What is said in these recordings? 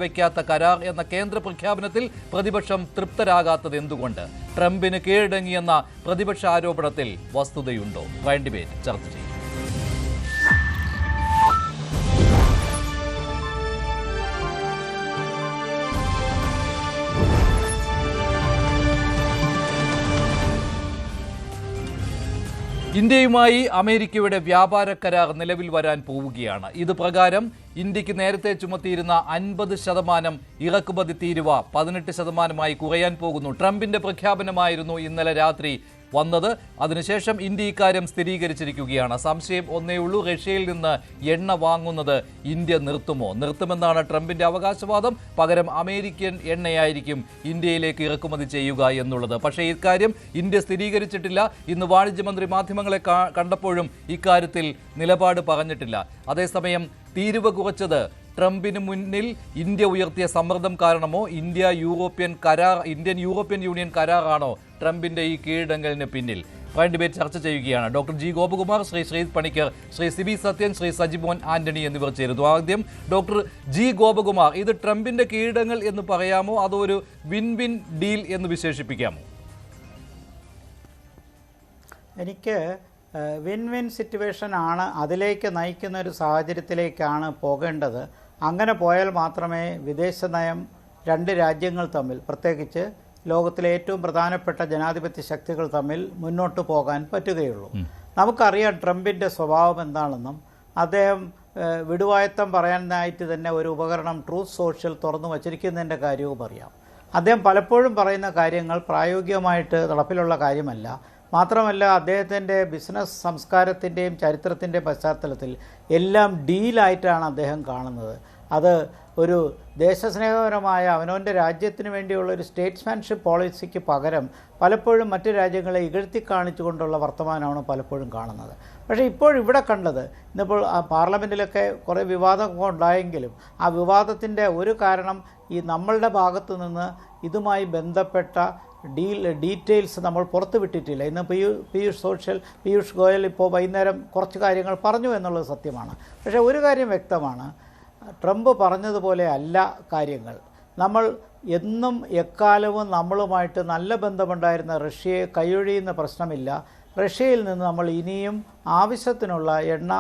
വയ്ക്കാത്ത കരാർ എന്ന കേന്ദ്ര പ്രഖ്യാപനത്തിൽ പ്രതിപക്ഷം തൃപ്തരാകാത്തത് എന്തുകൊണ്ട്? ട്രംപിന് കീഴടങ്ങിയെന്ന പ്രതിപക്ഷ ആരോപണത്തിൽ വസ്തുതയുണ്ടോ? പ്രൈം ഡിബേറ്റ് ചർച്ച ചെയ്യും. ഇന്ത്യയുമായി അമേരിക്കയുടെ വ്യാപാര കരാർ നിലവിൽ വരാൻ പോവുകയാണ്. ഇത് പ്രകാരം ഇന്ത്യക്ക് നേരത്തെ ചുമത്തിയിരുന്ന 50% ഇറക്കുമതി തീരുവ 18% കുറയാൻ പോകുന്നു. ട്രംപിന്റെ പ്രഖ്യാപനമായിരുന്നു ഇന്നലെ രാത്രി വന്നത്. അതിനുശേഷം ഇന്ത്യ ഇക്കാര്യം സ്ഥിരീകരിച്ചിരിക്കുകയാണ്. സംശയം ഒന്നേ ഉള്ളൂ, റഷ്യയിൽ നിന്ന് എണ്ണ വാങ്ങുന്നത് ഇന്ത്യ നിർത്തുമെന്നാണ് ട്രംപിന്റെ അവകാശവാദം. പകരം അമേരിക്കൻ എണ്ണയായിരിക്കും ഇന്ത്യയിലേക്ക് ഇറക്കുമതി ചെയ്യുക എന്നുള്ളത്. പക്ഷേ ഇക്കാര്യം ഇന്ത്യ സ്ഥിരീകരിച്ചിട്ടില്ല. ഇന്ന് വാണിജ്യമന്ത്രി മാധ്യമങ്ങളെ കണ്ടപ്പോഴും ഇക്കാര്യത്തിൽ നിലപാട് പറഞ്ഞിട്ടില്ല. അതേസമയം തീരുവ കുറച്ചത് ട്രംപിന് മുന്നിൽ ഇന്ത്യ ഉയർത്തിയ സമ്മർദ്ദം കാരണമോ, ഇന്ത്യൻ യൂറോപ്യൻ യൂണിയൻ കരാറാണോ ട്രംപിന്റെ ഈ കീഴടങ്ങലിന് പിന്നിൽ? പ്രൈം ഡിബേറ്റ് ചർച്ച ചെയ്യുകയാണ്. ഡോക്ടർ ജി ഗോപകുമാർ, ശ്രീ ശ്രീജിത്ത് പണിക്കർ, ശ്രീ സിബി സത്യൻ, ശ്രീ സജിമോൻ ആന്റണി എന്നിവർ ചേരുന്നു. ആദ്യം ഡോക്ടർ ജി ഗോപകുമാർ, ഇത് ട്രംപിന്റെ കീഴടങ്ങൽ എന്ന് പറയാമോ അതോ ഒരു വിൻ വിൻ ഡീൽ എന്ന് വിശേഷിപ്പിക്കാമോ? എനിക്ക് വിൻ വിൻ സിറ്റുവേഷൻ ആണ്, അതിലേക്ക് നയിക്കുന്ന ഒരു സാഹചര്യത്തിലേക്കാണ് പോകേണ്ടത്. അങ്ങനെ പോയാൽ മാത്രമേ വിദേശ നയം രണ്ട് രാജ്യങ്ങൾ തമ്മിൽ, പ്രത്യേകിച്ച് ലോകത്തിലെ ഏറ്റവും പ്രധാനപ്പെട്ട ജനാധിപത്യ ശക്തികൾ തമ്മിൽ മുന്നോട്ട് പോകാൻ പറ്റുകയുള്ളൂ. നമുക്കറിയാം ട്രംപിൻ്റെ സ്വഭാവം എന്താണെന്നും അദ്ദേഹം വിടുവായത്തം പറയാനായിട്ട് തന്നെ ഒരു ഉപകരണം ട്രൂത്ത് സോഷ്യൽ തുറന്നു വച്ചിരിക്കുന്നതിൻ്റെ കാര്യവും അറിയാം. അദ്ദേഹം പലപ്പോഴും പറയുന്ന കാര്യങ്ങൾ പ്രായോഗികമായിട്ട് നടപ്പിലുള്ള കാര്യമല്ല. മാത്രമല്ല, അദ്ദേഹത്തിൻ്റെ ബിസിനസ് സംസ്കാരത്തിൻ്റെയും ചരിത്രത്തിൻ്റെയും പശ്ചാത്തലത്തിൽ എല്ലാം ഡീലായിട്ടാണ് അദ്ദേഹം കാണുന്നത്. അത് ഒരു ദേശസ്നേഹപരമായ അവനവൻ്റെ രാജ്യത്തിന് വേണ്ടിയുള്ള ഒരു സ്റ്റേറ്റ്സ്മാൻഷിപ്പ് പോളിസിക്ക് പകരം പലപ്പോഴും മറ്റ് രാജ്യങ്ങളെ ഇകഴ്ത്തി കാണിച്ചുകൊണ്ടുള്ള വർത്തമാനമാണ് പലപ്പോഴും കാണുന്നത്. പക്ഷേ ഇവിടെ കണ്ടത്, ഇന്നിപ്പോൾ പാർലമെൻറ്റിലൊക്കെ കുറേ വിവാദമൊക്കെ ഉണ്ടായെങ്കിലും ആ വിവാദത്തിൻ്റെ ഒരു കാരണം ഈ നമ്മളുടെ ഭാഗത്തു നിന്ന് ഇതുമായി ബന്ധപ്പെട്ട ഡീറ്റെയിൽസ് നമ്മൾ പുറത്തുവിട്ടിട്ടില്ല. ഇന്ന് പീയൂഷ് ഗോയൽ ഇപ്പോൾ വൈകുന്നേരം കുറച്ച് കാര്യങ്ങൾ പറഞ്ഞു എന്നുള്ളത് സത്യമാണ്. പക്ഷേ ഒരു കാര്യം വ്യക്തമാണ്, ട്രംപ് പറഞ്ഞതുപോലെ അല്ല കാര്യങ്ങൾ. നമ്മൾ എന്നും എക്കാലവും നമ്മളുമായിട്ട് നല്ല ബന്ധമുണ്ടായിരുന്ന റഷ്യയെ കൈയൊഴിയുന്ന പ്രശ്നമില്ല. റഷ്യയിൽ നിന്ന് നമ്മൾ ഇനിയും ആവശ്യത്തിനുള്ള എണ്ണ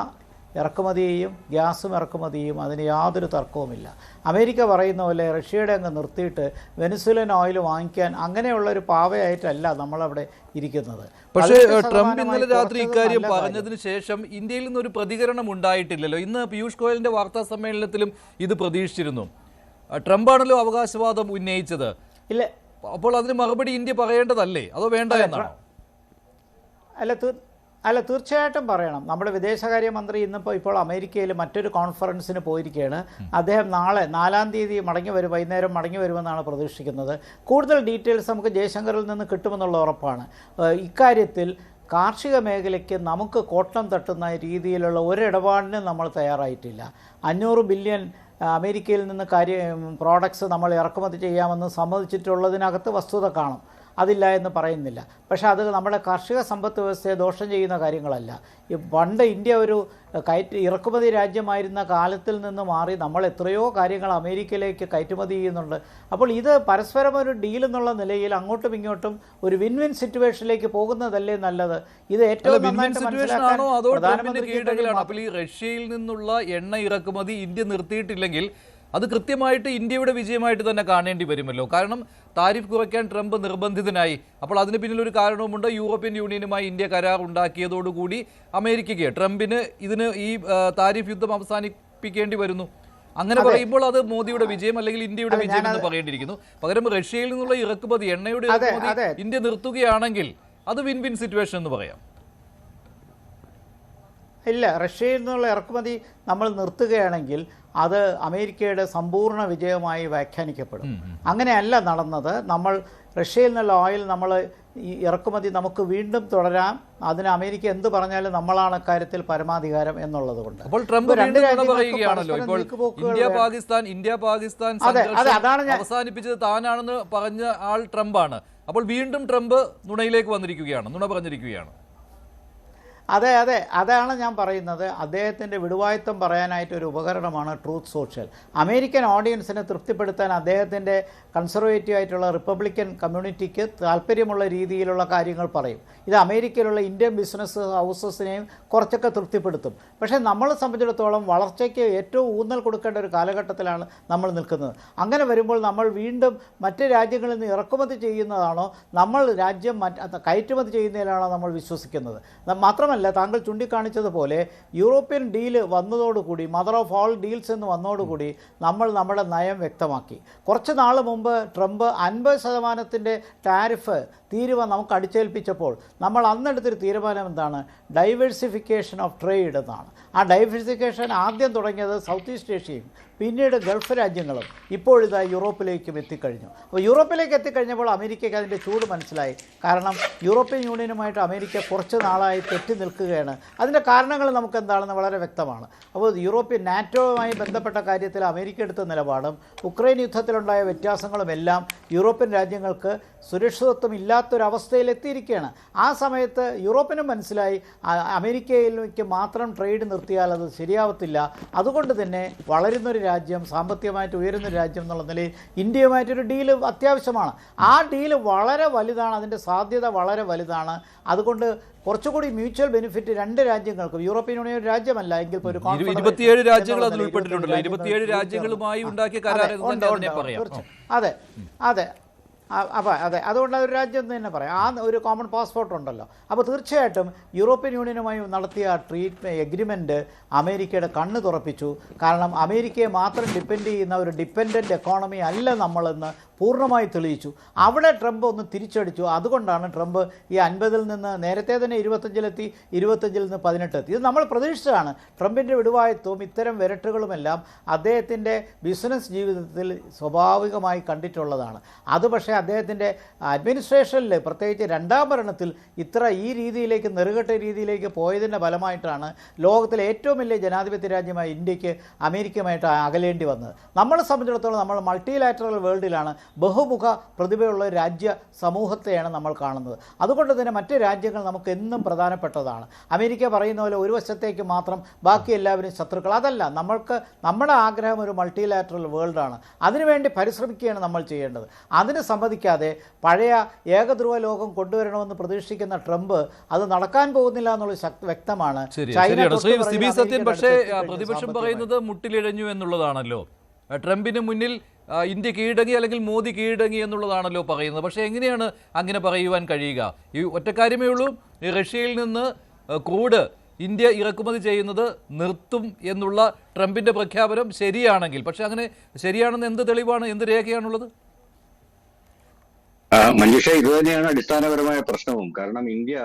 ഇറക്കുമതിയും ഗ്യാസും ഇറക്കുമതിയും അതിന് യാതൊരു തർക്കവുമില്ല. അമേരിക്ക പറയുന്ന പോലെ റഷ്യയുടെ അങ്ങ് നിർത്തിയിട്ട് വെനസ്വേലൻ ഓയിൽ വാങ്ങിക്കാൻ അങ്ങനെയുള്ളൊരു പാവയായിട്ടല്ല നമ്മളവിടെ ഇരിക്കുന്നത്. പക്ഷേ ട്രംപ് ഇന്നലെ രാത്രി ഇക്കാര്യം പറഞ്ഞതിന് ശേഷം ഇന്ത്യയിൽ നിന്നൊരു പ്രതികരണം ഉണ്ടായിട്ടില്ലല്ലോ. ഇന്ന് പീയൂഷ് ഗോയലിന്റെ വാർത്താ സമ്മേളനത്തിലും ഇത് പ്രതീക്ഷിച്ചിരുന്നു. ട്രംപാണല്ലോ അവകാശവാദം ഉന്നയിച്ചത്. ഇല്ല, അപ്പോൾ അതിന് മറുപടി ഇന്ത്യ പറയേണ്ടതല്ലേ, അതോ വേണ്ട എന്നാണോ? അല്ല, തീർച്ചയായിട്ടും പറയണം. നമ്മുടെ വിദേശകാര്യമന്ത്രി ഇപ്പോൾ അമേരിക്കയിൽ മറ്റൊരു കോൺഫറൻസിന് പോയിരിക്കുകയാണ്. അദ്ദേഹം നാളെ 4-ാം തീയതി വൈകുന്നേരം മടങ്ങി വരുമെന്നാണ് പ്രതീക്ഷിക്കുന്നത്. കൂടുതൽ ഡീറ്റെയിൽസ് നമുക്ക് ജയശങ്കറിൽ നിന്ന് കിട്ടുമെന്നുള്ള ഉറപ്പാണ്. ഇക്കാര്യത്തിൽ കാർഷിക മേഖലയ്ക്ക് നമുക്ക് കോട്ടം തട്ടുന്ന രീതിയിലുള്ള ഒരിടപാടിനും നമ്മൾ തയ്യാറായിട്ടില്ല. 500 ബില്യൺ അമേരിക്കയിൽ നിന്ന് പ്രോഡക്ട്സ് നമ്മൾ ഇറക്കുമതി ചെയ്യാമെന്ന് സമ്മതിച്ചിട്ടുള്ളതിനകത്ത് വസ്തുത കാണും, അതില്ല എന്ന് പറയുന്നില്ല. പക്ഷേ അത് നമ്മുടെ കാർഷിക സമ്പദ് വ്യവസ്ഥയെ ദോഷം ചെയ്യുന്ന കാര്യങ്ങളല്ല. പണ്ട് ഇന്ത്യ ഒരു ഇറക്കുമതി രാജ്യമായിരുന്ന കാലത്തിൽ നിന്ന് മാറി നമ്മൾ എത്രയോ കാര്യങ്ങൾ അമേരിക്കയിലേക്ക് കയറ്റുമതി ചെയ്യുന്നുണ്ട്. അപ്പോൾ ഇത് പരസ്പരം ഒരു ഡീൽ എന്നുള്ള നിലയിൽ അങ്ങോട്ടും ഇങ്ങോട്ടും ഒരു വിൻ വിൻ സിറ്റുവേഷനിലേക്ക് പോകുന്നതല്ലേ നല്ലത്? ഇത് ഏറ്റവും റഷ്യയിൽ നിന്നുള്ള എണ്ണ ഇറക്കുമതി ഇന്ത്യ നിർത്തിയിട്ടില്ലെങ്കിൽ അത് കൃത്യമായിട്ട് ഇന്ത്യയുടെ വിജയമായിട്ട് തന്നെ കാണേണ്ടി വരുമല്ലോ. കാരണം താരിഫ് കുറയ്ക്കാൻ ട്രംപ് നിർബന്ധിതനായി. അപ്പോൾ അതിന് പിന്നിലൊരു കാരണവുമുണ്ട്. യൂറോപ്യൻ യൂണിയനുമായി ഇന്ത്യ കരാർ ഉണ്ടാക്കിയതോടുകൂടി അമേരിക്കയ്ക്ക്, ട്രംപിന് ഇതിന് ഈ താരിഫ് യുദ്ധം അവസാനിപ്പിക്കേണ്ടി വരുന്നു. അങ്ങനെ പറയുമ്പോൾ അത് മോദിയുടെ വിജയം അല്ലെങ്കിൽ ഇന്ത്യയുടെ വിജയം എന്ന് പറയേണ്ടിയിരിക്കുന്നു. പകരം റഷ്യയിൽ നിന്നുള്ള ഇറക്കുമതി, എണ്ണയുടെ ഇറക്കുമതി ഇന്ത്യ നിർത്തുകയാണെങ്കിൽ അത് വിൻ വിൻ സിറ്റുവേഷൻ എന്ന് പറയാം. ഇല്ല, റഷ്യയിൽ നിന്നുള്ള ഇറക്കുമതി നമ്മൾ നിർത്തുകയാണെങ്കിൽ അത് അമേരിക്കയുടെ സമ്പൂർണ്ണ വിജയമായി വ്യാഖ്യാനിക്കപ്പെടും. അങ്ങനെയല്ല നടന്നത്. നമ്മൾ റഷ്യയിൽ നിന്നുള്ള ഓയിൽ ഇറക്കുമതി നമുക്ക് വീണ്ടും തുടരാം. അതിന് അമേരിക്ക എന്ത് പറഞ്ഞാലും നമ്മളാണ് അക്കാര്യത്തിൽ പരമാധികാരം എന്നുള്ളത് കൊണ്ട്. അപ്പോൾ ട്രംപ് ഇന്ത്യ പാകിസ്ഥാൻ അവസാനിപ്പിച്ചത് താനാണെന്ന് പറഞ്ഞ ആൾ ട്രംപാണ്. അപ്പോൾ വീണ്ടും ട്രംപ് നുണ പറഞ്ഞിരിക്കുകയാണ്. അതെ അതെ, അതാണ് ഞാൻ പറയുന്നത്. അദ്ദേഹത്തിൻ്റെ വിടുവായത്വം പറയാനായിട്ട് ഒരു ഉപകരണമാണ് ട്രൂത്ത് സോഷ്യൽ. അമേരിക്കൻ ഓഡിയൻസിനെ തൃപ്തിപ്പെടുത്താൻ അദ്ദേഹത്തിൻ്റെ കൺസർവേറ്റീവ് ആയിട്ടുള്ള റിപ്പബ്ലിക്കൻ കമ്മ്യൂണിറ്റിക്ക് താല്പര്യമുള്ള രീതിയിലുള്ള കാര്യങ്ങൾ പറയും. ഇത് അമേരിക്കയിലുള്ള ഇന്ത്യൻ ബിസിനസ് ഹൗസസിനെയും കുറച്ചൊക്കെ തൃപ്തിപ്പെടുത്തും. പക്ഷേ നമ്മളെ സംബന്ധിച്ചിടത്തോളം വളർച്ചയ്ക്ക് ഏറ്റവും ഊന്നൽ കൊടുക്കേണ്ട ഒരു കാലഘട്ടത്തിലാണ് നമ്മൾ നിൽക്കുന്നത്. അങ്ങനെ വരുമ്പോൾ നമ്മൾ വീണ്ടും മറ്റ് രാജ്യങ്ങളിൽ നിന്ന് ഇറക്കുമതി ചെയ്യുന്നതാണോ, നമ്മൾ രാജ്യം കയറ്റുമതി ചെയ്യുന്നതിലാണോ നമ്മൾ വിശ്വസിക്കുന്നത്? മാത്രമല്ല, താങ്കൾ ചൂണ്ടിക്കാണിച്ചതുപോലെ യൂറോപ്യൻ ഡീല് വന്നതോടുകൂടി, മദർ ഓഫ് ഓൾ ഡീൽസ് എന്ന് വന്നതോടുകൂടി നമ്മൾ നമ്മുടെ നയം വ്യക്തമാക്കി. കുറച്ച് നാൾ മുമ്പ് ട്രംപ് 50% ടാരിഫ് തീരുവ നമുക്ക് അടിച്ചേൽപ്പിച്ചപ്പോൾ നമ്മൾ അന്നെടുത്തൊരു തീരുമാനം എന്താണ്? ഡൈവേഴ്സിഫിക്കേഷൻ ഓഫ് ട്രേഡ് എന്നാണ്. ആ ഡൈവേഴ്സിഫിക്കേഷൻ ആദ്യം തുടങ്ങിയത് സൗത്ത് ഈസ്റ്റ് ഏഷ്യയും പിന്നീട് ഗൾഫ് രാജ്യങ്ങളും ഇപ്പോഴിതാ യൂറോപ്പിലേക്കും എത്തിക്കഴിഞ്ഞു. അപ്പോൾ യൂറോപ്പിലേക്ക് എത്തിക്കഴിഞ്ഞപ്പോൾ അമേരിക്കയ്ക്ക് അതിൻ്റെ ചൂട് മനസ്സിലായി. കാരണം യൂറോപ്യൻ യൂണിയനുമായിട്ട് അമേരിക്ക കുറച്ച് നാളായി തെറ്റി നിൽക്കുകയാണ്. അതിൻ്റെ കാരണങ്ങൾ നമുക്ക് എന്താണെന്ന് വളരെ വ്യക്തമാണ്. അപ്പോൾ യൂറോപ്യൻ നാറ്റോയുമായി ബന്ധപ്പെട്ട കാര്യത്തിൽ അമേരിക്ക എടുത്ത നിലപാടും ഉക്രൈൻ യുദ്ധത്തിലുണ്ടായ വ്യത്യാസങ്ങളുമെല്ലാം യൂറോപ്യൻ രാജ്യങ്ങൾക്ക് സുരക്ഷിതത്വം ഇല്ലാത്തൊരവസ്ഥയിൽ എത്തിയിരിക്കുകയാണ്. ആ സമയത്ത് യൂറോപ്പിനും മനസ്സിലായി അമേരിക്കയിലേക്ക് മാത്രം ട്രേഡ് നിർത്തിയാൽ അത് ശരിയാവത്തില്ല. അതുകൊണ്ട് തന്നെ വളരുന്നൊരു രാജ്യം, സാമ്പത്തികമായിട്ട് ഉയരുന്നൊരു രാജ്യം എന്നുള്ള നിലയിൽ ഇന്ത്യയുമായിട്ടൊരു ഡീല് അത്യാവശ്യമാണ്. ആ ഡീല് വളരെ വലുതാണ്, അതിൻ്റെ സാധ്യത വളരെ വലുതാണ്. അതുകൊണ്ട് കുറച്ചുകൂടി മ്യൂച്വൽ ബെനിഫിറ്റ് രണ്ട് രാജ്യങ്ങൾക്കും, യൂറോപ്യൻ യൂണിയൻ ഒരു രാജ്യമല്ല എങ്കിൽ ഒരു 27 രാജ്യങ്ങൾ അതിൽ ഉൾപ്പെട്ടിട്ടുണ്ടല്ലോ. 27 രാജ്യങ്ങളുമായി ഉണ്ടാക്കിയ കരാർ. അതെ അതെ അപ്പോൾ അതെ, അതുകൊണ്ട് അതൊരു രാജ്യം എന്ന് തന്നെ പറയാം. ആ ഒരു കോമൺ പാസ്പോർട്ട് ഉണ്ടല്ലോ. അപ്പോൾ തീർച്ചയായിട്ടും യൂറോപ്യൻ യൂണിയനുമായി നടത്തിയ എഗ്രിമെൻറ്റ് അമേരിക്കയുടെ കണ്ണ് തുറപ്പിച്ചു. കാരണം അമേരിക്കയെ മാത്രം ഡിപ്പെൻഡ് ചെയ്യുന്ന ഒരു ഡിപ്പെൻഡൻറ്റ് എക്കോണമി അല്ല നമ്മളെന്ന് പൂർണ്ണമായി തെളിയിച്ചു. അവിടെ ട്രംപ് ഒന്ന് തിരിച്ചടിച്ചു. അതുകൊണ്ടാണ് ട്രംപ് ഈ 50-ൽ നിന്ന് നേരത്തെ തന്നെ 25-ലെത്തി, 25-ൽ നിന്ന് 18 എത്തി. ഇത് നമ്മൾ പ്രതീക്ഷിച്ചതാണ്. ട്രംപിൻ്റെ വിടുവായത്വവും ഇത്തരം വിരട്ടുകളുമെല്ലാം അദ്ദേഹത്തിൻ്റെ ബിസിനസ് ജീവിതത്തിൽ സ്വാഭാവികമായി കണ്ടിട്ടുള്ളതാണ്. അത് പക്ഷേ അദ്ദേഹത്തിൻ്റെ അഡ്മിനിസ്ട്രേഷനിൽ, പ്രത്യേകിച്ച് രണ്ടാം ഭരണത്തിൽ ഈ രീതിയിലേക്ക് നെറുകെട്ട രീതിയിലേക്ക് പോയതിൻ്റെ ഫലമായിട്ടാണ് ലോകത്തിലെ ഏറ്റവും വലിയ ജനാധിപത്യ രാജ്യമായ ഇന്ത്യക്ക് അമേരിക്കയുമായിട്ട് അകലേണ്ടി വന്നത്. നമ്മളെ സംബന്ധിച്ചിടത്തോളം നമ്മൾ മൾട്ടിലാറ്ററൽ വേൾഡിലാണ്, ബഹുമുഖ പ്രതിഭയുള്ള രാജ്യ സമൂഹത്തെയാണ് നമ്മൾ കാണുന്നത്. അതുകൊണ്ട് തന്നെ മറ്റ് രാജ്യങ്ങൾ നമുക്ക് എന്നും പ്രധാനപ്പെട്ടതാണ്. അമേരിക്ക പറയുന്ന പോലെ ഒരു വശത്തേക്ക് മാത്രം ബാക്കി എല്ലാവരും ശത്രുക്കൾ, അതല്ല. നമ്മുടെ ആഗ്രഹം ഒരു മൾട്ടിലാറ്ററൽ വേൾഡാണ്. അതിനുവേണ്ടി പരിശ്രമിക്കുകയാണ് നമ്മൾ ചെയ്യേണ്ടത്. അതിന് സമ്മതിക്കാതെ പഴയ ഏകധ്രുവ ലോകം കൊണ്ടുവരണമെന്ന് പ്രതീക്ഷിക്കുന്ന ട്രംപ് അത് നടക്കാൻ പോകുന്നില്ല എന്നുള്ളത് വ്യക്തമാണ്. പക്ഷേ പ്രതിപക്ഷം പറയുന്നത് മുട്ടിലിഴഞ്ഞു എന്നുള്ളതാണല്ലോ. ട്രംപിന് മുന്നിൽ ഇന്ത്യ കീഴടങ്ങി അല്ലെങ്കിൽ മോദി കീഴടങ്ങി എന്നുള്ളതാണല്ലോ പറയുന്നത്. പക്ഷേ എങ്ങനെയാണ് അങ്ങനെ പറയുവാൻ കഴിയുക? ഈ ഒറ്റ കാര്യമേ ഉള്ളൂ, റഷ്യയിൽ നിന്ന് ക്രൂഡ് ഇന്ത്യ ഇറക്കുമതി ചെയ്യുന്നത് നിർത്തും എന്നുള്ള ട്രംപിൻ്റെ പ്രഖ്യാപനം ശരിയാണെങ്കിൽ, പക്ഷേ അങ്ങനെ ശരിയാണെന്ന് എന്ത് തെളിവാണ്, എന്ത് രേഖയാണുള്ളത്? മഞ്ജുഷ, ഇതുതന്നെയാണ് അടിസ്ഥാനപരമായ പ്രശ്നവും. കാരണം ഇന്ത്യ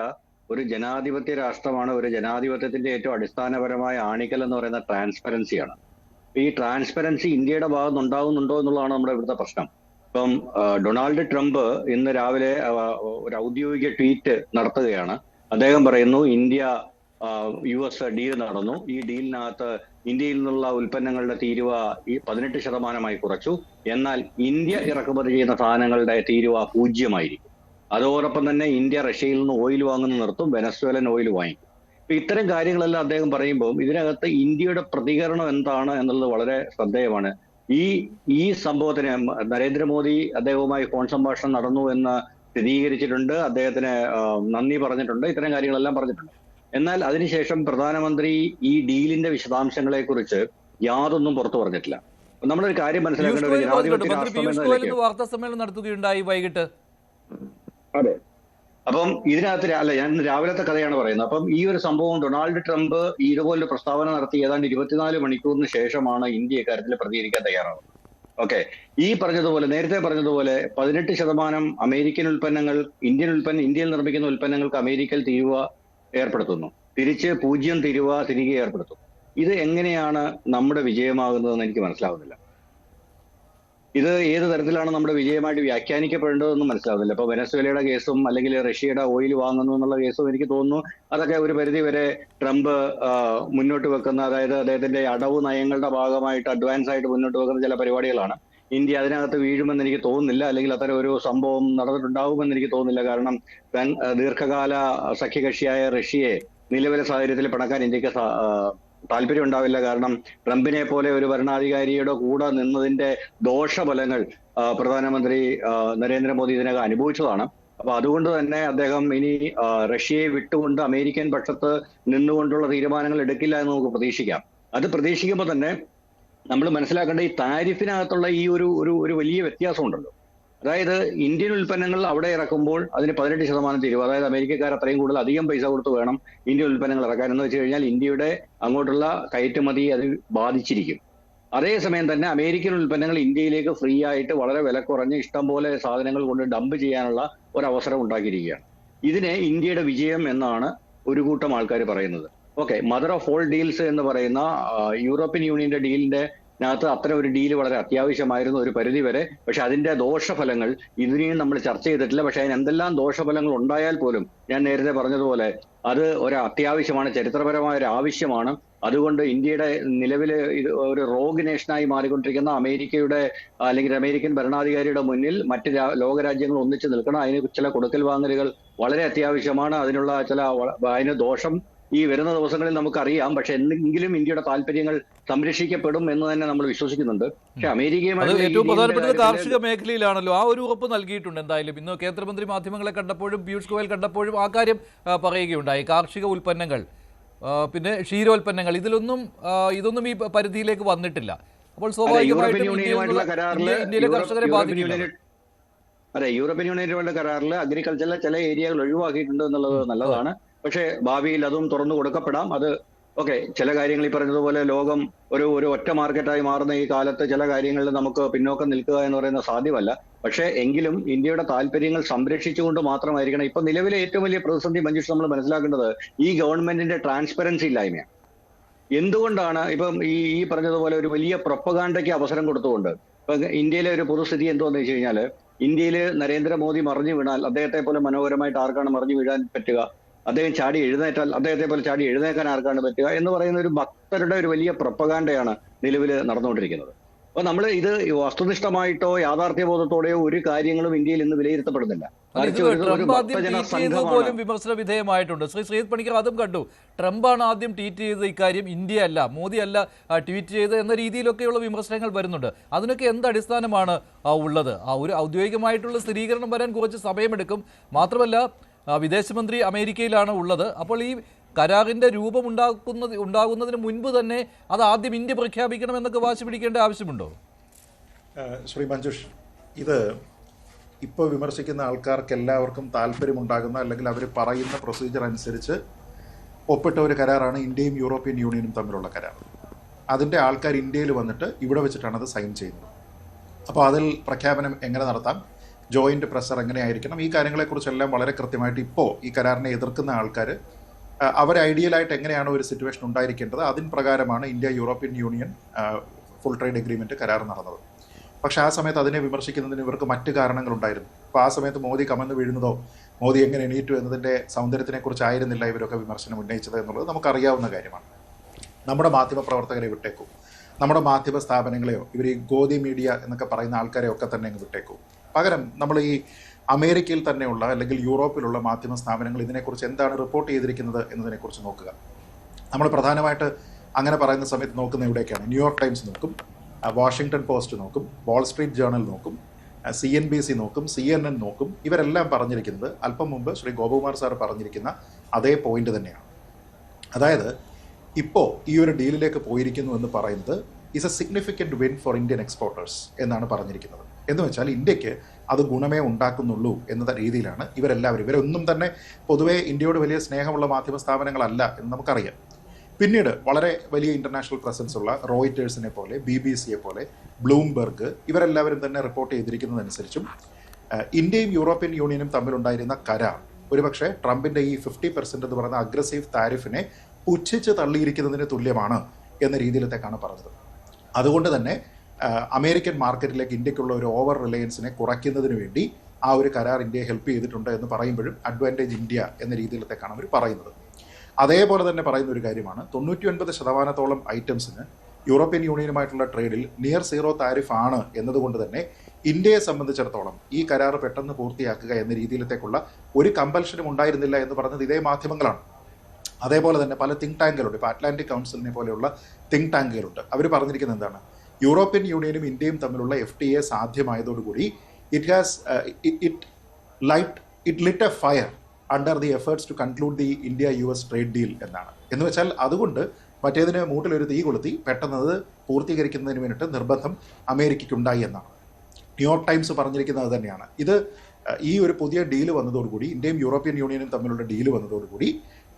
ഒരു ജനാധിപത്യ രാഷ്ട്രമാണ്. ഒരു ജനാധിപത്യത്തിന്റെ ഏറ്റവും അടിസ്ഥാനപരമായ ആണിക്കൽ എന്ന് പറയുന്ന ട്രാൻസ്പെറൻസിയാണ്. ഈ ട്രാൻസ്പെറൻസി ഇന്ത്യയുടെ ഭാഗത്ത് ഉണ്ടാകുന്നുണ്ടോ എന്നുള്ളതാണ് നമ്മുടെ ഇവിടുത്തെ പ്രശ്നം. ഇപ്പം ഡൊണാൾഡ് ട്രംപ് ഇന്ന് രാവിലെ ഒരു ഔദ്യോഗിക ട്വീറ്റ് നടത്തുകയാണ്. അദ്ദേഹം പറയുന്നു, ഇന്ത്യ US ഡീൽ നടന്നു. ഈ ഡീലിനകത്ത് ഇന്ത്യയിൽ നിന്നുള്ള ഉൽപ്പന്നങ്ങളുടെ തീരുവ 18% കുറച്ചു. എന്നാൽ ഇന്ത്യ ഇറക്കുമതി ചെയ്യുന്ന സാധനങ്ങളുടെ തീരുവ 0 അതോടൊപ്പം തന്നെ ഇന്ത്യ റഷ്യയിൽ നിന്ന് ഓയിൽ വാങ്ങുന്ന നിർത്തും, വെനസ്വേലൻ ഓയിൽ വാങ്ങിക്കും. ഇത്തരം കാര്യങ്ങളെല്ലാം അദ്ദേഹം പറയുമ്പോൾ ഇതിനകത്ത് ഇന്ത്യയുടെ പ്രതികരണം എന്താണ് എന്നുള്ളത് വളരെ ശ്രദ്ധേയമാണ്. ഈ സംഭവത്തിന് നരേന്ദ്രമോദി അദ്ദേഹവുമായി ഫോൺ സംഭാഷണം നടന്നു എന്ന് സ്ഥിരീകരിച്ചിട്ടുണ്ട്. അദ്ദേഹത്തിന് നന്ദി പറഞ്ഞിട്ടുണ്ട്. ഇത്തരം കാര്യങ്ങളെല്ലാം പറഞ്ഞിട്ടുണ്ട്. എന്നാൽ അതിനുശേഷം പ്രധാനമന്ത്രി ഈ ഡീലിന്റെ വിശദാംശങ്ങളെ കുറിച്ച് യാതൊന്നും പുറത്തു പറഞ്ഞിട്ടില്ല. നമ്മളൊരു കാര്യം മനസ്സിലാക്കേണ്ടത് വാർത്താ സമ്മേളനം നടത്തുകയുണ്ടായി വൈകിട്ട്. അതെ, അപ്പം ഇതിനകത്ത് ഞാൻ രാവിലത്തെ കഥയാണ് പറയുന്നത്. അപ്പം ഈ ഒരു സംഭവം ഡൊണാൾഡ് ട്രംപ് ഇതുപോലൊരു പ്രസ്താവന നടത്തി ഏതാണ്ട് 24 മണിക്കൂറിന് ശേഷമാണ് ഇന്ത്യ ഇക്കാര്യത്തിൽ പ്രതികരിക്കാൻ തയ്യാറാവുന്നത്. ഓക്കെ, നേരത്തെ പറഞ്ഞതുപോലെ 18% അമേരിക്കൻ ഉൽപ്പന്നങ്ങൾ, ഇന്ത്യയിൽ നിർമ്മിക്കുന്ന ഉൽപ്പന്നങ്ങൾക്ക് അമേരിക്കയിൽ തീരുവ ഏർപ്പെടുത്തുന്നു. തിരിച്ച് 0 തീരുവ തിരികെ ഏർപ്പെടുത്തും. ഇത് എങ്ങനെയാണ് നമ്മുടെ വിജയമാകുന്നതെന്ന് എനിക്ക് മനസ്സിലാവുന്നില്ല. ഇത് ഏത് തരത്തിലാണ് നമ്മുടെ വിജയമായിട്ട് വ്യാഖ്യാനിക്കപ്പെടേണ്ടതെന്നും മനസ്സിലാവുന്നില്ല. ഇപ്പൊ വെനസ്വേലയുടെ കേസും അല്ലെങ്കിൽ റഷ്യയുടെ ഓയിൽ വാങ്ങുന്നു എന്നുള്ള കേസും എനിക്ക് തോന്നുന്നു അതൊക്കെ ഒരു പരിധി വരെ ട്രംപ് മുന്നോട്ട് വെക്കുന്ന, അതായത് അദ്ദേഹത്തിന്റെ അടവ് നയങ്ങളുടെ ഭാഗമായിട്ട് അഡ്വാൻസ് ആയിട്ട് മുന്നോട്ട് വെക്കുന്ന ചില പരിപാടികളാണ്. ഇന്ത്യ അതിനകത്ത് വീഴുമെന്ന് എനിക്ക് തോന്നുന്നില്ല, അല്ലെങ്കിൽ അത്തരം ഒരു സംഭവം നടന്നിട്ടുണ്ടാവുമെന്ന് എനിക്ക് തോന്നുന്നില്ല. കാരണം ദീർഘകാല സഖ്യകക്ഷിയായ റഷ്യയെ നിലവിലെ സാഹചര്യത്തിൽ പിണക്കാൻ ഇന്ത്യക്ക് താല്പര്യം ഉണ്ടാവില്ല. കാരണം ട്രംപിനെ പോലെ ഒരു ഭരണാധികാരിയുടെ കൂടെ നിന്നതിന്റെ ദോഷഫലങ്ങൾ പ്രധാനമന്ത്രി നരേന്ദ്രമോദി ഇതിനകം അനുഭവിച്ചതാണ്. അപ്പൊ അതുകൊണ്ട് തന്നെ അദ്ദേഹം ഇനി റഷ്യയെ വിട്ടുകൊണ്ട് അമേരിക്കൻ പക്ഷത്ത് നിന്നുകൊണ്ടുള്ള തീരുമാനങ്ങൾ എടുക്കില്ല എന്ന് നമുക്ക് പ്രതീക്ഷിക്കാം. അത് പ്രതീക്ഷിക്കുമ്പോൾ തന്നെ നമ്മൾ മനസ്സിലാക്കേണ്ട ഈ താരിഫിനകത്തുള്ള ഈ ഒരു വലിയ വ്യത്യാസമുണ്ടല്ലോ. അതായത് ഇന്ത്യൻ ഉൽപ്പന്നങ്ങൾ അവിടെ ഇറക്കുമ്പോൾ അതിന് 18% തീരുവ. അതായത് അമേരിക്കക്കാർ അത്രയും കൂടുതൽ അധികം പൈസ കൊടുത്ത് വേണം ഇന്ത്യൻ ഉൽപ്പന്നങ്ങൾ ഇറക്കാൻ. എന്ന് വെച്ച് കഴിഞ്ഞാൽ ഇന്ത്യയുടെ അങ്ങോട്ടുള്ള കയറ്റുമതി അത് ബാധിച്ചിരിക്കും. അതേസമയം തന്നെ അമേരിക്കൻ ഉൽപ്പന്നങ്ങൾ ഇന്ത്യയിലേക്ക് ഫ്രീ ആയിട്ട് വളരെ വില കുറഞ്ഞ് ഇഷ്ടം പോലെ സാധനങ്ങൾ കൊണ്ട് ഡംപ് ചെയ്യാനുള്ള ഒരവസരം ഉണ്ടാക്കിയിരിക്കുകയാണ്. ഇതിനെ ഇന്ത്യയുടെ വിജയം എന്നാണ് ഒരു കൂട്ടം ആൾക്കാർ പറയുന്നത്. Okay, mother of all deals എന്ന് പറയുന്ന യൂറോപ്യൻ യൂണിയന്റെ ഡീലിന്റെ ാത്ത് അത്തരം ഒരു ഡീല് വളരെ അത്യാവശ്യമായിരുന്നു ഒരു പരിധി വരെ. പക്ഷെ അതിന്റെ ദോഷഫലങ്ങൾ ഇതിനെയും നമ്മൾ ചർച്ച ചെയ്തിട്ടില്ല. പക്ഷെ അതിന് എന്തെല്ലാം ദോഷഫലങ്ങൾ ഉണ്ടായാൽ പോലും ഞാൻ നേരത്തെ പറഞ്ഞതുപോലെ അത് ഒരു അത്യാവശ്യമാണ്, ചരിത്രപരമായ ഒരു ആവശ്യമാണ്. അതുകൊണ്ട് ഇന്ത്യയുടെ നിലവിലെ ഒരു റോഗ് നേഷനായി മാറിക്കൊണ്ടിരിക്കുന്ന അമേരിക്കയുടെ അല്ലെങ്കിൽ അമേരിക്കൻ ഭരണാധികാരിയുടെ മുന്നിൽ മറ്റ് ലോകരാജ്യങ്ങൾ ഒന്നിച്ചു നിൽക്കണം. അതിന് ചില കൊടുക്കൽ വാങ്ങലുകൾ വളരെ അത്യാവശ്യമാണ്. അതിന് ദോഷം ഈ വരുന്ന ദിവസങ്ങളിൽ നമുക്കറിയാം. പക്ഷെ എന്തെങ്കിലും ഇന്ത്യയുടെ താല്പര്യങ്ങൾ സംരക്ഷിക്കപ്പെടും എന്ന് തന്നെ നമ്മൾ വിശ്വസിക്കുന്നുണ്ട്. പക്ഷെ അമേരിക്കയുമായി ഏറ്റവും പ്രധാനപ്പെട്ടത് കാർഷിക മേഖലയിലാണല്ലോ. ആ ഒരു ഉറപ്പ് നൽകിയിട്ടുണ്ട്. എന്തായാലും ഇന്ന് കേന്ദ്രമന്ത്രി മാധ്യമങ്ങളെ കണ്ടപ്പോഴും പീയൂഷ് ഗോയൽ കണ്ടപ്പോഴും ആ കാര്യം പറയുകയുണ്ടായി. കാർഷിക ഉൽപ്പന്നങ്ങൾ, പിന്നെ ക്ഷീരോൽപ്പന്നങ്ങൾ, ഇതൊന്നും ഈ പരിധിയിലേക്ക് വന്നിട്ടില്ല. അപ്പോൾ സ്വാഭാവികമായിട്ടും ഇന്ത്യയിലെ കർഷകരെ ബാധിക്കില്ല. അതെ, യൂറോപ്യൻ യൂണിയനുകളുടെ കരാറിൽ അഗ്രികൾച്ചറിലെ ചില ഏരിയകൾ ഒഴിവാക്കിയിട്ടുണ്ട് എന്നുള്ളത് നല്ലതാണ്. പക്ഷേ ഭാവിയിൽ അതും തുറന്നു കൊടുക്കപ്പെടാം. അത് ഓക്കെ, ചില കാര്യങ്ങൾ ഈ പറഞ്ഞതുപോലെ ലോകം ഒരു ഒറ്റ മാർക്കറ്റായി മാറുന്ന ഈ കാലത്ത് ചില കാര്യങ്ങളിൽ നമുക്ക് പിന്നോക്കം നിൽക്കുക എന്ന് പറയുന്നത് സാധ്യമല്ല. പക്ഷേ എങ്കിലും ഇന്ത്യയുടെ താല്പര്യങ്ങൾ സംരക്ഷിച്ചുകൊണ്ട് മാത്രമായിരിക്കണം. ഇപ്പൊ നിലവിലെ ഏറ്റവും വലിയ പ്രതിസന്ധി മഞ്ജുഷ് നമ്മൾ മനസ്സിലാക്കേണ്ടത് ഈ ഗവൺമെന്റിന്റെ ട്രാൻസ്പെറൻസി ഇല്ലായ്മയാണ്. എന്തുകൊണ്ടാണ് ഇപ്പം ഈ പറഞ്ഞതുപോലെ ഒരു വലിയ പ്രൊപ്പഗാണ്ടയ്ക്ക് അവസരം കൊടുത്തുകൊണ്ട് ഇപ്പൊ ഇന്ത്യയിലെ ഒരു പൊതുസ്ഥിതി എന്തുവെന്ന് വെച്ച് കഴിഞ്ഞാൽ, ഇന്ത്യയിൽ നരേന്ദ്രമോദി മറിഞ്ഞു വീണാൽ അദ്ദേഹത്തെ പോലെ മനോഹരമായിട്ട് ആർക്കാണ് മറിഞ്ഞു വീഴാൻ പറ്റുക? അദ്ദേഹം ചാടി എഴുന്നേറ്റാൽ അദ്ദേഹത്തെ പോലെ ചാടി എഴുന്നേക്കാൻ ആർക്കാണ് പറ്റുക എന്ന് പറയുന്ന ഒരു ഭക്തരുടെ ഒരു വലിയ പ്രൊപ്പഗാണ്ടയാണ് നിലവിൽ നടന്നുകൊണ്ടിരിക്കുന്നത്. അപ്പൊ നമ്മൾ ഇത് വസ്തുനിഷ്ഠമായിട്ടോ യാഥാർത്ഥ്യബോധത്തോടെയോ ഒരു കാര്യങ്ങളും ഇന്ത്യയിൽ ഇന്ന് വിലയിരുത്തപ്പെടുന്നില്ല. പോലും വിമർശന വിധേയമായിട്ടുണ്ട്. ശ്രീജിത് പണിക്കർ അതും കണ്ടു. ട്രംപാണ് ആദ്യം ട്വീറ്റ് ചെയ്തത് ഇക്കാര്യം, ഇന്ത്യ അല്ല, മോദി അല്ല ട്വീറ്റ് ചെയ്ത് എന്ന രീതിയിലൊക്കെയുള്ള വിമർശനങ്ങൾ വരുന്നുണ്ട്. അതിനൊക്കെ എന്ത് അടിസ്ഥാനമാണ് ഉള്ളത്? ഒരു ഔദ്യോഗികമായിട്ടുള്ള സ്ഥിരീകരണം വരാൻ കുറച്ച് സമയമെടുക്കും. മാത്രമല്ല വിദേശമന്ത്രി അമേരിക്കയിലാണ് ഉള്ളത്. അപ്പോൾ ഈ കരാറിന്റെ രൂപം ഉണ്ടാകുന്നതിന് മുൻപ് തന്നെ അത് ആദ്യം ഇന്ത്യ പ്രഖ്യാപിക്കണമെന്നൊക്കെ വാശി പിടിക്കേണ്ട ആവശ്യമുണ്ടോ? ശ്രീ മഞ്ജുഷ്, ഇത് ഇപ്പോൾ വിമർശിക്കുന്ന ആൾക്കാർക്ക് എല്ലാവർക്കും താല്പര്യമുണ്ടാകുന്ന അല്ലെങ്കിൽ അവർ പറയുന്ന പ്രൊസീജിയർ അനുസരിച്ച് ഒപ്പിട്ട ഒരു കരാറാണ് ഇന്ത്യയും യൂറോപ്യൻ യൂണിയനും തമ്മിലുള്ള കരാർ. അതിൻ്റെ ആൾക്കാർ ഇന്ത്യയിൽ വന്നിട്ട് ഇവിടെ വെച്ചിട്ടാണ് അത് സൈൻ ചെയ്യുന്നത്. അപ്പോൾ അതിൽ പ്രഖ്യാപനം എങ്ങനെ നടത്താം, ജോയിന്റ് പ്രഷർ എങ്ങനെയായിരിക്കണം, ഈ കാര്യങ്ങളെക്കുറിച്ചെല്ലാം വളരെ കൃത്യമായിട്ട് ഇപ്പോൾ ഈ കരാറിനെ എതിർക്കുന്ന ആൾക്കാർ അവർ ഐഡിയലായിട്ട് എങ്ങനെയാണ് ഒരു സിറ്റുവേഷൻ ഉണ്ടായിരിക്കേണ്ടത് അതിന് പ്രകാരമാണ് India European union full trade agreement കരാർ നടന്നത്. പക്ഷേ ആ സമയത്ത് അതിനെ വിമർശിക്കുന്നതിന് ഇവർക്ക് മറ്റ് കാരണങ്ങളുണ്ടായിരുന്നു. അപ്പോൾ ആ സമയത്ത് മോദി കമന്ന് വീഴുന്നതോ മോദി എങ്ങനെ എണീറ്റു എന്നതിൻ്റെ സൗന്ദര്യത്തിനെക്കുറിച്ചായിരുന്നില്ല ഇവരൊക്കെ വിമർശനം ഉന്നയിച്ചത് എന്നുള്ളത് നമുക്കറിയാവുന്ന കാര്യമാണ്. നമ്മുടെ മാധ്യമ പ്രവർത്തകരെ വിട്ടേക്കൂ, നമ്മുടെ മാധ്യമ സ്ഥാപനങ്ങളെയോ ഇവർ ഈ ഗോദി മീഡിയ എന്നൊക്കെ പറയുന്ന ആൾക്കാരെ ഒക്കെ തന്നെ അങ്ങ് വിട്ടേക്കൂ. പകരം നമ്മൾ ഈ അമേരിക്കയിൽ തന്നെയുള്ള അല്ലെങ്കിൽ യൂറോപ്പിലുള്ള മാധ്യമ സ്ഥാപനങ്ങൾ ഇതിനെക്കുറിച്ച് എന്താണ് റിപ്പോർട്ട് ചെയ്തിരിക്കുന്നത് എന്നതിനെക്കുറിച്ച് നോക്കുക. നമ്മൾ പ്രധാനമായിട്ട് അങ്ങനെ പറയുന്ന സമയത്ത് നോക്കുന്ന എവിടേക്കാണ്? ന്യൂയോർക്ക് ടൈംസ് നോക്കും, വാഷിങ്ടൺ പോസ്റ്റ് നോക്കും, വാൾ സ്ട്രീറ്റ് ജേർണൽ നോക്കും, CNBC നോക്കും, CNN നോക്കും. ഇവരെല്ലാം പറഞ്ഞിരിക്കുന്നത് അല്പം മുമ്പ് ശ്രീ ഗോപകുമാർ സാർ പറഞ്ഞിരിക്കുന്ന അതേ പോയിന്റ് തന്നെയാണ്. അതായത് ഇപ്പോൾ ഈ ഒരു ഡീലിലേക്ക് പോയിരിക്കുന്നു എന്ന് പറയുന്നത് is A significant win for Indian exporters എന്നാണ് പറഞ്ഞിരിക്കുന്നത്. എന്ന് വെച്ചാൽ ഇന്ത്യക്ക് അത് ഗുണമേ ഉണ്ടാക്കുന്നുള്ളൂ എന്ന രീതിയിലാണ് ഇവരൊന്നും തന്നെ പൊതുവേ ഇന്ത്യയോട് വലിയ സ്നേഹമുള്ള മാധ്യമ സ്ഥാപനങ്ങളല്ല എന്ന് നമുക്കറിയാം. പിന്നീട് വളരെ വലിയ ഇൻ്റർനാഷണൽ പ്രസൻസ് ഉള്ള റോയിറ്റേഴ്സിനെ പോലെ, BBC-യെ പോലെ, ബ്ലൂംബെർഗ് ഇവരെല്ലാവരും തന്നെ റിപ്പോർട്ട് ചെയ്തിരിക്കുന്നതനുസരിച്ചും ഇന്ത്യയും യൂറോപ്യൻ യൂണിയനും തമ്മിലുണ്ടായിരുന്ന കരാർ ഒരുപക്ഷെ ട്രംപിൻ്റെ ഈ 50% എന്ന് പറയുന്ന അഗ്രസീവ് താരിഫിനെ പുച്ഛിച്ച് തള്ളിയിരിക്കുന്നതിന് തുല്യമാണ് എന്ന രീതിയിലത്തേക്കാണ് പറഞ്ഞത്. അതുകൊണ്ട് തന്നെ അമേരിക്കൻ മാർക്കറ്റിലേക്ക് ഇന്ത്യക്കുള്ള ഒരു ഓവർ റിലയൻസിനെ കുറയ്ക്കുന്നതിന് വേണ്ടി ആ ഒരു കരാർ ഇന്ത്യയെ ഹെൽപ്പ് ചെയ്തിട്ടുണ്ട് എന്ന് പറയുമ്പോഴും അഡ്വാൻറ്റേജ് ഇന്ത്യ എന്ന രീതിയിലത്തേക്കാണ് അവർ പറയുന്നത്. അതേപോലെ തന്നെ പറയുന്ന ഒരു കാര്യമാണ് 99% ഐറ്റംസിന് യൂറോപ്യൻ യൂണിയനുമായിട്ടുള്ള ട്രേഡിൽ നിയർ സീറോ താരിഫ് ആണ് എന്നതുകൊണ്ട് തന്നെ ഇന്ത്യയെ സംബന്ധിച്ചിടത്തോളം ഈ കരാർ പെട്ടെന്ന് പൂർത്തിയാക്കുക എന്ന രീതിയിലത്തേക്കുള്ള ഒരു കമ്പൽഷനും ഉണ്ടായിരുന്നില്ല എന്ന് പറഞ്ഞത് ഇതേ മാധ്യമങ്ങളാണ്. അതേപോലെ തന്നെ പല തിങ്ക് ടാങ്കുകളുണ്ട്. ഇപ്പോൾ അറ്റ്ലാന്റിക് കൗൺസിലിനെ പോലെയുള്ള തിങ്ക് ടാങ്കുകളുണ്ട്. അവർ പറഞ്ഞിരിക്കുന്നത് എന്താണ്? യൂറോപ്യൻ യൂണിയനും ഇന്ത്യയും തമ്മിലുള്ള FTA സാധ്യമായതോടുകൂടി it lit a fire under the efforts to conclude the India-US trade deal എന്നാണ്. എന്ന് വെച്ചാൽ അതുകൊണ്ട് മറ്റേതിന് മൂട്ടിലൊരു തീ കൊളുത്തി പെട്ടെന്നത് പൂർത്തീകരിക്കുന്നതിന് വേണ്ടിയിട്ട് നിർബന്ധം അമേരിക്കയ്ക്കുണ്ടായി എന്നാണ്. ന്യൂയോർക്ക് ടൈംസ് പറഞ്ഞിരിക്കുന്നത് തന്നെയാണ്. ഇത് ഈ ഒരു പുതിയ ഡീല് വന്നതോടുകൂടി, ഇന്ത്യയും യൂറോപ്യൻ യൂണിയനും തമ്മിലുള്ള ഡീല് വന്നതോടുകൂടി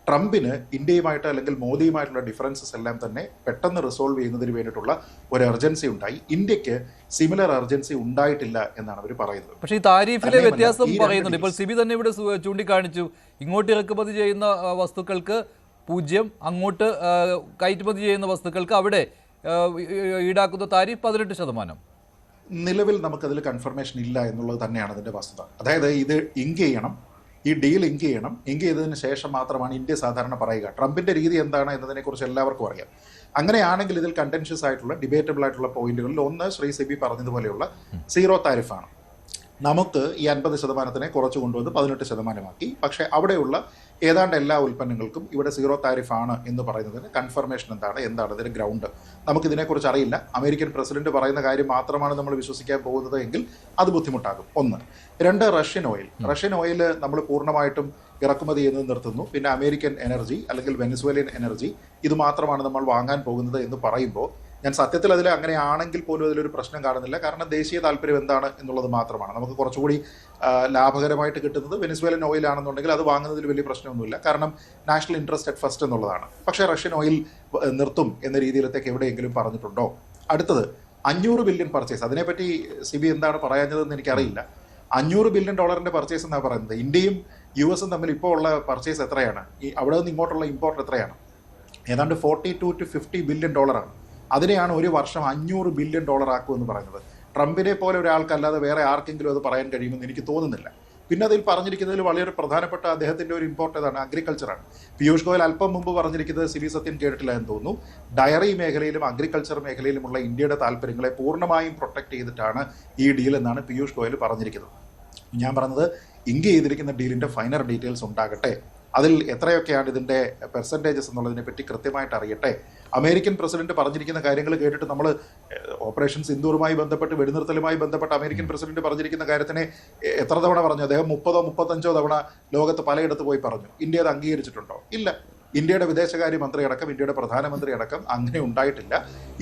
ട്രംപിന് ഇന്ത്യയുമായിട്ട് അല്ലെങ്കിൽ മോദിയുമായിട്ടുള്ള ഡിഫറൻസസ് എല്ലാം തന്നെ പെട്ടെന്ന് റിസോൾവ് ചെയ്യുന്നതിന് വേണ്ടിയിട്ടുള്ള ഒരു അർജൻസി ഉണ്ടായി. ഇന്ത്യക്ക് സിമിലർ അർജൻസി ഉണ്ടായിട്ടില്ല എന്നാണ് അവർ പറയുന്നത്. പക്ഷേ ഈ താരിഫിലെ വ്യത്യാസം പറയുന്നുണ്ട്. ഇപ്പോൾ സിബി തന്നെ ഇവിടെ ചൂണ്ടിക്കാണിച്ചു, ഇങ്ങോട്ട് ഇറക്കുമതി ചെയ്യുന്ന വസ്തുക്കൾക്ക് 0, അങ്ങോട്ട് കയറ്റുമതി ചെയ്യുന്ന വസ്തുക്കൾക്ക് അവിടെ ഈടാക്കുന്ന താരിഫ് 18%. നിലവിൽ നമുക്കതിൽ കൺഫർമേഷൻ ഇല്ല എന്നുള്ളത് തന്നെയാണ് അതിൻ്റെ വസ്തുത. അതായത് ഇത് ഇങ്ക് ചെയ്യണം, ഈ ഡീൽ ഇങ്ക് ചെയ്യണം, ഇങ്ക് ചെയ്തതിന് ശേഷം മാത്രമാണ് ഇന്ത്യ സാധാരണ പറയുക. ട്രംപിൻ്റെ രീതി എന്താണ് എന്നതിനെക്കുറിച്ച് എല്ലാവർക്കും അറിയാം. അങ്ങനെയാണെങ്കിൽ ഇതിൽ കണ്ടൻഷ്യസ് ആയിട്ടുള്ള ഡിബേറ്റബിൾ ആയിട്ടുള്ള പോയിന്റുകളിൽ ഒന്ന് ശ്രീ സിബി പറഞ്ഞതുപോലെയുള്ള 0 താരിഫാണ്. നമുക്ക് ഈ 50% കുറച്ച് കൊണ്ടുവന്ന് 18%. പക്ഷേ അവിടെയുള്ള ഏതാണ്ട് എല്ലാ ഉൽപ്പന്നങ്ങൾക്കും ഇവിടെ 0 താരിഫാണ് എന്ന് പറയുന്നതിന് കൺഫർമേഷൻ എന്താണ് ഇതിന് ഗ്രൗണ്ട് നമുക്കിതിനെക്കുറിച്ച് അറിയില്ല. അമേരിക്കൻ പ്രസിഡന്റ് പറയുന്ന കാര്യം മാത്രമാണ് നമ്മൾ വിശ്വസിക്കാൻ പോകുന്നത് എങ്കിൽ അത് ബുദ്ധിമുട്ടാകും. 1. 2, റഷ്യൻ ഓയിൽ നമ്മൾ പൂർണ്ണമായിട്ടും ഇറക്കുമതി ചെയ്യുന്നത് നിർത്തുന്നു. പിന്നെ അമേരിക്കൻ എനർജി അല്ലെങ്കിൽ വെനസ്വേലിയൻ എനർജി ഇത് മാത്രമാണ് നമ്മൾ വാങ്ങാൻ പോകുന്നത് എന്ന് പറയുമ്പോൾ ഞാൻ സത്യത്തിൽ അതിൽ അങ്ങനെയാണെങ്കിൽ പോലും അതിലൊരു പ്രശ്നം കാണുന്നില്ല. കാരണം ദേശീയ താല്പര്യം എന്താണ് എന്നുള്ളത് മാത്രമാണ്. നമുക്ക് കുറച്ചുകൂടി ലാഭകരമായിട്ട് കിട്ടുന്നത് വെനസ്വേലൻ ഓയിലാണെന്നുണ്ടെങ്കിൽ അത് വാങ്ങുന്നതിൽ വലിയ പ്രശ്നമൊന്നുമില്ല. കാരണം നാഷണൽ ഇൻട്രസ്റ്റ് അറ്റ് ഫസ്റ്റ് എന്നുള്ളതാണ്. പക്ഷേ റഷ്യൻ ഓയിൽ നിർത്തും എന്ന രീതിയിലത്തേക്ക് എവിടെയെങ്കിലും പറഞ്ഞിട്ടുണ്ടോ? അടുത്തത് $500 ബില്യൺ പർച്ചേസ്. അതിനെപ്പറ്റി സിബി എന്താണ് പറയാഞ്ഞതെന്ന് എനിക്കറിയില്ല. $500 ബില്യൺ പർച്ചേസ് എന്നാണ് പറയുന്നത്. ഇന്ത്യയും US തമ്മിൽ ഇപ്പോൾ ഉള്ള പർച്ചേസ് എത്രയാണ്? ഈ അവിടെ നിന്ന് ഇങ്ങോട്ടുള്ള ഇമ്പോർട്ട് എത്രയാണ്? ഏതാണ്ട് $42 to $50 ബില്യൺ. അതിനെയാണ് ഒരു വർഷം $500 ബില്യൺ ആക്കുമെന്ന് പറയുന്നത്. ട്രംപിനെ പോലെ ഒരാൾക്കല്ലാതെ വേറെ ആർക്കെങ്കിലും അത് പറയാൻ കഴിയുമെന്ന് എനിക്ക് തോന്നുന്നില്ല. പിന്നെ അതിൽ പറഞ്ഞിരിക്കുന്നതിൽ വളരെ പ്രധാനപ്പെട്ട അദ്ദേഹത്തിൻ്റെ ഒരു ഇമ്പോർട്ട് ഏതാണ്? അഗ്രികൾച്ചറാണ്. പീയൂഷ് ഗോയൽ അല്പം മുമ്പ് പറഞ്ഞിരിക്കുന്നത് സിബി സത്യൻ കേട്ടിട്ടില്ല എന്ന് തോന്നുന്നു. ഡയറി മേഖലയിലും അഗ്രികൾച്ചർ മേഖലയിലുമുള്ള ഇന്ത്യയുടെ താല്പര്യങ്ങളെ പൂർണ്ണമായും പ്രൊട്ടക്ട് ചെയ്തിട്ടാണ് ഈ ഡീൽ എന്നാണ് പീയൂഷ് ഗോയൽ പറഞ്ഞിരിക്കുന്നത്. ഞാൻ പറഞ്ഞത് ഇങ്ക് ചെയ്തിരിക്കുന്ന ഡീലിൻ്റെ ഫൈനൽ ഡീറ്റെയിൽസ് ഉണ്ടാകട്ടെ, അതിൽ എത്രയൊക്കെയാണ് ഇതിൻ്റെ പെർസെൻറ്റേജസ് എന്നുള്ളതിനെ പറ്റി കൃത്യമായിട്ട് അറിയട്ടെ. അമേരിക്കൻ പ്രസിഡന്റ് പറഞ്ഞിരിക്കുന്ന കാര്യങ്ങൾ കേട്ടിട്ട് നമ്മൾ ഓപ്പറേഷൻ സിന്ദൂറുമായി ബന്ധപ്പെട്ട് വെടിനിർത്തലുമായി ബന്ധപ്പെട്ട് അമേരിക്കൻ പ്രസിഡന്റ് പറഞ്ഞിരിക്കുന്ന കാര്യത്തിനെ എത്ര തവണ പറഞ്ഞു? അദ്ദേഹം 30-35 തവണ ലോകത്ത് പലയിടത്ത് പോയി പറഞ്ഞു. ഇന്ത്യ അത് അംഗീകരിച്ചിട്ടുണ്ടോ? ഇല്ല. ഇന്ത്യയുടെ വിദേശകാര്യ മന്ത്രി അടക്കം, ഇന്ത്യയുടെ പ്രധാനമന്ത്രി അടക്കം അങ്ങനെ ഉണ്ടായിട്ടില്ല.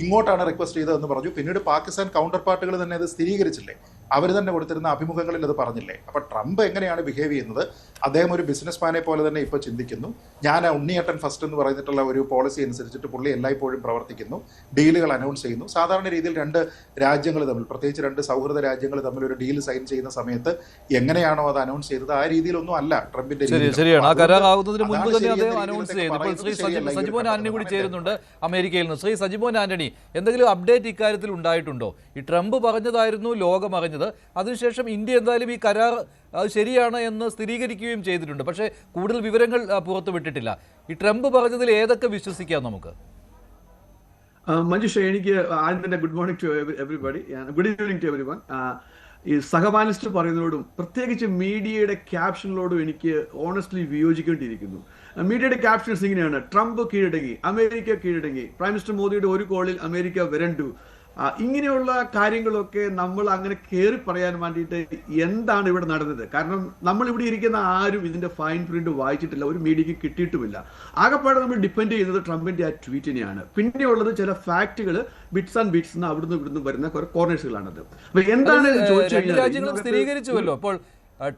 ഇങ്ങോട്ടാണ് റിക്വസ്റ്റ് ചെയ്തതെന്ന് പറഞ്ഞു. പിന്നീട് പാകിസ്ഥാൻ കൗണ്ടർ പാർട്ടുകൾ തന്നെ അത് സ്ഥിരീകരിച്ചില്ലേ? അവർ തന്നെ കൊടുത്തിരുന്ന അഭിമുഖങ്ങളിൽ അത് പറഞ്ഞില്ലേ? അപ്പോൾ ട്രംപ് എങ്ങനെയാണ് ബിഹേവ് ചെയ്യുന്നത്? അദ്ദേഹം ഒരു ബിസിനസ്മാനെ പോലെ തന്നെ ഇപ്പോൾ ചിന്തിക്കുന്നു. ഞാൻ ഉണ്ണിയേട്ടൻ ഫസ്റ്റ് എന്ന് പറഞ്ഞിട്ടുള്ള ഒരു പോളിസി അനുസരിച്ചിട്ട് പുള്ളി എല്ലായ്പ്പോഴും പ്രവർത്തിക്കുന്നു, ഡീലുകൾ അനൗൺസ് ചെയ്യുന്നു. സാധാരണ രീതിയിൽ 2 രാജ്യങ്ങൾ തമ്മിൽ, പ്രത്യേകിച്ച് 2 സൗഹൃദ രാജ്യങ്ങൾ തമ്മിൽ ഒരു ഡീൽ സൈൻ ചെയ്യുന്ന സമയത്ത് എങ്ങനെയാണോ അത് അനൗൺസ് ചെയ്തത് ആ രീതിയിലൊന്നും അല്ല ട്രംപിന്റെ രീതി. ശ്രീ സജിമോൻ ആന്റണി കൂടി ചേരുന്നുണ്ട് അമേരിക്കയിൽ നിന്ന്. ശ്രീ സജിമോൻ ആന്റണി, എന്തെങ്കിലും അപ്ഡേറ്റ് ഇക്കാര്യത്തിൽ ഉണ്ടായിട്ടുണ്ടോ? ഈ ട്രംപ് പറഞ്ഞതായിരുന്നു ലോകം അറിഞ്ഞത്. അതിനുശേഷം ഇന്ത്യ എന്തായാലും ഈ കരാർ ശരിയാണ് എന്ന് സ്ഥിരീകരിക്കുകയും ചെയ്തിട്ടുണ്ട്. പക്ഷേ കൂടുതൽ വിവരങ്ങൾ പുറത്തുവിട്ടിട്ടില്ല. ഈ ട്രംപ് പറഞ്ഞതിൽ ഏതൊക്കെ വിശ്വസിക്കാം നമുക്ക്? മഞ്ജുഷ, എനിക്ക് ആദ്യം തന്നെ good morning to everybody, good evening to everyone. ഈ സഹപാനലിസ്റ്റ് പറയുന്നതോടും പ്രത്യേകിച്ച് മീഡിയയുടെ ക്യാപ്ഷനിലോടും എനിക്ക് ഓണസ്റ്റ്ലി വിയോജിക്കേണ്ടിയിരിക്കുന്നു. മീഡിയയുടെ ക്യാപ്ഷൻസ് ഇങ്ങനെയാണ്: ട്രംപ് കീഴടങ്ങി, അമേരിക്ക കീഴടങ്ങി, പ്രൈം മിനിസ്റ്റർ മോദിയുടെ ഒരു കോളിൽ അമേരിക്ക വരണ്ടു. ഇങ്ങനെയുള്ള കാര്യങ്ങളൊക്കെ നമ്മൾ അങ്ങനെ കയറി പറയാൻ വേണ്ടിയിട്ട് എന്താണ് ഇവിടെ നടന്നത്? കാരണം നമ്മൾ ഇവിടെ ഇരിക്കുന്ന ആരും ഇതിന്റെ ഫൈൻ പ്രിന്റ് വായിച്ചിട്ടില്ല, ഒരു മീഡിയക്ക് കിട്ടിയിട്ടുമില്ല. ആകെപ്പാടെ നമ്മൾ ഡിപ്പെൻഡ് ചെയ്യുന്നത് ട്രംപിന്റെ ആ ട്വീറ്റിനെയാണ്. പിന്നെയുള്ളത് ചില ഫാക്ടുകൾ, ബിറ്റ്സ് ആൻഡ് ബിറ്റ്സ് അവിടുന്ന് ഇവിടുന്ന് വരുന്ന കുറെ കോർണേഴ്സുകളാണത്. അപ്പൊ എന്താണ് സ്ഥിരീകരിച്ചുവല്ലോ. അപ്പോൾ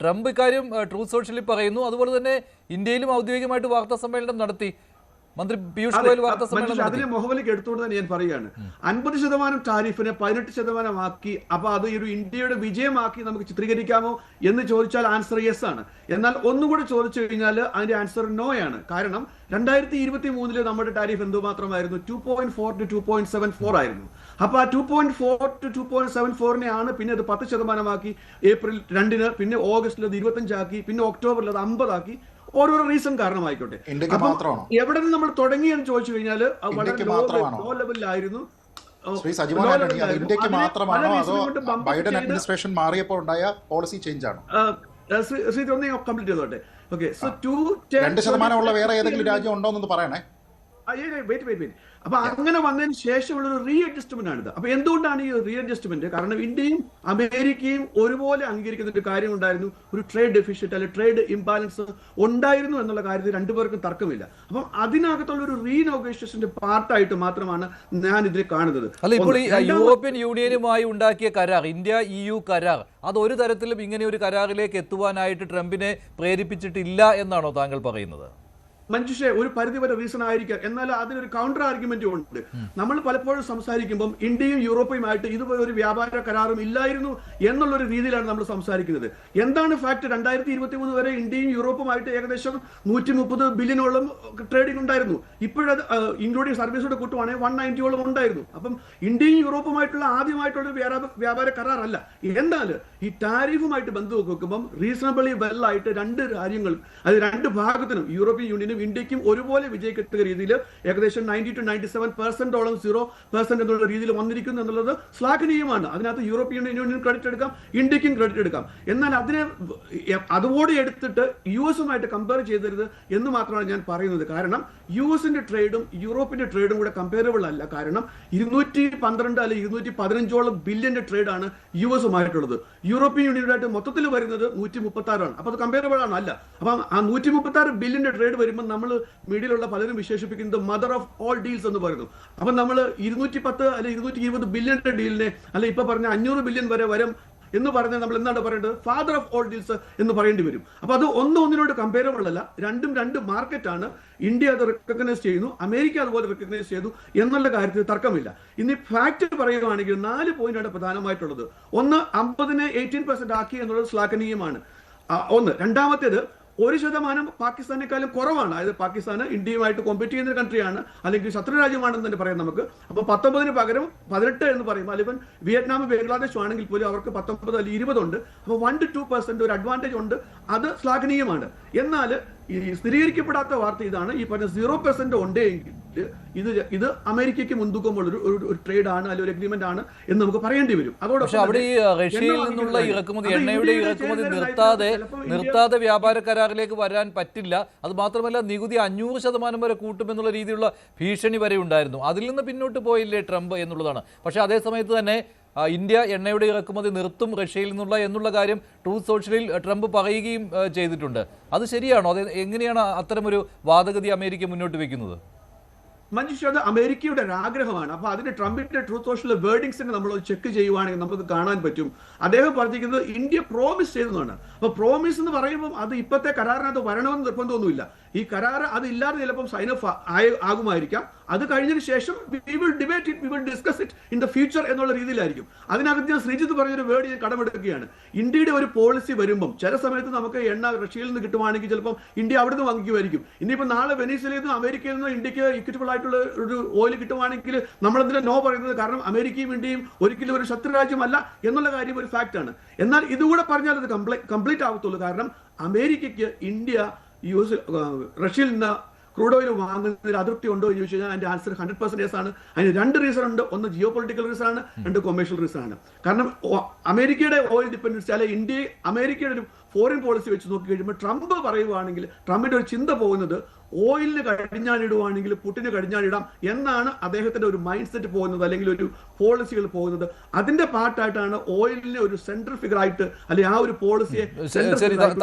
ട്രംപ് ഇക്കാര്യം ട്രൂത്ത് സോഷ്യലിൽ പറയുന്നു. അതുപോലെ തന്നെ ഇന്ത്യയിലും ഔദ്യോഗികമായിട്ട് വാർത്താ സമ്മേളനം നടത്തി. മന്ത്രി പീയൂഷ് ഗോയൽ വാർത്താ സമ്മേളനം അതിനെ മുഖവിലേക്ക് എടുത്തുകൊണ്ട് തന്നെ ഞാൻ പറയുകയാണ്, 50% ടാരിഫിനെ 18% ആക്കി. അപ്പൊ അത് ഒരു ഇന്ത്യയുടെ വിജയമാക്കി നമുക്ക് ചിത്രീകരിക്കാമോ എന്ന് ചോദിച്ചാൽ ആൻസർ യെസ് ആണ്. എന്നാൽ ഒന്നുകൂടി ചോദിച്ചു കഴിഞ്ഞാൽ അതിന്റെ ആൻസർ നോ ആണ്. കാരണം 2023 നമ്മുടെ ടാരിഫ് എന്തുമാത്രമായിരുന്നു? 2.4 to 2.74 ആയിരുന്നു. അപ്പൊ ആ 2.4 to 2.74 പിന്നെ അത് 10% ഏപ്രിൽ 2, പിന്നെ ഓഗസ്റ്റിൽ അത് 25 ആക്കി, പിന്നെ ഒക്ടോബറിൽ അത് 50 ആക്കി. ഓരോരോ റീസൺ കാരണമായിക്കോട്ടെ. എവിടെ നിന്ന് നമ്മൾ തുടങ്ങിയെന്ന് ചോദിച്ചു കഴിഞ്ഞാൽ വളരെ ലോ ലെവലിലായിരുന്നു. ശ്രീ സജിമോൻ ആന്റണി, അത് ഇന്ത്യക്ക് മാത്രമാണോ അതോ ബൈഡൻ അഡ്മിനിസ്ട്രേഷൻ മാറിയപ്പോൾ ഉണ്ടായ പോളിസി ചേഞ്ച് ആണോ? ശ്രീ ഒന്ന് കംപ്ലീറ്റ് ചെയ്തോട്ടെ. Okay, so 2% ഉള്ള വേറെ ഏതെങ്കിലും രാജ്യം ഉണ്ടോ എന്ന് പറയണേ. വെയിറ്റ്. അപ്പൊ അങ്ങനെ വന്നതിന് ശേഷമുള്ള ഒരു റീ അഡ്ജസ്റ്റ്മെന്റ് ആണിത്. അപ്പൊ എന്തുകൊണ്ടാണ് ഈ റീ അഡ്ജസ്റ്റ്മെന്റ്? കാരണം ഇന്ത്യയും അമേരിക്കയും ഒരുപോലെ അംഗീകരിക്കുന്ന ഒരു കാര്യം ഉണ്ടായിരുന്നു, ഒരു ട്രേഡ് ഡെഫിഷ്യറ്റ് അല്ലെങ്കിൽ ട്രേഡ് ഇംബാലൻസ് ഉണ്ടായിരുന്നു എന്നുള്ള കാര്യത്തിൽ രണ്ടുപേർക്കും തർക്കമില്ല. അപ്പം അതിനകത്തുള്ള ഒരു റീനോഗേഷന്റെ പാർട്ടായിട്ട് മാത്രമാണ് ഞാൻ ഇതിൽ കാണുന്നത്. അല്ല, ഇപ്പോൾ ഈ യൂറോപ്യൻ യൂണിയനുമായി ഉണ്ടാക്കിയ കരാർ, ഇന്ത്യ EU കരാർ, അത് ഒരു തരത്തിലും ഇങ്ങനെ ഒരു കരാറിലേക്ക് എത്തുവാനായിട്ട് ട്രംപിനെ പ്രേരിപ്പിച്ചിട്ടില്ല എന്നാണോ താങ്കൾ പറയുന്നത്? മഞ്ജുഷെ, ഒരു പരിധിവരെ റീസൺ ആയിരിക്കാം, എന്നാൽ അതിനൊരു കൗണ്ടർ ആർഗ്യുമെന്റും ഉണ്ട്. നമ്മൾ പലപ്പോഴും സംസാരിക്കുമ്പോൾ ഇന്ത്യയും യൂറോപ്പുമായിട്ട് ഇതുപോലെ ഒരു വ്യാപാര കരാറും ഇല്ലായിരുന്നു എന്നുള്ളൊരു രീതിയിലാണ് നമ്മൾ സംസാരിക്കുന്നത്. എന്താണ് ഫാക്ട്? 2023 വരെ ഇന്ത്യയും യൂറോപ്പുമായിട്ട് ഏകദേശം 130 ബില്യണോളം ട്രേഡിംഗ് ഉണ്ടായിരുന്നു. ഇപ്പോഴത് ഇൻക്ലൂഡിംഗ് സർവീസോട് കൂട്ടുവാണെങ്കിൽ 190ഓളം ഉണ്ടായിരുന്നു. അപ്പം ഇന്ത്യയും യൂറോപ്പുമായിട്ടുള്ള ആദ്യമായിട്ടുള്ള വ്യാപാര കരാറല്ല. എന്നാൽ ഈ ടാരിഫുമായിട്ട് ബന്ധം വെക്കുമ്പം റീസണബിളി വെല്ലായിട്ട് രണ്ട് രാജ്യങ്ങൾ, അത് രണ്ട് ഭാഗത്തിനും യൂറോപ്യൻ യൂണിയനും ഇന്ത്യക്കും ഒരുപോലെ വിജയിക്കത്തക്ക രീതിയിൽ ഏകദേശം 90 to 97% 0% എന്നുള്ള രീതിയിൽ വന്നിരിക്കുന്നു എന്നുള്ളത് ശ്ലാഘനീയമാണ്. അതിനകത്ത് യൂറോപ്യൻ യൂണിയൻ ക്രെഡിറ്റ് എടുക്കാം, ഇന്ത്യക്കും ക്രെഡിറ്റ് എടുക്കാം. എന്നാൽ അതിനെ അതുകൂടി എടുത്തിട്ട് US കമ്പയർ ചെയ്തരുത് എന്ന് മാത്രമാണ് ഞാൻ പറയുന്നത്. കാരണം US ട്രേഡും യൂറോപ്പിന്റെ ട്രേഡും കൂടെ കമ്പയറബിൾ അല്ല. കാരണം 212 അല്ലെങ്കിൽ 215ഓളം ബില്യന്റെ ട്രേഡാണ് US യൂറോപ്യൻ യൂണിയനുമായിട്ട് മൊത്തത്തിൽ വരുന്നത് 136 ആണ്. അപ്പൊ അത് കമ്പയറബിൾ ആണ് അല്ല. അപ്പം ആ 136 ബില്യന്റെ ട്രേഡ് വരുമ്പോൾ നമ്മൾ മീഡിയയിലുള്ള പലരും വിശേഷിപ്പിക്കുന്നത് മദർ ഓഫ് ഓൾ ഡീൽസ് എന്ന് പറയുന്നു. അപ്പൊ നമ്മൾ 210 അല്ലെങ്കിൽ 220 ബില്യന്റെ ഡീലിനെ അല്ലെ ഇപ്പൊ പറഞ്ഞ 500 ബില്യൺ വരെ വരും എന്ന് പറഞ്ഞാൽ നമ്മൾ എന്താണ് പറയേണ്ടത്? ഫാദർ ഓഫ് ഓൾ ഡീൽസ് എന്ന് പറയേണ്ടി വരും. അപ്പൊ അത് ഒന്നിനോട് കമ്പയറബിൾ അല്ല. രണ്ടും രണ്ട് മാർക്കറ്റാണ്. ഇന്ത്യ അത് റെക്കഗ്നൈസ് ചെയ്യുന്നു, അമേരിക്ക അതുപോലെ റെക്കഗ്നൈസ് ചെയ്തു എന്നുള്ള കാര്യത്തിൽ തർക്കമില്ല. ഇനി ഫാക്ട് പറയുകയാണെങ്കിൽ 4 പോയിന്റാണ് പ്രധാനമായിട്ടുള്ളത്. ഒന്ന്, 50-നെ 18% ആക്കി എന്നുള്ളത് ശ്ലാഘനീയമാണ്. ഒന്ന്. രണ്ടാമത്തേത്, 1% പാകിസ്ഥാനേക്കാളും കുറവാണ്. അതായത് പാകിസ്ഥാൻ ഇന്ത്യയുമായിട്ട് കോമ്പീറ്റ് ചെയ്യുന്ന കൺട്രിയാണ്, അല്ലെങ്കിൽ ശത്രു രാജ്യമാണെന്ന് തന്നെ പറയാം നമുക്ക്. അപ്പോൾ 19 പകരം 18 എന്ന് പറയുമ്പോൾ, അല്ലെങ്കിൽ വിയറ്റ്നാം ബംഗ്ലാദേശ് ആണെങ്കിൽ പോലും അവർക്ക് 19 അല്ലെങ്കിൽ 20 ഉണ്ട്. അപ്പോൾ 1 to 2% ഒരു അഡ്വാൻറ്റേജ് ഉണ്ട്. അത് ശ്ലാഘനീയമാണ്. എന്നാൽ ഈ സ്ഥിരീകരിക്കപ്പെടാത്ത വാർത്ത ഇതാണ്, ഈ പറഞ്ഞ 0% ഉണ്ടെങ്കിൽ ഇത് അമേരിക്കയ്ക്ക് മുൻതൂക്കമുള്ള ഒരു ട്രേഡ് ആണ്, അല്ലെങ്കിൽ ഒരു അഗ്രിമെന്റ് ആണ് എന്ന് നമുക്ക് പറയേണ്ടി വരും. അതോടൊപ്പം അവിടെ ഈ റഷ്യയിൽ നിന്നുള്ള ഇറക്കുമതി, എണ്ണയുടെ ഇറക്കുമതി നിർത്താതെ വ്യാപാര കരാറിലേക്ക് വരാൻ പറ്റില്ല. അത് മാത്രമല്ല, നികുതി 500% വരെ കൂട്ടുമെന്നുള്ള രീതിയിലുള്ള ഭീഷണി വരെ ഉണ്ടായിരുന്നു. അതിൽ നിന്ന് പിന്നോട്ട് പോയില്ലേ ട്രംപ് എന്നുള്ളതാണ്. പക്ഷേ അതേ സമയത്ത് തന്നെ ഇന്ത്യ എണ്ണയുടെ ഇറക്കുമതി നിർത്തും റഷ്യയിൽ നിന്നുള്ള എന്നുള്ള കാര്യം ട്രൂത്ത് സോഷ്യലിൽ ട്രംപ് പറയുകയും ചെയ്തിട്ടുണ്ട്. അത് ശരിയാണോ? അത് എങ്ങനെയാണ് അത്തരമൊരു വാദഗതി അമേരിക്ക മുന്നോട്ട് വെക്കുന്നത്? മഞ്ജുഷ, അത് അമേരിക്കയുടെ ഒരു ആഗ്രഹമാണ്. അപ്പൊ അതിന് ട്രംപിന്റെ ട്രൂത്ത് സോഷ്യൽ വേർഡിങ്സിനെ നമ്മൾ ചെക്ക് ചെയ്യുവാണെങ്കിൽ നമുക്ക് കാണാൻ പറ്റും. അദ്ദേഹം പറഞ്ഞിരിക്കുന്നത് ഇന്ത്യ പ്രോമിസ് ചെയ്തതാണ്. അപ്പൊ പ്രോമിസ് എന്ന് പറയുമ്പോൾ അത് ഇപ്പോഴത്തെ കരാറിനകത്ത് വരണമെന്ന് നിർബന്ധമൊന്നുമില്ല. ഈ കരാർ അത് ഇല്ലാതെ ചിലപ്പം സൈൻ ഓഫ് ആകുമായിരിക്കാം. അത് കഴിഞ്ഞതിന് ശേഷം we will debate it, we will discuss it in the future എന്നുള്ള രീതിയിലായിരിക്കും. അതിനകത്ത് ഞാൻ ശ്രീജിത്ത് പറഞ്ഞൊരു വേർഡ് ഞാൻ കടമെടുക്കുകയാണ്. ഇന്ത്യയുടെ ഒരു പോളിസി വരുമ്പം ചില സമയത്ത് നമുക്ക് എണ്ണ റഷ്യയിൽ നിന്ന് കിട്ടുവാണെങ്കിൽ ചിലപ്പം ഇന്ത്യ അവിടെ നിന്ന് വാങ്ങിക്കുമായിരിക്കും. ഇനിയിപ്പോൾ നാളെ വെനീസുലയിൽ നിന്ന് അമേരിക്കയിൽ നിന്ന് ഇന്ത്യക്ക് ഇക്വിറ്റബിൾ ആയിട്ടുള്ള ഒരു ഓയിൽ കിട്ടുവാണെങ്കിൽ നമ്മളെന്തിനാ നോ പറയുന്നത്? കാരണം അമേരിക്കയും ഇന്ത്യയും ഒരിക്കലും ഒരു ശത്രു രാജ്യമല്ല എന്നുള്ള കാര്യം ഒരു ഫാക്റ്റാണ്. എന്നാൽ ഇതുകൂടെ പറഞ്ഞാൽ അത് കംപ്ലീറ്റ് ആവത്തുള്ളൂ. കാരണം അമേരിക്കയ്ക്ക് ഇന്ത്യ റഷ്യയിൽ നിന്ന് ക്രൂഡ് ഓയിൽ വാങ്ങുന്നതിൽ അതൃപ്തി ഉണ്ടോ എന്ന് ചോദിച്ചു കഴിഞ്ഞാൽ അതിന്റെ ആൻസർ 100% ആണ്. അതിന് 2 റീസൺ ഉണ്ട്. ഒന്ന് ജിയോ പൊളിറ്റിക്കൽ റീസൺ ആണ്, 2 കൊമേഴ്ഷ്യൽ റീസൺ ആണ്. കാരണം അമേരിക്കയുടെ ഓയിൽ ഡിപ്പെൻഡൻസി അല്ലെ അമേരിക്കയുടെ ഒരു ഫോറിൻ പോളിസി വെച്ച് നോക്കി കഴിയുമ്പോൾ ട്രംപ് പറയുവാണെങ്കിൽ ട്രംപിന്റെ ഒരു ചിന്ത പോകുന്നത് ഓയിലിന് കടിഞ്ഞാണിടുവാണെങ്കിൽ പുട്ടിന് കടിഞ്ഞാണിടാം എന്നാണ് അദ്ദേഹത്തിന്റെ ഒരു മൈൻഡ് സെറ്റ് പോകുന്നത്, അല്ലെങ്കിൽ ഒരു പോളിസികൾ പോകുന്നത്. അതിന്റെ പാർട്ടായിട്ടാണ് ഓയിലിനെ ഒരു സെൻട്രൽ ഫിഗർ ആയിട്ട് അല്ലെങ്കിൽ ആ ഒരു പോളിസിയെ.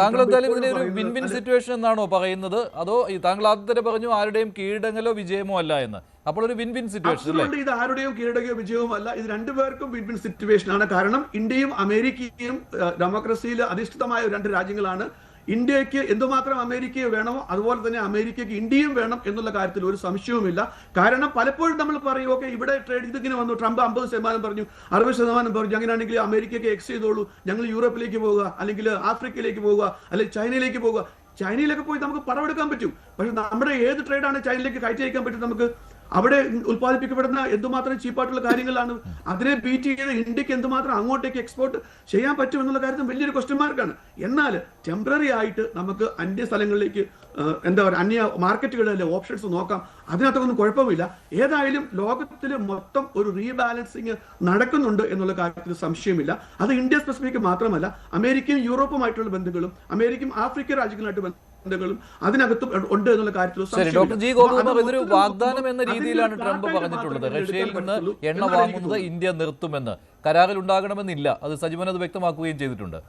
താങ്കൾ എന്തായാലും ഇതിനെ ഒരു വിൻ വിൻ സിറ്റുവേഷൻ എന്നാണോ പറയുന്നത്? അതോ താങ്കൾ ആദ്യം തന്നെ പറഞ്ഞു ആരുടെയും കീഴടങ്ങലോ വിജയമോ അല്ല എന്ന്. അപ്പോൾ ഒരു വിൻ വിൻ സിറ്റുവേഷൻ അല്ലേ? ഇത് ആരുടെയും കീഴടങ്ങിയോ വിജയവും അല്ല. ഇത് രണ്ടുപേർക്കും വിൻ വിൻ സിറ്റുവേഷൻ ആണ്. കാരണം ഇന്ത്യയും അമേരിക്കയും ഡെമോക്രസിയിൽ അധിഷ്ഠിതമായ 2 രാജ്യങ്ങളാണ്. ഇന്ത്യക്ക് എന്തുമാത്രം അമേരിക്കയെ വേണമോ അതുപോലെ തന്നെ അമേരിക്കയ്ക്ക് ഇന്ത്യയും വേണം എന്നുള്ള കാര്യത്തിൽ ഒരു സംശയവുമില്ല. കാരണം പലപ്പോഴും നമ്മൾ പറയും, ഓക്കെ ഇവിടെ ട്രേഡ് ഇതിങ്ങനെ വന്നു, ട്രംപ് 50% പറഞ്ഞു, 60% പറഞ്ഞു, അങ്ങനെയാണെങ്കിൽ അമേരിക്കയ്ക്ക് എക്സ് ചെയ്തോളൂ, ഞങ്ങൾ യൂറോപ്പിലേക്ക് പോകുക, അല്ലെങ്കിൽ ആഫ്രിക്കയിലേക്ക് പോകുക, അല്ലെങ്കിൽ ചൈനയിലേക്ക് പോകുക. ചൈനയിലൊക്കെ പോയി നമുക്ക് പടമെടുക്കാൻ പറ്റും. പക്ഷെ നമ്മുടെ ഏത് ട്രേഡാണ് ചൈനയിലേക്ക് കയറ്റി അയക്കാൻ പറ്റും? നമുക്ക് അവിടെ ഉത്പാദിപ്പിക്കപ്പെടുന്ന എന്തുമാത്രം ചീപ്പായിട്ടുള്ള കാര്യങ്ങളാണ്. അതിനെ ബീറ്റ് ചെയ്ത് ഇന്ത്യക്ക് എന്തുമാത്രം അങ്ങോട്ടേക്ക് എക്സ്പോർട്ട് ചെയ്യാൻ പറ്റും എന്നുള്ള കാര്യത്തിൽ വലിയൊരു ക്വസ്റ്റ്യൻ മാർക്കാണ്. എന്നാൽ ടെമ്പററി ആയിട്ട് നമുക്ക് അന്യ സ്ഥലങ്ങളിലേക്ക് എന്താ പറയുക, അന്യ മാർക്കറ്റുകളിലെ ഓപ്ഷൻസ് നോക്കാം. അതിനകത്തൊന്നും കുഴപ്പമില്ല. ഏതായാലും ലോകത്തിൽ മൊത്തം ഒരു റീബാലൻസിങ് നടക്കുന്നുണ്ട് എന്നുള്ള കാര്യത്തിൽ സംശയമില്ല. അത് ഇന്ത്യ സ്പെസിഫിക് മാത്രമല്ല, അമേരിക്കയും യൂറോപ്പുമായിട്ടുള്ള ബന്ധങ്ങളും അമേരിക്കയും ആഫ്രിക്കൻ രാജ്യങ്ങളുമായിട്ട് അജണ്ടകളും അതിനകത്തും ഉണ്ട് എന്നുള്ള കാര്യത്തിൽ ശരി, ഡോക്ടർ ജി ഗോപകുമാർ, ഇതൊരു വാഗ്ദാനം എന്ന രീതിയിലാണ് ട്രംപ് പറഞ്ഞിട്ടുള്ളത്. റഷ്യയിൽ നിന്ന് എണ്ണ വാങ്ങുന്നത് ഇന്ത്യ നിർത്തുമെന്ന്, കരാറിൽ ഉണ്ടാകണമെന്നില്ല. അത് സജിമൻ അത് വ്യക്തമാക്കുകയും ചെയ്തിട്ടുണ്ട്.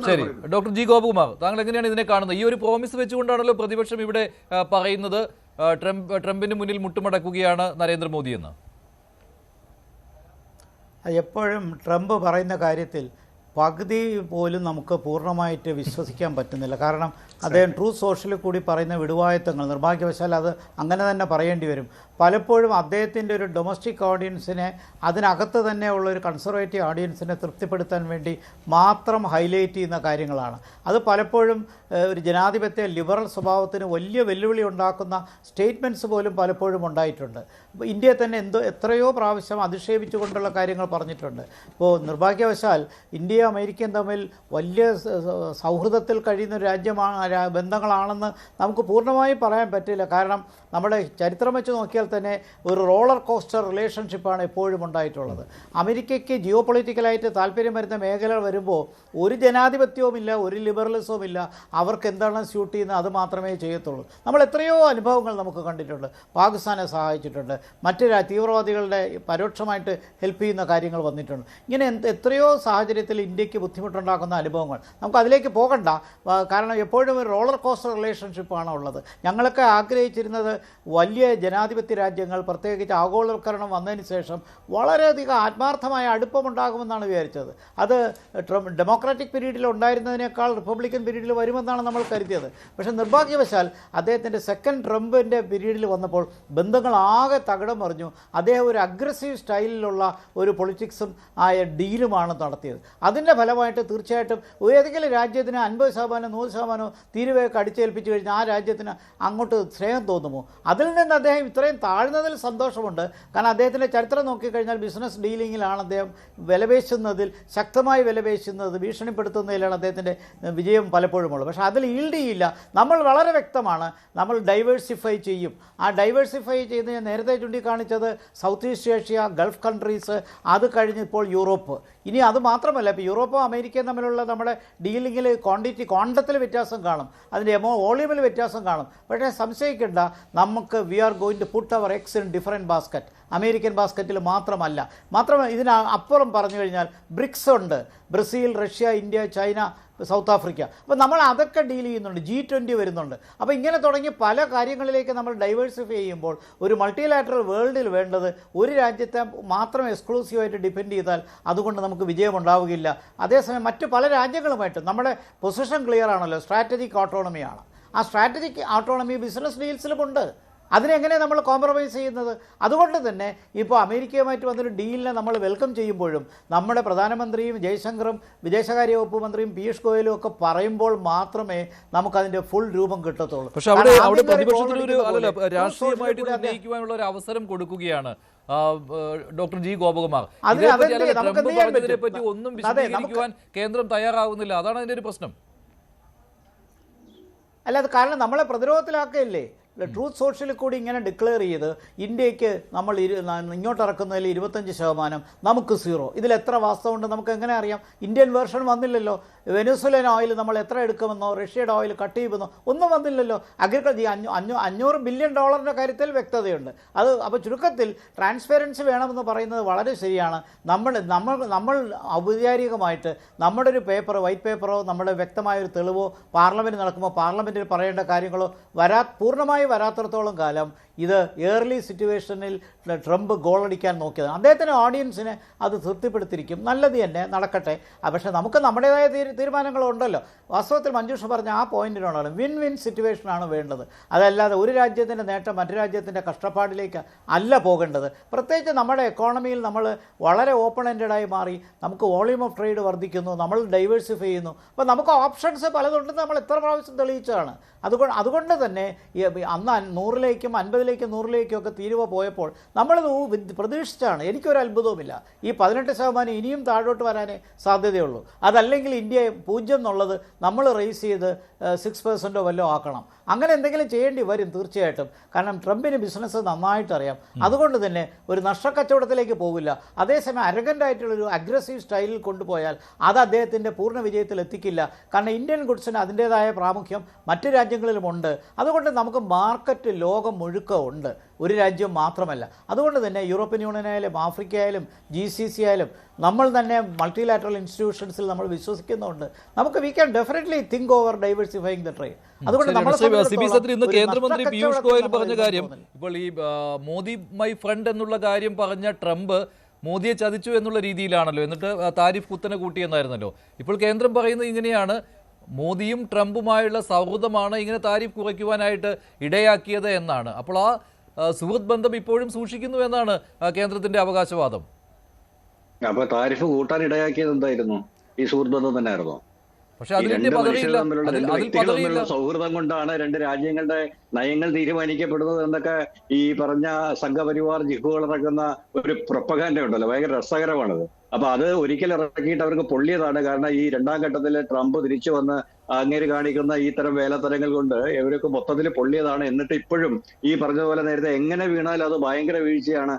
ശരി, ഡോക്ടർ ജി ഗോപകുമാർ, താങ്കൾ എങ്ങനെയാണ് ഇതിനെ കാണുന്നത്? ഈ ഒരു പ്രോമിസ് വെച്ചുകൊണ്ടാണല്ലോ പ്രതിപക്ഷം ഇവിടെ പറയുന്നത് ട്രംപിന് മുന്നിൽ മുട്ടുമടക്കുകയാണ് നരേന്ദ്രമോദി എന്ന്. എപ്പോഴും ട്രംപ് പറയുന്ന കാര്യത്തിൽ പകുതി പോലും നമുക്ക് പൂർണ്ണമായിട്ട് വിശ്വസിക്കാൻ പറ്റുന്നില്ല. കാരണം അദ്ദേഹം ട്രൂത്ത് സോഷ്യലിൽ കൂടി പറയുന്ന വിടുവായത്തങ്ങൾ, നിർഭാഗ്യവശാൽ അത് അങ്ങനെ തന്നെ പറയേണ്ടി വരും. പലപ്പോഴും അദ്ദേഹത്തിൻ്റെ ഒരു ഡൊമസ്റ്റിക് ഓഡിയൻസിനെ, അതിനകത്ത് തന്നെയുള്ള ഒരു കൺസർവേറ്റീവ് ഓഡിയൻസിനെ തൃപ്തിപ്പെടുത്താൻ വേണ്ടി മാത്രം ഹൈലൈറ്റ് ചെയ്യുന്ന കാര്യങ്ങളാണ്. അത് പലപ്പോഴും ഒരു ജനാധിപത്യ ലിബറൽ സ്വഭാവത്തിന് വലിയ വെല്ലുവിളി ഉണ്ടാക്കുന്ന സ്റ്റേറ്റ്മെൻറ്റ്സ് പോലും പലപ്പോഴും ഉണ്ടായിട്ടുണ്ട്. ഇപ്പോൾ ഇന്ത്യയെ തന്നെ എത്രയോ പ്രാവശ്യം അധിക്ഷേപിച്ചുകൊണ്ടുള്ള കാര്യങ്ങൾ പറഞ്ഞിട്ടുണ്ട്. ഇപ്പോൾ നിർഭാഗ്യവശാൽ ഇന്ത്യയും അമേരിക്കയും തമ്മിൽ വലിയ സൗഹൃദത്തിൽ കഴിയുന്ന ഒരു രാജ്യമാണ്, ബന്ധങ്ങളാണെന്ന് നമുക്ക് പൂർണ്ണമായും പറയാൻ പറ്റില്ല. കാരണം നമ്മുടെ ചരിത്രം വെച്ച് നോക്കിയാൽ തന്നെ ഒരു റോളർ കോസ്റ്റർ റിലേഷൻഷിപ്പാണ് എപ്പോഴും ഉണ്ടായിട്ടുള്ളത്. അമേരിക്കയ്ക്ക് ജിയോ പൊളിറ്റിക്കലായിട്ട് താല്പര്യം വരുന്ന മേഖല വരുമ്പോൾ ഒരു ജനാധിപത്യവുമില്ല, ഒരു ലിബറലിസവും ഇല്ല. അവർക്ക് എന്താണ് സ്യൂട്ട് ചെയ്യുന്നത് അത് മാത്രമേ ചെയ്യത്തുള്ളൂ. നമ്മൾ എത്രയോ അനുഭവങ്ങൾ നമുക്ക് കണ്ടിട്ടുണ്ട്. പാകിസ്ഥാനെ സഹായിച്ചിട്ടുണ്ട്, മറ്റ് തീവ്രവാദികളുടെ പരോക്ഷമായിട്ട് ഹെൽപ്പ് ചെയ്യുന്ന കാര്യങ്ങൾ വന്നിട്ടുണ്ട്. ഇങ്ങനെ എത്രയോ സാഹചര്യത്തിൽ ഇന്ത്യക്ക് ബുദ്ധിമുട്ടുണ്ടാക്കുന്ന അനുഭവങ്ങൾ. നമുക്ക് അതിലേക്ക് പോകണ്ട, കാരണം എപ്പോഴും ഒരു റോളർ കോസ്റ്റർ റിലേഷൻഷിപ്പാണ് ഉള്ളത്. ഞങ്ങളൊക്കെ ആഗ്രഹിച്ചിരുന്നത് വലിയ ജനാധിപത്യ രാജ്യങ്ങൾ, പ്രത്യേകിച്ച് ആഗോളവൽക്കരണം വന്നതിന് ശേഷം വളരെയധികം ആത്മാർത്ഥമായ അടുപ്പമുണ്ടാകുമെന്നാണ് വിചാരിച്ചത്. അത് ഡെമോക്രാറ്റിക് പീരീഡിൽ ഉണ്ടായിരുന്നതിനേക്കാൾ റിപ്പബ്ലിക്കൻ പീരീഡിൽ വരുമെന്നാണ് നമ്മൾ കരുതിയത്. പക്ഷേ നിർഭാഗ്യവശാൽ അദ്ദേഹത്തിൻ്റെ സെക്കൻഡ് ട്രംപിൻ്റെ പീരീഡിൽ വന്നപ്പോൾ ബന്ധങ്ങൾ ആകെ തകിടം മറിഞ്ഞു. അദ്ദേഹം ഒരു അഗ്രസീവ് സ്റ്റൈലിലുള്ള ഒരു പൊളിറ്റിക്സും ആയ ഡീലുമാണ് നടത്തിയത്. അതിൻ്റെ ഫലമായിട്ട് തീർച്ചയായിട്ടും ഏതെങ്കിലും രാജ്യത്തിന് 50% 100% തീരുവയൊക്കെ അടിച്ചേൽപ്പിച്ചു കഴിഞ്ഞാൽ ആ രാജ്യത്തിന് അങ്ങോട്ട് സ്നേഹം തോന്നുമോ? അതിൽ നിന്ന് അദ്ദേഹം ഇത്രയും താഴ്ന്നതിൽ സന്തോഷമുണ്ട്. കാരണം അദ്ദേഹത്തിൻ്റെ ചരിത്രം നോക്കിക്കഴിഞ്ഞാൽ ബിസിനസ് ഡീലിങ്ങിലാണ് അദ്ദേഹം വിലപേശുന്നതിൽ, ശക്തമായി വിലപേശുന്നത്, ഭീഷണിപ്പെടുത്തുന്നതിലാണ് അദ്ദേഹത്തിൻ്റെ വിജയം പലപ്പോഴും ഉള്ളത്. പക്ഷേ അതിൽ ഈൽഡ് ചെയ്യില്ല. നമ്മൾ വളരെ വ്യക്തമാണ്, നമ്മൾ ഡൈവേഴ്സിഫൈ ചെയ്യും. ആ ഡൈവേഴ്സിഫൈ ചെയ്ത് ഞാൻ നേരത്തെ ചൂണ്ടിക്കാണിച്ചത് south east Asia, Gulf countries, അത് കഴിഞ്ഞ് ഇപ്പോൾ യൂറോപ്പ്. ഇനി അത് മാത്രമല്ല, ഇപ്പോൾ യൂറോപ്പും അമേരിക്കയും തമ്മിലുള്ള നമ്മുടെ ഡീലിങ്ങിൽ ക്വാണ്ടത്തിൽ വ്യത്യാസം കാണും, അതിൻ്റെ വോളിയൂമിൽ വ്യത്യാസം കാണും. പക്ഷേ സംശയിക്കേണ്ട, നമുക്ക് we are going to put our eggs in different basket. American ബാസ്ക്കറ്റിൽ മാത്രമല്ല, ഇതിനപ്പുറം പറഞ്ഞു കഴിഞ്ഞാൽ ബ്രിക്സ് ഉണ്ട്, Brazil, Russia, India, China, South Africa. അപ്പോൾ നമ്മൾ അതൊക്കെ ഡീൽ ചെയ്യുന്നുണ്ട്. G20 വരുന്നുണ്ട്. അപ്പോൾ ഇങ്ങനെ തുടങ്ങി പല കാര്യങ്ങളിലേക്ക് നമ്മൾ ഡൈവേഴ്സിഫൈ ചെയ്യുമ്പോൾ ഒരു മൾട്ടിലാറ്ററൽ വേൾഡിൽ വേണ്ടത് ഒരു രാജ്യത്തെ മാത്രം എക്സ്ക്ലൂസീവായിട്ട് ഡിപ്പെൻഡ് ചെയ്താൽ അതുകൊണ്ട് നമുക്ക് വിജയമുണ്ടാവുകയില്ല. അതേസമയം മറ്റ് പല രാജ്യങ്ങളുമായിട്ട് നമ്മുടെ പൊസിഷൻ ക്ലിയർ ആണല്ലോ, സ്ട്രാറ്റജിക് ഓട്ടോണമിയാണ്. ആ സ്ട്രാറ്റജിക് ഓട്ടോണമി ബിസിനസ് ഡീൽസിലുമുണ്ട്. അതിനെങ്ങനെ നമ്മൾ കോംപ്രമൈസ് ചെയ്യുന്നത്? അതുകൊണ്ട് തന്നെ ഇപ്പോൾ അമേരിക്കയുമായിട്ട് വന്നൊരു ഡീലിനെ നമ്മൾ വെൽക്കം ചെയ്യുമ്പോഴും നമ്മുടെ പ്രധാനമന്ത്രിയും ജയശങ്കറും വിദേശകാര്യ വകുപ്പ് മന്ത്രിയും പീയൂഷ് ഗോയലും ഒക്കെ പറയുമ്പോൾ മാത്രമേ നമുക്കതിൻ്റെ ഫുൾ രൂപം കിട്ടത്തുള്ളൂ. പക്ഷേ അവിടെ പ്രതിപക്ഷത്തിന് രാഷ്ട്രീയമായിട്ട് ഉന്നയിക്കുവാനുള്ള ഒരു അവസരം കൊടുക്കുകയാണ് ഡോക്ടർ ജി ഗോപകുമാർ. ട്രംപ് പറഞ്ഞതിനെ പറ്റി ഒന്നും വിശദീകരിക്കുവാൻ കേന്ദ്രം തയ്യാറാവുന്നില്ല. അതാണ് അതിൻ്റെ ഒരു പ്രശ്നം. അല്ല, അത് കാരണം നമ്മളെ പ്രതിരോധത്തിലാക്കുകയല്ലേ. ട്രൂത്ത് സോഷ്യലിൽ കൂടി ഇങ്ങനെ ഡിക്ലെയർ ചെയ്ത് ഇന്ത്യക്ക് നമ്മൾ ഇങ്ങോട്ട് ഇറക്കുന്നതിൽ 25%, നമുക്ക് 0. ഇതിൽ എത്ര വാസ്തവമുണ്ട് നമുക്ക് എങ്ങനെ അറിയാം? ഇന്ത്യൻ വേർഷൻ വന്നില്ലല്ലോ. വെനസ്വേലൻ ഓയിൽ നമ്മൾ എത്ര എടുക്കുമെന്നോ, റഷ്യയുടെ ഓയിൽ കട്ട് ചെയ്യുമെന്നോ ഒന്നും വന്നില്ലല്ലോ. $500 ബില്യൺ കാര്യത്തിൽ വ്യക്തതയുണ്ട്. അപ്പോൾ ചുരുക്കത്തിൽ ട്രാൻസ്പെറൻസി വേണമെന്ന് പറയുന്നത് വളരെ ശരിയാണ്. നമ്മൾ ഔപചാരികമായിട്ട് നമ്മുടെ ഒരു പേപ്പറോ വൈറ്റ് പേപ്പറോ നമ്മുടെ വ്യക്തമായൊരു തെളിവോ പാർലമെൻറ്റ് നടക്കുമ്പോൾ പാർലമെൻറ്റിൽ പറയേണ്ട കാര്യങ്ങളോ പൂർണ്ണമായി വരാത്തിടത്തോളം കാലം ഇത് ഏർലി സിറ്റുവേഷനിൽ ട്രംപ് ഗോളടിക്കാൻ നോക്കിയതാണ്. അദ്ദേഹത്തിൻ്റെ ഓഡിയൻസിനെ അത് തൃപ്തിപ്പെടുത്തിയിരിക്കും. നല്ലത് തന്നെ, നടക്കട്ടെ. പക്ഷേ നമുക്ക് നമ്മുടേതായ തീരുമാനങ്ങളുണ്ടല്ലോ. വാസ്തവത്തിൽ മഞ്ജുഷ പറഞ്ഞ ആ പോയിന്റിനോടാണ് വിൻ വിൻ സിറ്റുവേഷനാണ് വേണ്ടത്. അതല്ലാതെ ഒരു രാജ്യത്തിൻ്റെ നേട്ടം മറ്റു രാജ്യത്തിൻ്റെ കഷ്ടപ്പാടിലേക്ക് അല്ല പോകേണ്ടത്. പ്രത്യേകിച്ച് നമ്മുടെ എക്കോണമിയിൽ നമ്മൾ വളരെ ഓപ്പൺ എൻഡഡായി മാറി, നമുക്ക് വോളിയൂം ഓഫ് ട്രേഡ് വർദ്ധിക്കുന്നു, നമ്മൾ ഡൈവേഴ്സിഫൈ ചെയ്യുന്നു. അപ്പോൾ നമുക്ക് ഓപ്ഷൻസ് പലതുണ്ടെന്ന് നമ്മൾ എത്ര പ്രാവശ്യം തെളിയിച്ചതാണ്. അതുകൊണ്ട് തന്നെ അന്ന് 100ലേക്കും 50 100-ലേക്കും 100-ലേക്കും ഒക്കെ തീരുവ പോയപ്പോൾ നമ്മൾ പ്രതീക്ഷിച്ചാണ്. എനിക്കൊരു അത്ഭുതവുമില്ല ഈ 18% ഇനിയും താഴോട്ട് വരാനേ സാധ്യതയുള്ളൂ. അതല്ലെങ്കിൽ ഇന്ത്യ 0 എന്നുള്ളത് നമ്മൾ റേസ് ചെയ്ത് 6% വല്ലതും ആക്കണം. അങ്ങനെ എന്തെങ്കിലും ചെയ്യേണ്ടി വരും തീർച്ചയായിട്ടും. കാരണം ട്രംപിന് ബിസിനസ് നന്നായിട്ട് അറിയാം. അതുകൊണ്ട് തന്നെ ഒരു നഷ്ടക്കച്ചവടത്തിലേക്ക് പോകില്ല. അതേസമയം അരഗൻ്റായിട്ടുള്ളൊരു അഗ്രസീവ് സ്റ്റൈലിൽ കൊണ്ടുപോയാൽ അത് അദ്ദേഹത്തിൻ്റെ പൂർണ്ണ വിജയത്തിൽ എത്തിക്കില്ല. കാരണം ഇന്ത്യൻ ഗുഡ്സിന് അതിൻ്റേതായ പ്രാമുഖ്യം മറ്റു രാജ്യങ്ങളിലുമുണ്ട്. അതുകൊണ്ട് നമുക്ക് മാർക്കറ്റ് ലോകം മുഴുക്കമുണ്ട്, ഒരു രാജ്യം മാത്രമല്ല. അതുകൊണ്ട് തന്നെ യൂറോപ്യൻ യൂണിയൻ ആയാലും ആഫ്രിക്ക ആയാലും GCC ആയാലും നമ്മൾ തന്നെ മൾട്ടിലാറ്ററൽ ഇൻസ്റ്റിറ്റ്യൂഷൻസിൽ നമ്മൾ വിശ്വസിക്കുന്നുണ്ട്. നമുക്ക് we can definitely think over diversifying the trade. അതുകൊണ്ട് ഇന്ന് കേന്ദ്രമന്ത്രി പീയൂഷ് ഗോയൽ പറഞ്ഞ കാര്യം, ഇപ്പോൾ ഈ മോദി മൈ ഫ്രണ്ട് എന്നുള്ള കാര്യം പറഞ്ഞ ട്രംപ് മോദിയെ ചതിച്ചു എന്നുള്ള രീതിയിലാണല്ലോ, എന്നിട്ട് താരിഫ് കുത്തനെ കൂട്ടിയെന്നായിരുന്നല്ലോ. ഇപ്പോൾ കേന്ദ്രം പറയുന്നത് ഇങ്ങനെയാണ്, മോദിയും ട്രംപുമായുള്ള സൗഹൃദമാണ് ഇങ്ങനെ താരിഫ് കുറയ്ക്കുവാനായിട്ട് ഇടയാക്കിയത് എന്നാണ്. അപ്പോൾ ആ സുഹൃത്ത് ബന്ധം ഇപ്പോഴും സൂക്ഷിക്കുന്നു എന്നാണ് കേന്ദ്രത്തിന്റെ അവകാശവാദം. അപ്പൊ താരിഫ് കൂട്ടാൻ ഇടയാക്കിയത് എന്തായിരുന്നു? ഈ സുഹൃത്ത് ബന്ധം തന്നെയായിരുന്നോ? പക്ഷെ അതിൽ തമ്മിലുള്ള സൗഹൃദം കൊണ്ടാണ് രണ്ട് രാജ്യങ്ങളുടെ നയങ്ങൾ തീരുമാനിക്കപ്പെടുന്നത് എന്നൊക്കെ ഈ പറഞ്ഞ സംഘപരിവാർ ജിഹുകൾ ഇറക്കുന്ന ഒരു പ്രൊപ്പഗാൻഡ ഉണ്ടല്ലോ, ഭയങ്കര രസകരമാണത്. അപ്പൊ അത് ഒരിക്കൽ ഇറക്കിയിട്ട് അവർക്ക് പൊള്ളിയതാണ്. കാരണം ഈ രണ്ടാം ഘട്ടത്തിൽ ട്രംപ് തിരിച്ചു വന്ന് അങ്ങേര് കാണിക്കുന്ന ഈ തരം വേലത്തരങ്ങൾ കൊണ്ട് ഇവർക്ക് മൊത്തത്തിൽ പൊള്ളിയതാണ്. എന്നിട്ട് ഇപ്പോഴും ഈ പറഞ്ഞതുപോലെ നേരത്തെ എങ്ങനെ വീണാലും അത് ഭയങ്കര വീഴ്ചയാണ്,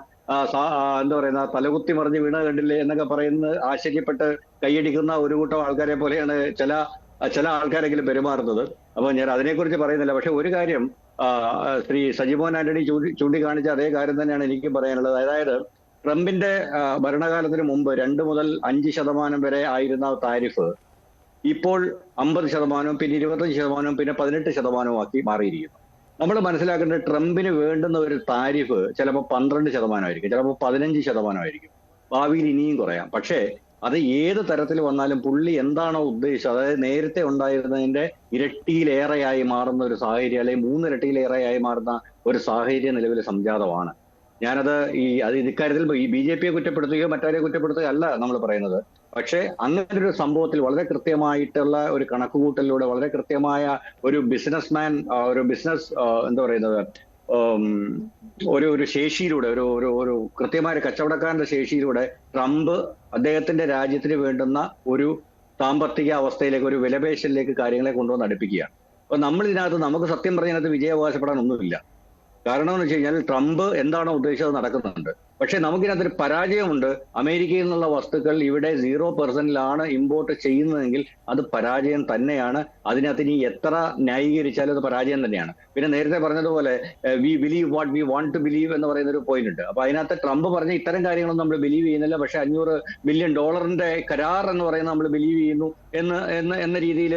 എന്താ പറയുന്ന തലകുത്തി മറിഞ്ഞ് വീണ കണ്ടില്ലേ എന്നൊക്കെ പറയുന്നത് ആശ്ചര്യപ്പെട്ട് കൈയടിക്കുന്ന ഒരു കൂട്ടം ആൾക്കാരെ പോലെയാണ് ചില ആൾക്കാരെങ്കിലും പെരുമാറുന്നത്. അപ്പൊ ഞാൻ അതിനെക്കുറിച്ച് പറയുന്നില്ല. പക്ഷെ ഒരു കാര്യം ശ്രീ സജിമോൻ ആന്റണി ചൂണ്ടിക്കാണിച്ച അതേ കാര്യം തന്നെയാണ് എനിക്കും പറയാനുള്ളത്. അതായത് ട്രംപിന്റെ ഭരണകാലത്തിന് മുമ്പ് 2 മുതൽ 5% വരെ ആയിരുന്ന താരിഫ് ഇപ്പോൾ 50%, പിന്നെ 25%, പിന്നെ 18% ആക്കി മാറിയിരിക്കുന്നു. നമ്മൾ മനസ്സിലാക്കേണ്ടത് ട്രംപിന് വേണ്ടുന്ന ഒരു താരിഫ് ചിലപ്പോൾ 12% ആയിരിക്കും, ചിലപ്പോൾ 15% ആയിരിക്കും, ഭാവിയിൽ ഇനിയും കുറയാം. പക്ഷേ അത് ഏത് തരത്തിൽ വന്നാലും പുള്ളി എന്താണോ ഉദ്ദേശിച്ചത്, അതായത് നേരത്തെ ഉണ്ടായിരുന്നതിന്റെ ഇരട്ടിയിലേറെയായി മാറുന്ന ഒരു സാഹചര്യം, അല്ലെങ്കിൽ 3 ഇരട്ടിയിലേറെയായി മാറുന്ന ഒരു സാഹചര്യം നിലവിൽ സംജാതമാണ്. ഞാനത് ഇക്കാര്യത്തിൽ ഈ BJP യെ കുറ്റപ്പെടുത്തുകയോ മറ്റാരെ കുറ്റപ്പെടുത്തുകയോ അല്ല നമ്മൾ പറയുന്നത്. പക്ഷേ അങ്ങനെ ഒരു സംഭവത്തിൽ വളരെ കൃത്യമായിട്ടുള്ള ഒരു കണക്കുകൂട്ടലിലൂടെ, വളരെ കൃത്യമായ ഒരു ബിസിനസ്മാൻ, ഒരു ബിസിനസ് എന്താ പറയുന്നത്, ഒരു ശേഷിയിലൂടെ, ഒരു കൃത്യമായ ഒരു കച്ചവടക്കാരന്റെ ശേഷിയിലൂടെ ട്രംപ് അദ്ദേഹത്തിന്റെ രാജ്യത്തിന് വേണ്ടുന്ന ഒരു സാമ്പത്തിക അവസ്ഥയിലേക്ക്, ഒരു വിലപേശലിലേക്ക് കാര്യങ്ങളെ കൊണ്ടുവന്ന് അടുപ്പിക്കുകയാണ്. അപ്പൊ നമ്മൾ ഇതിനകത്ത് നമുക്ക് സത്യം പറഞ്ഞതിനകത്ത് വിജയാവകാശപ്പെടാൻ ഒന്നുമില്ല. കാരണം എന്ന് വെച്ച് കഴിഞ്ഞാൽ ട്രംപ് എന്താണോ ഉദ്ദേശിച്ചത് നടക്കുന്നുണ്ട്. പക്ഷെ നമുക്കിതിനകത്തൊരു പരാജയമുണ്ട്. അമേരിക്കയിൽ നിന്നുള്ള വസ്തുക്കൾ ഇവിടെ 0% ഇമ്പോർട്ട് ചെയ്യുന്നതെങ്കിൽ അത് പരാജയം തന്നെയാണ്. അതിനകത്ത് ഇനി എത്ര ന്യായീകരിച്ചാലും അത് പരാജയം തന്നെയാണ്. പിന്നെ നേരത്തെ പറഞ്ഞതുപോലെ we believe what we want to believe എന്ന് പറയുന്ന ഒരു പോയിന്റ് ഉണ്ട്. അപ്പൊ അതിനകത്ത് ട്രംപ് പറഞ്ഞ ഇത്തരം കാര്യങ്ങളൊന്നും നമ്മൾ ബിലീവ് ചെയ്യുന്നില്ല. പക്ഷെ $500 ബില്യൺ കരാർ എന്ന് പറയുന്നത് നമ്മൾ ബിലീവ് ചെയ്യുന്നു എന്ന രീതിയിൽ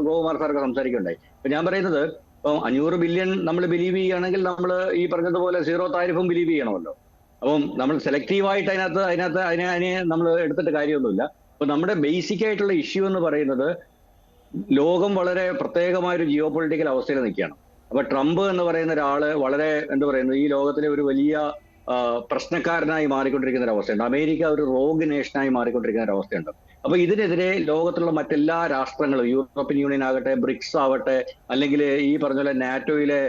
ഗോകുമാർ സാർക്ക് സംസാരിക്കുകയുണ്ടായി. അപ്പൊ ഞാൻ പറയുന്നത്, ഇപ്പം 500 ബില്യൺ നമ്മൾ ബിലീവ് ചെയ്യുകയാണെങ്കിൽ നമ്മൾ ഈ പറഞ്ഞതുപോലെ 0 താരിഫും ബിലീവ് ചെയ്യണമല്ലോ. അപ്പം നമ്മൾ സെലക്റ്റീവായിട്ട് അതിനെ നമ്മൾ എടുത്തിട്ട് കാര്യമൊന്നുമില്ല. അപ്പൊ നമ്മുടെ ബേസിക് ആയിട്ടുള്ള ഇഷ്യൂ എന്ന് പറയുന്നത്, ലോകം വളരെ പ്രത്യേകമായൊരു ജിയോ പൊളിറ്റിക്കൽ അവസ്ഥയിൽ നിൽക്കുകയാണ്. അപ്പൊ ട്രംപ് എന്ന് പറയുന്ന ഒരാള് വളരെ എന്താ പറയുന്നത്, ഈ ലോകത്തിലെ ഒരു വലിയ പ്രശ്നക്കാരനായി മാറിക്കൊണ്ടിരിക്കുന്ന ഒരു അവസ്ഥയുണ്ട്. അമേരിക്ക ഒരു റോഗ് നേഷനായി മാറിക്കൊണ്ടിരിക്കുന്ന ഒരു അവസ്ഥയുണ്ട്. അപ്പൊ ഇതിനെതിരെ ലോകത്തുള്ള മറ്റെല്ലാ രാഷ്ട്രങ്ങളും, യൂറോപ്യൻ യൂണിയൻ ആകട്ടെ, ബ്രിക്സ് ആവട്ടെ, അല്ലെങ്കിൽ ഈ പറഞ്ഞ പോലെ നാറ്റോയിലെ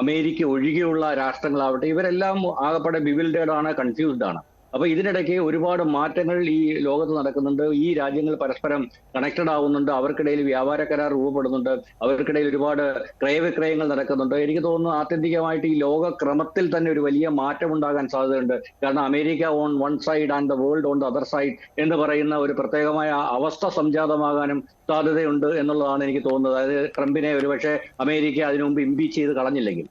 അമേരിക്ക ഒഴികെയുള്ള രാഷ്ട്രങ്ങളാവട്ടെ, ഇവരെല്ലാം ആകെപ്പാടെ ബിവിൽഡേഡ് ആണ്, കൺഫ്യൂസ്ഡ് ആണ്. അപ്പൊ ഇതിനിടയ്ക്ക് ഒരുപാട് മാറ്റങ്ങൾ ഈ ലോകത്ത് നടക്കുന്നുണ്ട്. ഈ രാജ്യങ്ങൾ പരസ്പരം കണക്റ്റഡ് ആവുന്നുണ്ട്, അവർക്കിടയിൽ വ്യാപാര കരാർ രൂപപ്പെടുന്നുണ്ട്, അവർക്കിടയിൽ ഒരുപാട് ക്രയവിക്രയങ്ങൾ നടക്കുന്നുണ്ട്. എനിക്ക് തോന്നുന്നു ആത്യന്തികമായിട്ട് ഈ ലോകക്രമത്തിൽ തന്നെ ഒരു വലിയ മാറ്റം ഉണ്ടാകാൻ സാധ്യതയുണ്ട്. കാരണം America on one side and the world on the other side എന്ന് പറയുന്ന ഒരു പ്രത്യേകമായ അവസ്ഥ സംജാതമാകാനും സാധ്യതയുണ്ട് എന്നുള്ളതാണ് എനിക്ക് തോന്നുന്നത്. അതായത് ട്രംപിനെ ഒരുപക്ഷെ അമേരിക്ക അതിനു മുമ്പ് ഇംപീച്ച് ചെയ്ത് കളഞ്ഞില്ലെങ്കിൽ.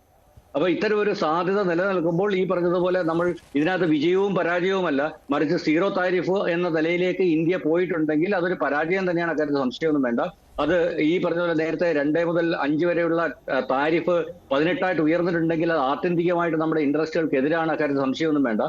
അപ്പൊ ഇത്തരം ഒരു സാധ്യത നിലനിൽക്കുമ്പോൾ ഈ പറഞ്ഞതുപോലെ നമ്മൾ ഇതിനകത്ത് വിജയവും പരാജയവുമല്ല, മറിച്ച് 0 താരിഫ് എന്ന നിലയിലേക്ക് ഇന്ത്യ പോയിട്ടുണ്ടെങ്കിൽ അതൊരു പരാജയം തന്നെയാണ്. അക്കാര്യത്തിൽ സംശയമൊന്നും വേണ്ട. അത് ഈ പറഞ്ഞതുപോലെ നേരത്തെ 2 മുതൽ 5 വരെയുള്ള താരിഫ് 18 ഉയർന്നിട്ടുണ്ടെങ്കിൽ അത് ആത്യന്തികമായിട്ട് നമ്മുടെ ഇൻട്രസ്റ്റുകൾക്ക് എതിരാണ്. അക്കാര്യത്തിൽ സംശയമൊന്നും വേണ്ട.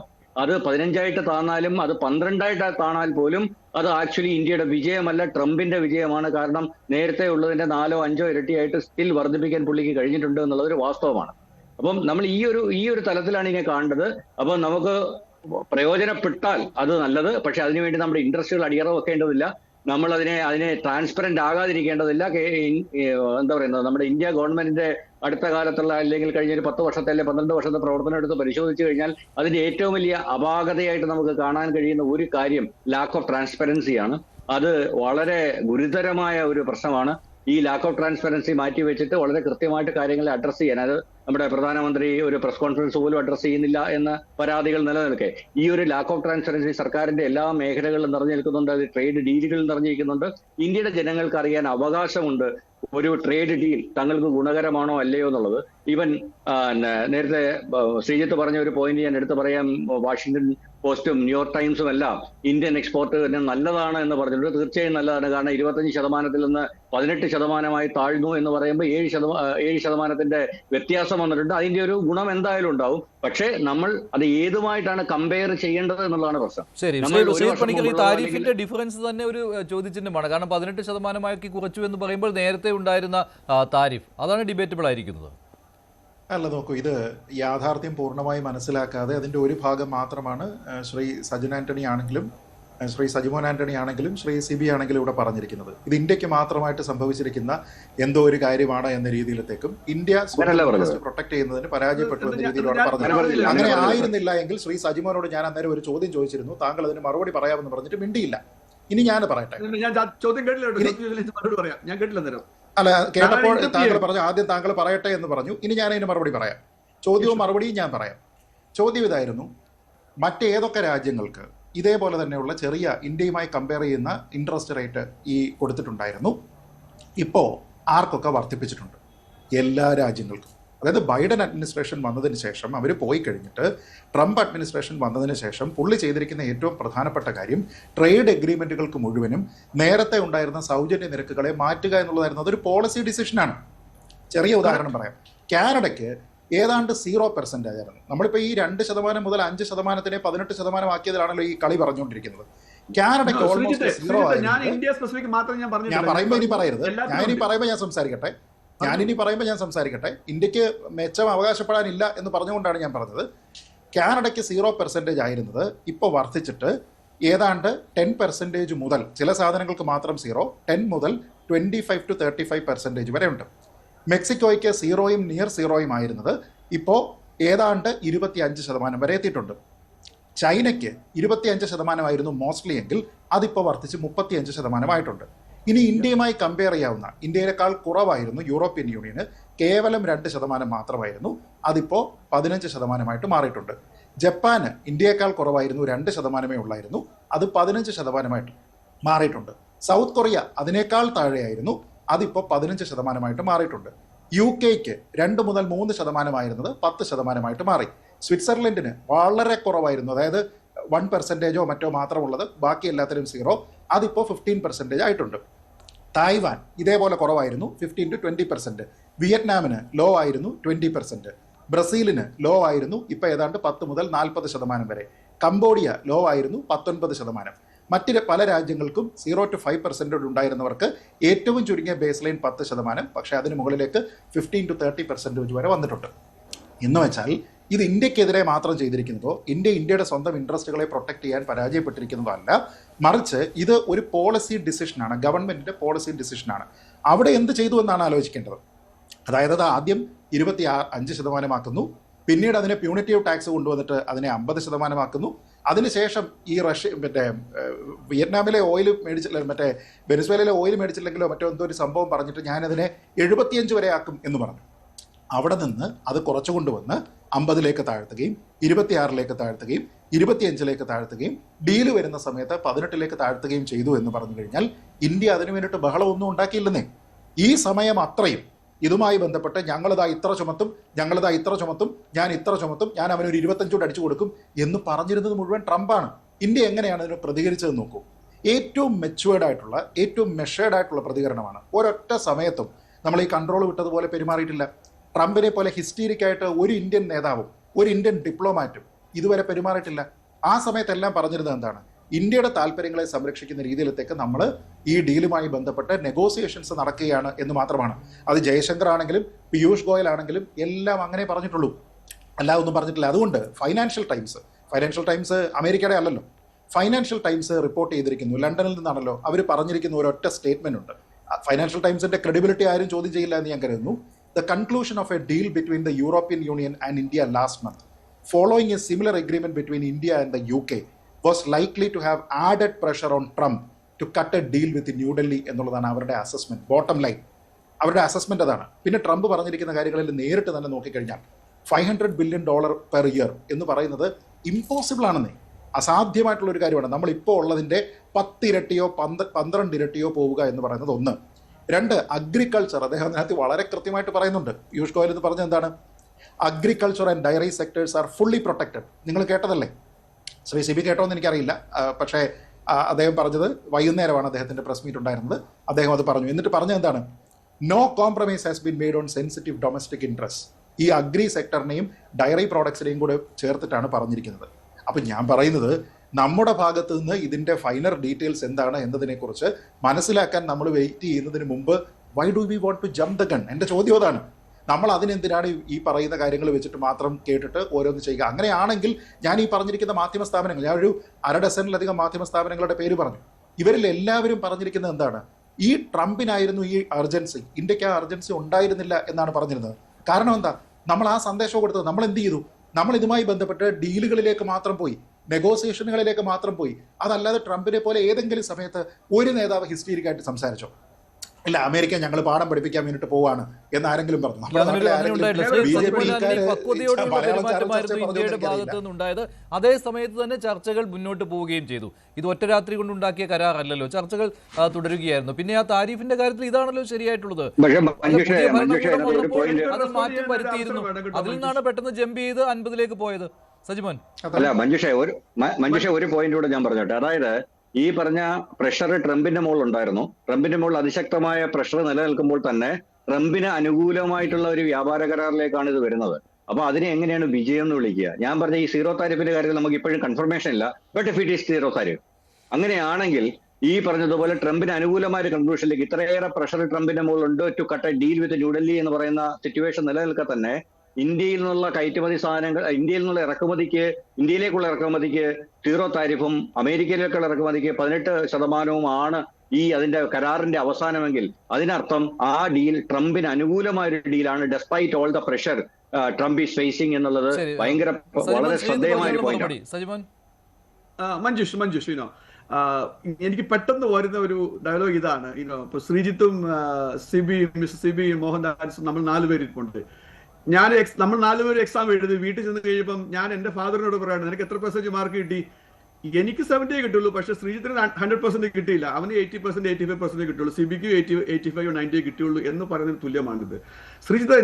അത് 15 താന്നാലും അത് 12 താണാൽ പോലും അത് ആക്ച്വലി ഇന്ത്യയുടെ വിജയമല്ല, ട്രംപിന്റെ വിജയമാണ്. കാരണം നേരത്തെ ഉള്ളതിന്റെ 4 5 ഇരട്ടിയായിട്ട് സ്റ്റിൽ വർദ്ധിപ്പിക്കാൻ പുള്ളിക്ക് കഴിഞ്ഞിട്ടുണ്ട് എന്നുള്ളതൊരു വാസ്തവമാണ്. അപ്പം നമ്മൾ ഈ ഒരു തലത്തിലാണ് ഇതിനെ കാണേണ്ടത്. അപ്പം നമുക്ക് പ്രയോജനപ്പെട്ടാൽ അത് നല്ലത്. പക്ഷെ അതിനുവേണ്ടി നമ്മുടെ ഇൻട്രസ്റ്റുകൾ അടിയറ വെക്കേണ്ടതില്ല. നമ്മൾ അതിനെ ട്രാൻസ്പെറന്റ് ആകാതിരിക്കേണ്ടതില്ല. എന്താ പറയുന്നത്, നമ്മുടെ ഇന്ത്യ ഗവൺമെന്റിന്റെ അടുത്ത കാലത്തുള്ള അല്ലെങ്കിൽ കഴിഞ്ഞ ഒരു 10 വർഷത്തെ അല്ലെങ്കിൽ 12 വർഷത്തെ പ്രവർത്തനം എടുത്ത് പരിശോധിച്ചു കഴിഞ്ഞാൽ അതിന്റെ ഏറ്റവും വലിയ അപാകതയായിട്ട് നമുക്ക് കാണാൻ കഴിയുന്ന ഒരു കാര്യം ലാക്ക് ഓഫ് ട്രാൻസ്പെറൻസിയാണ്. അത് വളരെ ഗുരുതരമായ ഒരു പ്രശ്നമാണ്. ഈ ലാക്ക് ഓഫ് ട്രാൻസ്പെറൻസി മാറ്റി വെച്ചിട്ട് വളരെ കൃത്യമായിട്ട് കാര്യങ്ങളെ അഡ്രസ്സ് ചെയ്യാൻ, അത് നമ്മുടെ പ്രധാനമന്ത്രി ഒരു പ്രസ് കോൺഫറൻസ് പോലും അഡ്രസ്സ് ചെയ്യുന്നില്ല എന്ന പരാതികൾ നിലനിൽക്കെ ഈ ഒരു ലാക്ക് ഓഫ് ട്രാൻസ്പെറൻസി സർക്കാരിന്റെ എല്ലാ മേഖലകളിലും നിറഞ്ഞു നിൽക്കുന്നുണ്ട്. അത് ട്രേഡ് ഡീലുകളിൽ നിറഞ്ഞിരിക്കുന്നുണ്ട്. ഇന്ത്യയുടെ ജനങ്ങൾക്ക് അറിയാൻ അവകാശമുണ്ട് ഒരു ട്രേഡ് ഡീൽ തങ്ങൾക്ക് ഗുണകരമാണോ അല്ലയോ എന്നുള്ളത്. ഈവൻ നേരത്തെ ശ്രീജിത്ത് പറഞ്ഞ ഒരു പോയിന്റ് ഞാൻ എടുത്തു പറയാം. വാഷിംഗ്ടൺ പോസ്റ്റും ന്യൂയോർക്ക് ടൈംസും എല്ലാം ഇന്ത്യൻ എക്സ്പോർട്ട് തന്നെ നല്ലതാണ് എന്ന് പറഞ്ഞിട്ടുണ്ട്. തീർച്ചയായും നല്ലതാണ്. കാരണം 25% നിന്ന് 18% താഴ്ന്നു എന്ന് പറയുമ്പോൾ 7% വ്യത്യാസം വന്നിട്ടുണ്ട്. അതിന്റെ ഒരു ഗുണം എന്തായാലും ഉണ്ടാവും. പക്ഷേ നമ്മൾ അത് ഏതുമായിട്ടാണ് കമ്പയർ ചെയ്യേണ്ടത് എന്നുള്ളതാണ് പ്രശ്നം. ശരി, ഈ താരിഫിന്റെ ഡിഫറൻസ് തന്നെ ഒരു ചോദ്യചിഹ്നമാണ്. കാരണം 18% കുറച്ചു എന്ന് പറയുമ്പോൾ നേരത്തെ ഉണ്ടായിരുന്ന താരിഫ് അതാണ് ഡിബേറ്റബിൾ ആയിരിക്കുന്നത്. അല്ല, നോക്കൂ, ഇത് യാഥാർത്ഥ്യം പൂർണ്ണമായി മനസ്സിലാക്കാതെ അതിൻ്റെ ഒരു ഭാഗം മാത്രമാണ് ശ്രീ സജിൻ ആന്റണി ആണെങ്കിലും ശ്രീ സജിമോൻ ആന്റണി ആണെങ്കിലും ശ്രീ സിബി ആണെങ്കിലും ഇവിടെ പറഞ്ഞിരിക്കുന്നത്. ഇത് ഇന്ത്യക്ക് മാത്രമായിട്ട് സംഭവിച്ചിരിക്കുന്ന എന്തോ ഒരു കാര്യമാണ് എന്ന രീതിയിലത്തേക്കും ഇന്ത്യ പ്രൊട്ടക്ട് ചെയ്യുന്നതിന് പരാജയപ്പെട്ടു എന്ന രീതിയിലാണ് പറഞ്ഞത്. അങ്ങനെ ആയിരുന്നില്ല എങ്കിൽ ശ്രീ സജിമോനോട് ഞാൻ അന്നേരം ഒരു ചോദ്യം ചോദിച്ചിരുന്നു, താങ്കൾ അതിന് മറുപടി പറയാമെന്ന് പറഞ്ഞിട്ട് മിണ്ടിയില്ല. ഇനി ഞാൻ പറയട്ടെ. അല്ല, കേട്ടപ്പോൾ താങ്കൾ പറഞ്ഞു ആദ്യം താങ്കൾ പറയട്ടെ എന്ന് പറഞ്ഞു. ഇനി ഞാൻ അതിന് മറുപടി പറയാം. ചോദ്യവും മറുപടിയും ഞാൻ പറയാം. ചോദ്യം ഇതായിരുന്നു, മറ്റേതൊക്കെ രാജ്യങ്ങൾക്ക് ഇതേപോലെ തന്നെയുള്ള ചെറിയ ഇന്ത്യയുമായി കമ്പയർ ചെയ്യുന്ന ഇൻട്രസ്റ്റ് റേറ്റ് ഈ കൊടുത്തിട്ടുണ്ടായിരുന്നു, ഇപ്പോൾ ആർക്കൊക്കെ വർദ്ധിപ്പിച്ചിട്ടുണ്ട്? എല്ലാ രാജ്യങ്ങൾക്കും. അതായത് ബൈഡൻ അഡ്മിനിസ്ട്രേഷൻ വന്നതിന് ശേഷം, അവർ പോയി കഴിഞ്ഞിട്ട് ട്രംപ് അഡ്മിനിസ്ട്രേഷൻ വന്നതിന് ശേഷം പുള്ളി ചെയ്തിരിക്കുന്ന ഏറ്റവും പ്രധാനപ്പെട്ട കാര്യം ട്രേഡ് എഗ്രിമെൻറ്റുകൾക്ക് മുഴുവനും നേരത്തെ ഉണ്ടായിരുന്ന സൗജന്യ നിരക്കുകളെ മാറ്റുക എന്നുള്ളതായിരുന്നു. അതൊരു പോളിസി ഡിസിഷനാണ്. ചെറിയ ഉദാഹരണം പറയാം. കാനഡയ്ക്ക് ഏതാണ്ട് 0% ആയിരുന്നു. നമ്മളിപ്പോൾ ഈ 2% മുതൽ 5% 18% ആക്കിയതിലാണല്ലോ ഈ കളി പറഞ്ഞുകൊണ്ടിരിക്കുന്നത്. കാനഡയ്ക്ക് ഓൾമോസ്റ്റ് 0 ആയിരുന്നു. ഞാൻ പറയുമ്പോൾ ഇനി പറയരുത്. ഞാനിനി പറയുമ്പോൾ ഞാൻ സംസാരിക്കട്ടെ. ഇന്ത്യക്ക് മെച്ചം അവകാശപ്പെടാനില്ല എന്ന് പറഞ്ഞുകൊണ്ടാണ് ഞാൻ പറഞ്ഞത്. കാനഡയ്ക്ക് 0% ആയിരുന്നത് ഇപ്പോൾ വർദ്ധിച്ചിട്ട് ഏതാണ്ട് 10% മുതൽ, ചില സാധനങ്ങൾക്ക് മാത്രം 0, 10 മുതൽ 25 to 35% വരെ ഉണ്ട്. മെക്സിക്കോയ്ക്ക് 0യും നിയർ 0യും ആയിരുന്നത് ഇപ്പോൾ ഏതാണ്ട് 25% വരെ എത്തിയിട്ടുണ്ട്. ചൈനയ്ക്ക് 25% ആയിരുന്നു മോസ്റ്റ്ലി എങ്കിൽ അതിപ്പോൾ വർദ്ധിച്ച് 35% ആയിട്ടുണ്ട്. ഇനി ഇന്ത്യയുമായി കമ്പയർ ചെയ്യാവുന്ന, ഇന്ത്യയേക്കാൾ കുറവായിരുന്നു യൂറോപ്യൻ യൂണിയന്, കേവലം 2% മാത്രമായിരുന്നു. അതിപ്പോൾ 15% മാറിയിട്ടുണ്ട്. ജപ്പാന് ഇന്ത്യയേക്കാൾ കുറവായിരുന്നു, 2% ഉള്ളായിരുന്നു. അത് 15% മാറിയിട്ടുണ്ട്. സൗത്ത് കൊറിയ അതിനേക്കാൾ താഴെയായിരുന്നു, അതിപ്പോൾ 15% മാറിയിട്ടുണ്ട്. UK 2 മുതൽ 3% ആയിരുന്നത് 10% മാറി. സ്വിറ്റ്സർലൻഡിന് വളരെ കുറവായിരുന്നു, അതായത് 1% മറ്റോ മാത്രമുള്ളത്, ബാക്കി എല്ലാത്തിനും 0, അതിപ്പോൾ 15% ആയിട്ടുണ്ട്. തായ്വാൻ ഇതേപോലെ കുറവായിരുന്നു, 15 to 20%. വിയറ്റ്നാമിന് ലോ ആയിരുന്നു, 20%. ബ്രസീലിന് ലോ ആയിരുന്നു, ഇപ്പോൾ ഏതാണ്ട് 10 മുതൽ 40% വരെ. കംബോഡിയ ലോ ആയിരുന്നു, 19%. മറ്റ് പല രാജ്യങ്ങൾക്കും 0 to 5% ഉണ്ടായിരുന്നവർക്ക് ഏറ്റവും ചുരുങ്ങിയ ബേസ് ലൈൻ 10%, പക്ഷേ അതിന് മുകളിലേക്ക് 15 to 30% വരെ വന്നിട്ടുണ്ട്. എന്ന് വെച്ചാൽ ഇത് ഇന്ത്യക്കെതിരെ മാത്രം ചെയ്തിരിക്കുന്നതോ ഇന്ത്യയുടെ സ്വന്തം ഇൻട്രസ്റ്റുകളെ പ്രൊട്ടക്ട് ചെയ്യാൻ പരാജയപ്പെട്ടിരിക്കുന്നതോ അല്ല, മറിച്ച് ഇത് ഒരു പോളിസി ഡിസിഷനാണ്, ഗവൺമെന്റിന്റെ പോളിസി ഡിസിഷനാണ്. അവിടെ എന്ത് ചെയ്തു എന്നാണ് ആലോചിക്കേണ്ടത്. അതായത് അത് ആദ്യം 25% ആക്കുന്നു, പിന്നീട് അതിനെ പ്യൂണിറ്റീവ് ടാക്സ് കൊണ്ടുവന്നിട്ട് അതിനെ 50% ആക്കുന്നു. അതിനുശേഷം ഈ വിയറ്റ്നാമിലെ ഓയിൽ മേടിച്ചില്ല, വെനസ്വേലയിലെ ഓയിൽ മേടിച്ചില്ലെങ്കിലോ മറ്റോ എന്തോ ഒരു സംഭവം പറഞ്ഞിട്ട് ഞാനതിനെ 75 വരെ ആക്കും എന്ന് പറഞ്ഞു. അവിടെ നിന്ന് അത് കുറച്ചു കൊണ്ടുവന്ന് 50 താഴ്ത്തുകയും 26 താഴ്ത്തുകയും 25 താഴ്ത്തുകയും ഡീല് വരുന്ന സമയത്ത് 18 താഴ്ത്തുകയും ചെയ്തു എന്ന് പറഞ്ഞു കഴിഞ്ഞാൽ ഇന്ത്യ അതിനു വേണ്ടിയിട്ട് ബഹളമൊന്നും ഉണ്ടാക്കിയില്ലെന്നേ. ഈ സമയം അത്രയും ഇതുമായി ബന്ധപ്പെട്ട് ഞങ്ങളിതാ ഇത്ര ചുമത്തും, ഞാൻ ഇത്ര ചുമത്തും, ഞാൻ അവനൊരു 25 കൂടെ അടിച്ചു കൊടുക്കും എന്ന് പറഞ്ഞിരുന്നത് മുഴുവൻ ട്രംപാണ്. ഇന്ത്യ എങ്ങനെയാണ് അതിന് പ്രതികരിച്ചതെന്ന് നോക്കൂ. ഏറ്റവും മെച്വേർഡായിട്ടുള്ള, ഏറ്റവും മെഷേർഡായിട്ടുള്ള പ്രതികരണമാണ്. ഒരൊറ്റ സമയത്തും നമ്മൾ ഈ കൺട്രോൾ വിട്ടതുപോലെ പെരുമാറിയിട്ടില്ല. ട്രംപിനെ പോലെ ഹിസ്റ്റീരിക്കായിട്ട് ഒരു ഇന്ത്യൻ നേതാവും ഒരു ഇന്ത്യൻ ഡിപ്ലോമാറ്റും ഇതുവരെ പെരുമാറിയിട്ടില്ല. ആ സമയത്തെല്ലാം പറഞ്ഞിരുന്നത് എന്താണ്? ഇന്ത്യയുടെ താല്പര്യങ്ങളെ സംരക്ഷിക്കുന്ന രീതിയിലത്തേക്ക് നമ്മൾ ഈ ഡീലുമായി ബന്ധപ്പെട്ട് നെഗോസിയേഷൻസ് നടക്കുകയാണ് എന്ന് മാത്രമാണ്. അത് ജയശങ്കർ ആണെങ്കിലും പീയൂഷ് ഗോയൽ ആണെങ്കിലും എല്ലാം അങ്ങനെ പറഞ്ഞിട്ടുള്ളൂ, അല്ല ഒന്നും പറഞ്ഞിട്ടില്ല. അതുകൊണ്ട് ഫൈനാൻഷ്യൽ ടൈംസ് അമേരിക്കയുടെ അല്ലല്ലോ, ഫൈനാൻഷ്യൽ ടൈംസ് റിപ്പോർട്ട് ചെയ്തിരിക്കുന്നു, ലണ്ടനിൽ നിന്നാണല്ലോ, അവർ പറഞ്ഞിരിക്കുന്ന ഒരൊറ്റ സ്റ്റേറ്റ്മെന്റ് ഉണ്ട്. ഫൈനാൻഷ്യൽ ടൈംസിന്റെ ക്രെഡിബിലിറ്റി ആരും ചോദ്യം ചെയ്യില്ല എന്ന് ഞാൻ കരുതുന്നു. The conclusion of A deal between the European union and India last month following a similar agreement between India and the UK was likely to have added pressure on Trump to cut a deal with New Delhi എന്നുള്ളതാണ് അവരുടെ assessment. Bottom line അവരുടെ assessment അതാണ്. പിന്നെ Trump പറഞ്ഞിരിക്കുന്ന കാര്യങ്ങളിൽ നേരിട്ട് തന്നെ നോക്കിക്കഴിഞ്ഞാൽ $500 billion പെർ ഇയർ എന്ന് പറയുന്നത് ഇമ്പോസിബിൾ ആണെന്നേ, അസാധ്യമായിട്ടുള്ള ഒരു കാര്യമാണ്. നമ്മളിപ്പോൾ ഉള്ളതിൻ്റെ 10 ഇരട്ടിയോ 12 ഇരട്ടിയോ പോവുക എന്ന് പറയുന്നത് ഒന്ന്. രണ്ട്, അഗ്രികൾച്ചർ. അദ്ദേഹം അതിനകത്ത് വളരെ കൃത്യമായിട്ട് പറയുന്നുണ്ട്. പീയൂഷ് ഗോയൽ എന്ന് പറഞ്ഞത് എന്താണ്? Agriculture and dairy sectors R fully protected. നിങ്ങൾ കേട്ടതല്ലേ? ശ്രീ സിബി കേട്ടോന്ന് എനിക്കറിയില്ല, പക്ഷേ അദ്ദേഹം പറഞ്ഞത് വൈകുന്നേരമാണ് അദ്ദേഹത്തിൻ്റെ പ്രസ് മീറ്റ് ഉണ്ടായിരുന്നത്. അദ്ദേഹം അത് പറഞ്ഞു. എന്നിട്ട് പറഞ്ഞത് എന്താണ്? No compromise has been made on sensitive domestic interest. ഈ അഗ്രി സെക്ടറിനെയും ഡയറി പ്രോഡക്ട്സിനെയും കൂടെ ചേർത്തിട്ടാണ് പറഞ്ഞിരിക്കുന്നത്. അപ്പം ഞാൻ പറയുന്നത്, നമ്മുടെ ഭാഗത്ത് നിന്ന് ഇതിൻ്റെ ഫൈനൽ ഡീറ്റെയിൽസ് എന്താണ് എന്നതിനെക്കുറിച്ച് മനസ്സിലാക്കാൻ നമ്മൾ വെയിറ്റ് ചെയ്യുന്നതിന് മുമ്പ് why do we want to jump the gun? എൻ്റെ ചോദ്യം അതാണ്. നമ്മൾ അതിനെന്തിനാണ് ഈ പറയുന്ന കാര്യങ്ങൾ വെച്ചിട്ട് മാത്രം കേട്ടിട്ട് ഓരോന്ന് ചെയ്യുക? അങ്ങനെയാണെങ്കിൽ ഞാൻ ഈ പറഞ്ഞിരിക്കുന്ന മാധ്യമ സ്ഥാപനങ്ങൾ, ഞാൻ ഒരു 1/2 ഡസനിലധികം മാധ്യമ സ്ഥാപനങ്ങളുടെ പേര് പറഞ്ഞു. ഇവരിൽ എല്ലാവരും പറഞ്ഞിരിക്കുന്നത് എന്താണ്? ഈ ട്രംപിനായിരുന്നു ഈ അർജൻസി, ഇന്ത്യക്ക് ആ അർജൻസി ഉണ്ടായിരുന്നില്ല എന്നാണ് പറഞ്ഞിരുന്നത്. കാരണം എന്താ? നമ്മൾ ആ സന്ദേശം കൊടുത്തത്. നമ്മൾ എന്ത് ചെയ്തു? നമ്മൾ ഇതുമായി ബന്ധപ്പെട്ട് ഡീലുകളിലേക്ക് മാത്രം പോയി, നെഗോസിയേഷനുകളിലേക്ക് മാത്രം പോയി. അതല്ലാതെ ട്രംപിനെ പോലെ ഏതെങ്കിലും സമയത്ത് ഒരു നേതാവ് ഹിസ്റ്റീരിക്കായിട്ട് സംസാരിച്ചോ? ഇല്ല, അമേരിക്ക ഞങ്ങൾ പാഠം പഠിപ്പിക്കാൻ വേണ്ടിയിട്ട് പോവാണ് എന്ന് ആരെങ്കിലും പറഞ്ഞു? ഇന്ത്യയുടെ ഭാഗത്ത് നിന്നുണ്ടായത്. അതേ സമയത്ത് തന്നെ ചർച്ചകൾ മുന്നോട്ട് പോവുകയും ചെയ്തു. ഇത് ഒറ്റ രാത്രി കൊണ്ടുണ്ടാക്കിയ കരാറല്ലല്ലോ, ചർച്ചകൾ തുടരുകയായിരുന്നു. പിന്നെ ആ താരിഫിന്റെ കാര്യത്തിൽ ഇതാണല്ലോ ശരിയായിട്ടുള്ളത്. അത് മാറ്റം വരുത്തിയിരുന്നു. അതിൽ നിന്നാണ് പെട്ടെന്ന് ജമ്പ് ചെയ്ത് 50-ലേക്ക് പോയത്. സജിമോൻ, അല്ല മഞ്ജുഷ ഒരു പോയിന്റ് കൂടെ ഞാൻ പറഞ്ഞോട്ടെ. അതായത് ഈ പറഞ്ഞ പ്രഷർ ട്രംപിന്റെ മുകളിൽ ഉണ്ടായിരുന്നു. ട്രംപിന്റെ മുകളിൽ അതിശക്തമായ പ്രഷർ നിലനിൽക്കുമ്പോൾ തന്നെ ട്രംപിന് അനുകൂലമായിട്ടുള്ള ഒരു വ്യാപാര കരാറിലേക്കാണ് ഇത് വരുന്നത്. അപ്പൊ അതിനെ എങ്ങനെയാണ് വിജയം എന്ന് വിളിക്കുക? ഞാൻ പറഞ്ഞ ഈ സീറോ താരിഫിന്റെ കാര്യത്തിൽ നമുക്ക് ഇപ്പോഴും കൺഫർമേഷൻ ഇല്ല. But if it is zero tariff, അങ്ങനെയാണെങ്കിൽ ഈ പറഞ്ഞതുപോലെ ട്രംപിന് അനുകൂലമായ ഒരു കൺക്ലൂഷനിലേക്ക് ഇത്രയേറെ പ്രഷർ ട്രംപിന്റെ മുകളിലുണ്ട് to cut a deal with New Delhi എന്ന് പറയുന്ന സിറ്റുവേഷൻ നിലനിൽക്കെ തന്നെ ഇന്ത്യയിൽ നിന്നുള്ള കയറ്റുമതി സാധനങ്ങൾ, ഇന്ത്യയിൽ നിന്നുള്ള ഇന്ത്യയിലേക്കുള്ള ഇറക്കുമതിക്ക് സീറോ താരിഫും അമേരിക്കയിലേക്കുള്ള ഇറക്കുമതിക്ക് 18% ഈ അതിന്റെ കരാറിന്റെ അവസാനമെങ്കിൽ അതിനർത്ഥം ആ ഡീൽ ട്രംപിന് അനുകൂലമായ ഒരു ഡീലാണ്, despite all the pressure Trump is facing എന്നുള്ളത് വളരെ ശ്രദ്ധേയമായ ഒരു പോയിന്റാണ്. മഞ്ജുഷ് എനിക്ക് പെട്ടെന്ന് വരുന്ന ഒരു ഡയലോഗ് ഇതാണ്. ഇപ്പൊ ശ്രീജിത്തും മിസ്റ്റർ സിബിയും മോഹൻദാസും നമ്മൾ 4 പേര് ഇരിപ്പുണ്ട്. നമ്മൾ 4 പേര് എക്സാം എഴുതി വീട്ടിൽ ചെന്ന് കഴിയുമ്പം ഞാൻ എന്റെ ഫാദറിനോട് പറയാണ്, നിനക്ക് എത്ര % മാർക്ക് കിട്ടി? എനിക്ക് 70 കിട്ടുള്ളൂ, പക്ഷെ ശ്രീജിത്തിന് 100% കിട്ടിയില്ല. അവന് 80%, 85% കിട്ടുള്ളൂ. സിബിക്ക് 85, 90 കിട്ടിയുള്ളൂ എന്ന് പറയുന്നതിന് തുല്യമാണിത്. ശ്രീജിത്ത്,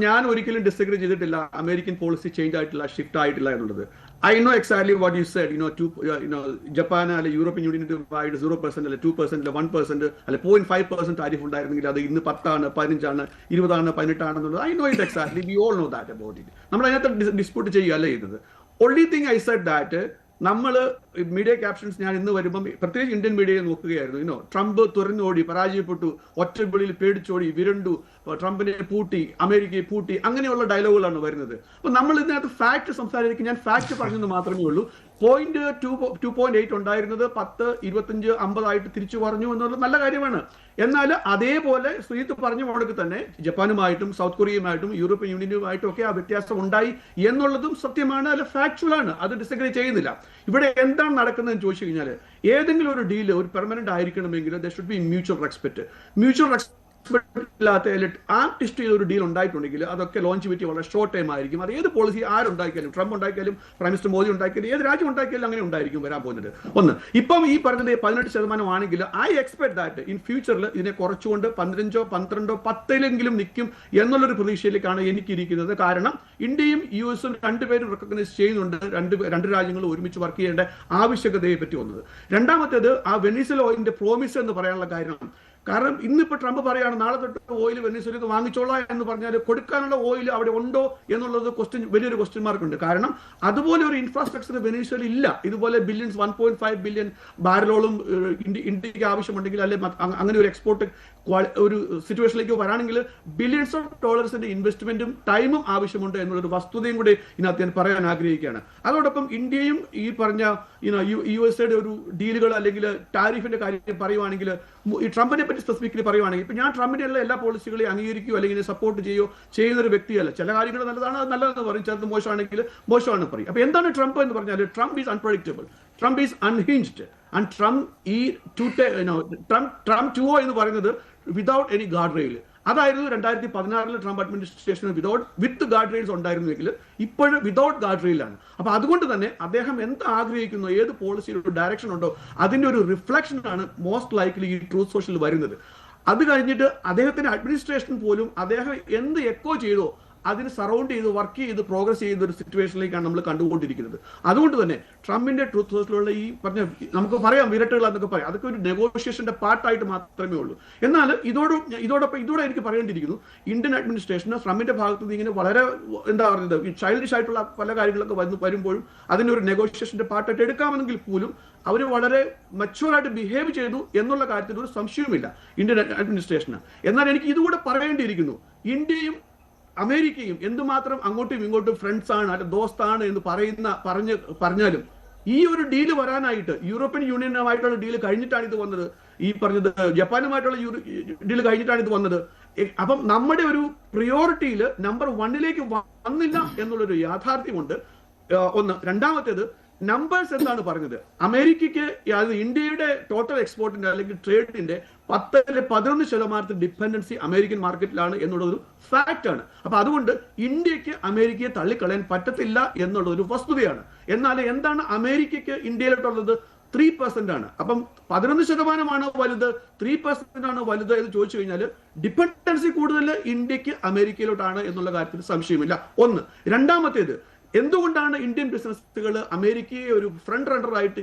ഞാൻ ഒരിക്കലും ഡിസഗ്രി ചെയ്തിട്ടില്ല അമേരിക്കൻ പോളിസി ചേഞ്ച് ആയിട്ടില്ല, ഷിഫ്റ്റ് ആയിട്ടില്ല എന്നുള്ളത്. I know exactly what you said. Japan അല്ലെ യൂറോപ്യൻ യൂണിയൻ 0% അല്ലെ 2% അല്ലെ 1% അല്ലെ 0.5% താരിഫ് ഉണ്ടായിരുന്നെങ്കിൽ അത് ഇന്ന് 10 ആണ്, 15 ആണ്, 20 ആണ്, 18 ആണെന്നുള്ളത് I know it exactly. We all know that about it. നമ്മൾ അതിനകത്ത് ഡിസ്പ്യൂട്ട് ചെയ്യുകയല്ല ചെയ്തത്. Only thing I said that നമ്മൾ മീഡിയ ക്യാപ്ഷൻസ് ഞാൻ ഇന്ന് വരുമ്പം പ്രത്യേകിച്ച് ഇന്ത്യൻ മീഡിയയെ നോക്കുകയായിരുന്നു. ട്രംപ് തുറന്നോടി, പരാജയപ്പെട്ടു, ഒറ്റവിളിയിൽ പേടിച്ചോടി, വിരണ്ടു, ട്രംപിനെ പൂട്ടി, അമേരിക്കയെ പൂട്ടി, അങ്ങനെയുള്ള ഡയലോഗുകളാണ് വരുന്നത്. അപ്പൊ നമ്മൾ ഇതിനകത്ത് ഫാക്ട് സംസാരിക്കും. ഞാൻ ഫാക്ട് പറഞ്ഞെന്ന് മാത്രമേ ഉള്ളൂ. 2.8 ഉണ്ടായിരുന്നത് 10, 25, 50 ആയിട്ട് തിരിച്ചു പറഞ്ഞു എന്നുള്ളത് നല്ല കാര്യമാണ്. എന്നാൽ അതേപോലെ ശ്രീജിത്ത് പറഞ്ഞ മോഡൽ തന്നെ ജപ്പാനുമായിട്ടും സൗത്ത് കൊറിയയുമായിട്ടും യൂറോപ്യൻ യൂണിയനുമായിട്ടും ഒക്കെ ആ വ്യത്യാസം ഉണ്ടായി എന്നുള്ളതും സത്യമാണ്, അല്ല ഫാക്ച്വൽ ആണ്. അത് ഡിസഗ്രി ചെയ്യുന്നില്ല. ഇവിടെ എന്താണ് നടക്കുന്നതെന്ന് ചോദിച്ചു കഴിഞ്ഞാൽ, ഏതെങ്കിലും ഒരു ഡീല് ഒരു പെർമനന്റ് ആയിരിക്കണമെങ്കിൽ there should be mutual respect ഇല്ലാത്ത ആർട്ടിസ്റ്റ് ചെയ്ത ഒരു ഡീൽ ഉണ്ടായിട്ടുണ്ടെങ്കിൽ അതൊക്കെ ലോഞ്ച് പറ്റി വളരെ ഷോർട്ട് ടൈം ആയിരിക്കും. അത് ഏത് പോളിസി ആരുണ്ടാക്കിയാലും, ട്രംപ് ഉണ്ടാക്കിയാലും പ്രൈം മിനിസ്റ്റർ മോദി ഉണ്ടാക്കിയാലും ഏത് രാജ്യം ഉണ്ടാക്കിയാലും അങ്ങനെ ഉണ്ടായിരിക്കും വരാൻ പോകുന്നത്. ഒന്ന്, ഇപ്പം ഈ പറഞ്ഞത് 18% ആണെങ്കിൽ ഐ എക്സ്പെക്ട് ദാറ്റ് ഇൻ ഫ്യൂച്ചറിൽ ഇതിനെ കുറച്ചുകൊണ്ട് 15, 12, 10 നിൽക്കും എന്നുള്ളൊരു പ്രതീക്ഷയിലേക്കാണ് എനിക്കിരിക്കുന്നത്. കാരണം ഇന്ത്യയും US രണ്ടുപേരും റെക്കഗ്നൈസ് ചെയ്യുന്നുണ്ട് രണ്ട് രാജ്യങ്ങളും ഒരുമിച്ച് വർക്ക് ചെയ്യേണ്ട ആവശ്യകതയെ പറ്റി വന്നത്. രണ്ടാമത്തേത് ആ വെനിസുല ഓയിലിന്റെ പ്രോമിസ് എന്ന് പറയാനുള്ള കാര്യം, കാരണം ഇന്നിപ്പോൾ ട്രംപ് പറയുകയാണ് നാളെ തൊട്ട് ഓയിൽ വെനസ്വേലയിൽ നിന്ന് വാങ്ങിച്ചോളാം എന്ന് പറഞ്ഞാൽ കൊടുക്കാനുള്ള ഓയിൽ അവിടെ ഉണ്ടോ എന്നുള്ളത് വലിയൊരു ക്വസ്റ്റ്യൻ മാർക്ക് ഉണ്ട്. കാരണം അതുപോലെ ഒരു ഇൻഫ്രാസ്ട്രക്ചർ വെനസ്വേല ഇല്ല. ഇതുപോലെ ബില്യൺസ് 1.5 ബില്യൺ ബാരലോളം ഇന്ത്യക്ക് ആവശ്യമുണ്ടെങ്കിൽ അല്ലെ അങ്ങനെ ഒരു എക്സ്പോർട്ട് ഒരു സിറ്റുവേഷനിലേക്ക് വരാണെങ്കിൽ ബില്യൺസ് ഓഫ് ഡോളേഴ്സിന്റെ ഇൻവെസ്റ്റ്മെന്റും ടൈമും ആവശ്യമുണ്ട് എന്നുള്ളൊരു വസ്തുതയും കൂടി ഇതിനകത്ത് ഞാൻ പറയാൻ ആഗ്രഹിക്കുകയാണ്. അതോടൊപ്പം ഇന്ത്യയും ഈ പറഞ്ഞ USA ഒരു ഡീലുകൾ അല്ലെങ്കിൽ ടാരിഫിന്റെ കാര്യം പറയുവാണെങ്കിൽ ഈ ട്രംപിനെ പറ്റി സ്പെസിഫിക്കലി പറയുവാണെങ്കിൽ ഇപ്പൊ ഞാൻ ട്രംപിന്റെ എല്ലാ പോളിസികളെയും അംഗീകരിക്കുകയോ അല്ലെങ്കിൽ സപ്പോർട്ട് ചെയ്യുകയോ ചെയ്യുന്ന ഒരു വ്യക്തിയല്ല. ചില കാര്യങ്ങൾ നല്ലതാണ്, അത് നല്ലതെന്ന് പറയും, ചിലത് മോശമാണെങ്കിൽ മോശമാണെന്ന് പറയും. അപ്പൊ എന്താണ് ട്രംപ് എന്ന് പറഞ്ഞാൽ Trump is unpredictable, Trump is unhinged and Trump ഈ ട്രംപ് 2.0 എന്ന് പറയുന്നത് വിതൗട്ട് എനി ഗാർഡ് റെയിൽ. അതായിരുന്നു 2016 Trump administration with guard rails ഉണ്ടായിരുന്നുവെങ്കിൽ ഇപ്പോഴും വിതൗട്ട് ഗാർഡ് റെയിലാണ്. അപ്പൊ അതുകൊണ്ട് തന്നെ അദ്ദേഹം എന്ത് ആഗ്രഹിക്കുന്നു, ഏത് പോളിസിയുടെ ഡയറക്ഷൻ ഉണ്ടോ അതിന്റെ ഒരു റിഫ്ലക്ഷൻ ആണ് മോസ്റ്റ് ലൈക്ലി ഈ ട്രൂത്ത് സോഷ്യൽ വരുന്നത്. അത് കഴിഞ്ഞിട്ട് അദ്ദേഹത്തിന്റെ അഡ്മിനിസ്ട്രേഷൻ പോലും അദ്ദേഹം എന്ത് എക്കോ ചെയ്തോ അതിന് സറൗണ്ട് ചെയ്ത് വർക്ക് ചെയ്ത് പ്രോഗ്രസ് ചെയ്യുന്ന ഒരു സിറ്റുവേഷനിലേക്കാണ് നമ്മൾ കണ്ടുകൊണ്ടിരിക്കുന്നത്. അതുകൊണ്ട് തന്നെ ട്രംപിന്റെ ട്രൂത്ത് സോഷ്യലുള്ള ഈ പറഞ്ഞ നമുക്ക് പറയാം വിരട്ടുകൾ എന്നൊക്കെ പറയാം, അതൊക്കെ ഒരു നെഗോഷിയേഷന്റെ പാർട്ടായിട്ട് മാത്രമേ ഉള്ളൂ. എന്നാൽ ഇതോടെ എനിക്ക് പറയേണ്ടിയിരിക്കുന്നു, ഇന്ത്യൻ അഡ്മിനിസ്ട്രേഷന് ട്രംപിന്റെ ഭാഗത്ത് നിന്ന് ഇങ്ങനെ വളരെ എന്താ പറയുന്നത് ഈ ചൈൽഡിഷ് ആയിട്ടുള്ള പല കാര്യങ്ങളൊക്കെ വരുമ്പോഴും അതിനെ ഒരു നെഗോഷിയേഷന്റെ പാർട്ടായിട്ട് എടുക്കാമെങ്കിൽ പോലും അവർ വളരെ മച്ചുവറായിട്ട് ബിഹേവ് ചെയ്തു എന്നുള്ള കാര്യത്തിൽ ഒരു സംശയവുമില്ല ഇന്ത്യൻ അഡ്മിനിസ്ട്രേഷന്. എന്നാൽ എനിക്ക് ഇതുകൂടെ പറയേണ്ടിയിരിക്കുന്നു, ഇന്ത്യയും അമേരിക്കയും എന്തുമാത്രം അങ്ങോട്ടും ഇങ്ങോട്ടും ഫ്രണ്ട്സ് ആണ് അല്ലെ ദോസ്താണ് എന്ന് പറഞ്ഞാലും ഈ ഒരു ഡീല് വരാനായിട്ട് യൂറോപ്യൻ യൂണിയനുമായിട്ടുള്ള ഡീല് കഴിഞ്ഞിട്ടാണ് ഇത് വന്നത്, ഈ പറഞ്ഞത് ജപ്പാനുമായിട്ടുള്ള ഡീല് കഴിഞ്ഞിട്ടാണ് ഇത് വന്നത്. അപ്പം നമ്മുടെ ഒരു പ്രിയോറിറ്റിയിൽ നമ്പർ 1 വന്നില്ല എന്നുള്ളൊരു യാഥാർത്ഥ്യമുണ്ട്. ഒന്ന്. രണ്ടാമത്തേത് നമ്പേഴ്സ് എന്താണ് പറഞ്ഞത്, അമേരിക്കയ്ക്ക് ഇന്ത്യയുടെ ടോട്ടൽ എക്സ്പോർട്ടിന്റെ അല്ലെങ്കിൽ ട്രേഡിന്റെ 10-11% ഡിപ്പെൻഡൻസി അമേരിക്കൻ മാർക്കറ്റിലാണ് എന്നുള്ളതൊരു ഫാക്റ്റ് ആണ്. അപ്പൊ അതുകൊണ്ട് ഇന്ത്യക്ക് അമേരിക്കയെ തള്ളിക്കളയാൻ പറ്റത്തില്ല എന്നുള്ളതൊരു വസ്തുതയാണ്. എന്നാൽ എന്താണ് അമേരിക്കയ്ക്ക് ഇന്ത്യയിലോട്ടുള്ളത് 3% ആണ്. അപ്പം 11% വലുത് 3% ആണ് വലുത് എന്ന് ചോദിച്ചു കഴിഞ്ഞാൽ ഡിപ്പെൻഡൻസി കൂടുതൽ ഇന്ത്യക്ക് അമേരിക്കയിലോട്ടാണ് എന്നുള്ള കാര്യത്തിൽ സംശയമില്ല. ഒന്ന്. രണ്ടാമത്തേത്, എന്തുകൊണ്ടാണ് ഇന്ത്യൻ ബിസിനസ്സുകൾ അമേരിക്കയെ ഒരു ഫ്രണ്ട് റണ്ണറായിട്ട്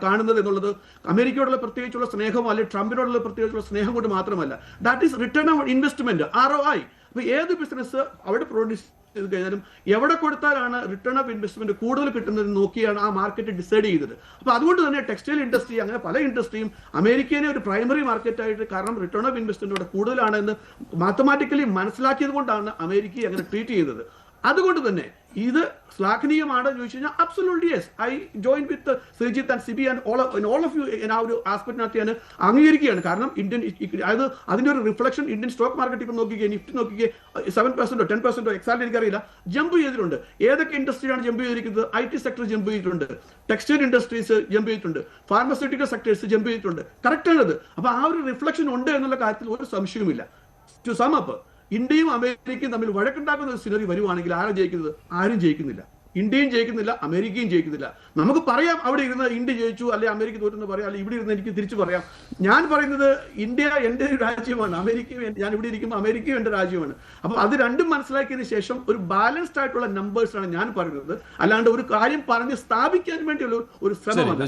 കാണുന്നത് എന്നുള്ളത് അമേരിക്കയോടുള്ള പ്രത്യേകിച്ചുള്ള സ്നേഹം അല്ലെങ്കിൽ ട്രംപിനോടുള്ള പ്രത്യേകിച്ചുള്ള സ്നേഹം കൊണ്ട് മാത്രമല്ല, that is written on investment, ROI. അപ്പൊ ഏത് ബിസിനസ് അവിടെ പ്രൊഡ്യൂസ് ചെയ്ത് കഴിഞ്ഞാലും എവിടെ കൊടുത്താലാണ് റിട്ടേൺ ഓഫ് ഇൻവെസ്റ്റ്മെന്റ് കൂടുതൽ കിട്ടുന്നത് നോക്കിയാണ് ആ മാർക്കറ്റ് ഡിസൈഡ് ചെയ്തത്. അപ്പൊ അതുകൊണ്ട് തന്നെ ടെക്സ്റ്റൈൽ ഇൻഡസ്ട്രി അങ്ങനെ പല ഇൻഡസ്ട്രിയും അമേരിക്കനെ ഒരു പ്രൈമറി മാർക്കറ്റായിട്ട്, കാരണം റിട്ടേൺ ഓഫ് ഇൻവെസ്റ്റ്മെന്റ് ഇവിടെ കൂടുതലാണെന്ന് മാത്തമാറ്റിക്കലി മനസ്സിലാക്കിയത് കൊണ്ടാണ് അമേരിക്കയെ അങ്ങനെ ട്രീറ്റ് ചെയ്തത്. അതുകൊണ്ട് തന്നെ ഇത് ശ്ലാഘനീയമാണ് ചോദിച്ചു കഴിഞ്ഞാൽ absolutely yes, I join with Sreejith and Sibi and all of you ആ ഒരു ആസ്പെക്ടിനകത്ത് ഞാൻ അംഗീകരിക്കുകയാണ്. കാരണം ഇന്ത്യൻ അതായത് അതിന്റെ ഒരു റിഫ്ലക്ഷൻ ഇന്ത്യൻ സ്റ്റോക്ക് മാർക്കറ്റ് ഇപ്പം നോക്കിക്കേ, നിഫ്റ്റി നോക്കിക്കേ 7%, 10% എക്സാക്ട് എനിക്കറിയില്ല ജമ്പ് ചെയ്തിട്ടുണ്ട്. ഏതൊക്കെ ഇൻഡസ്ട്രിയാണ് ജമ്പ് ചെയ്തിരിക്കുന്നത്? IT സെക്ടർ ജമ്പ് ചെയ്തിട്ടുണ്ട്, ടെക്സ്റ്റൈൽ ഇൻഡസ്ട്രീസ് ജമ്പ് ചെയ്തിട്ടുണ്ട്, ഫാർമസ്യൂട്ടിക്കൽ സെക്ടേഴ്സ് ജമ്പ് ചെയ്തിട്ടുണ്ട്. കറക്റ്റ് ആണത്. അപ്പൊ ആ ഒരു റിഫ്ലക്ഷൻ ഉണ്ട് എന്നുള്ള കാര്യത്തിൽ ഒരു സംശയവുമില്ല. ടു സം അപ്പ്, ഇന്ത്യയും അമേരിക്കയും തമ്മിൽ വഴക്കുണ്ടാക്കുന്ന ഒരു സിനറി വരുവാണെങ്കിൽ ആരാ ജയിക്കുന്നത്? ആരും ജയിക്കുന്നില്ല. ഇന്ത്യയും ജയിക്കുന്നില്ല, അമേരിക്കയും ജയിക്കുന്നില്ല. നമുക്ക് പറയാം അവിടെ ഇരുന്ന് ഇന്ത്യ ജയിച്ചു അല്ലെ അമേരിക്ക തോറ്റെന്ന് പറയാം, അല്ലെ ഇവിടെ ഇരുന്ന് എനിക്ക് തിരിച്ചു പറയാം. ഞാൻ പറയുന്നത് ഇന്ത്യ എന്റെ രാജ്യമാണ്, അമേരിക്കയും ഞാൻ ഇവിടെ ഇരിക്കുമ്പോൾ അമേരിക്കയും എന്റെ രാജ്യമാണ്. അപ്പൊ അത് രണ്ടും മനസ്സിലാക്കിയതിനു ശേഷം ഒരു ബാലൻസ്ഡ് ആയിട്ടുള്ള നമ്പേഴ്സ് ആണ് ഞാൻ പറയുന്നത്, അല്ലാണ്ട് ഒരു കാര്യം പറഞ്ഞ് സ്ഥാപിക്കാൻ വേണ്ടിയുള്ള ഒരു ശ്രമമാണ്.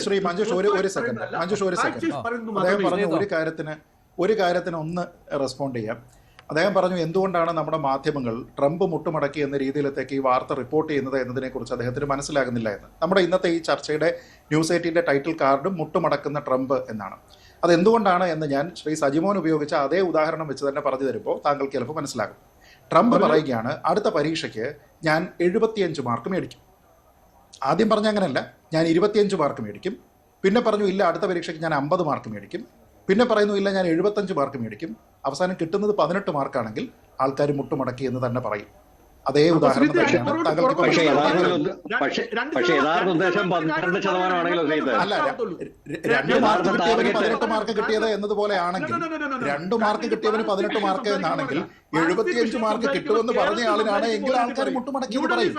ശ്രീ മഞ്ജുഷ് ഒരു സെക്കൻഡ് ഒരു കാര്യത്തിന് ഒന്ന് റെസ്പോണ്ട് ചെയ്യാം. അദ്ദേഹം പറഞ്ഞു എന്തുകൊണ്ടാണ് നമ്മുടെ മാധ്യമങ്ങൾ ട്രംപ് മുട്ടുമടക്കി എന്ന രീതിയിലത്തേക്ക് ഈ വാർത്ത റിപ്പോർട്ട് ചെയ്യുന്നത് എന്നതിനെക്കുറിച്ച് അദ്ദേഹത്തിന് മനസ്സിലാകുന്നില്ല എന്ന്. നമ്മുടെ ഇന്നത്തെ ഈ ചർച്ചയുടെ ന്യൂസ് 18 ടൈറ്റിൽ കാർഡും മുട്ടുമടക്കുന്ന ട്രംപ് എന്നാണ്. അതെന്തുകൊണ്ടാണ് എന്ന് ഞാൻ ശ്രീ സജിമോൻ ഉപയോഗിച്ച അതേ ഉദാഹരണം വെച്ച് തന്നെ പറഞ്ഞു തരുമ്പോൾ താങ്കൾക്ക് ചിലപ്പോൾ മനസ്സിലാകും. ട്രംപ് പറയുകയാണ് അടുത്ത പരീക്ഷയ്ക്ക് ഞാൻ 75 മാർക്ക് മേടിക്കും. ആദ്യം പറഞ്ഞ അങ്ങനെയല്ല, ഞാൻ 25 മാർക്ക് മേടിക്കും. പിന്നെ പറഞ്ഞു ഇല്ല അടുത്ത പരീക്ഷയ്ക്ക് ഞാൻ 50 മാർക്ക് മേടിക്കും. പിന്നെ പറയുന്നു ഇല്ല ഞാൻ 75 മാർക്ക് മേടിക്കും. അവസാനം കിട്ടുന്നത് 18 മാർക്കാണെങ്കിൽ ആൾക്കാർ മുട്ടുമടക്കി എന്ന് തന്നെ പറയും. അതേ ഉദാഹരണം തന്നെയാണ് താങ്കൾക്ക്. പക്ഷേ യഥാർത്ഥ ഉദ്ദേശം 12% ആണെങ്കിലോ അല്ല, 2 മാർക്ക് കിട്ടിയവന് 18 മാർക്ക് കിട്ടിയത് എന്നതുപോലെ ആണെങ്കിൽ 2 മാർക്ക് കിട്ടിയവന് 18 മാർക്ക് എന്നാണെങ്കിൽ 75 മാർക്ക് കിട്ടുമെന്ന് പറഞ്ഞ ആളിനാണ് എങ്കിൽ ആൾക്കാർ മുട്ടുമടക്കി എന്ന് പറയും.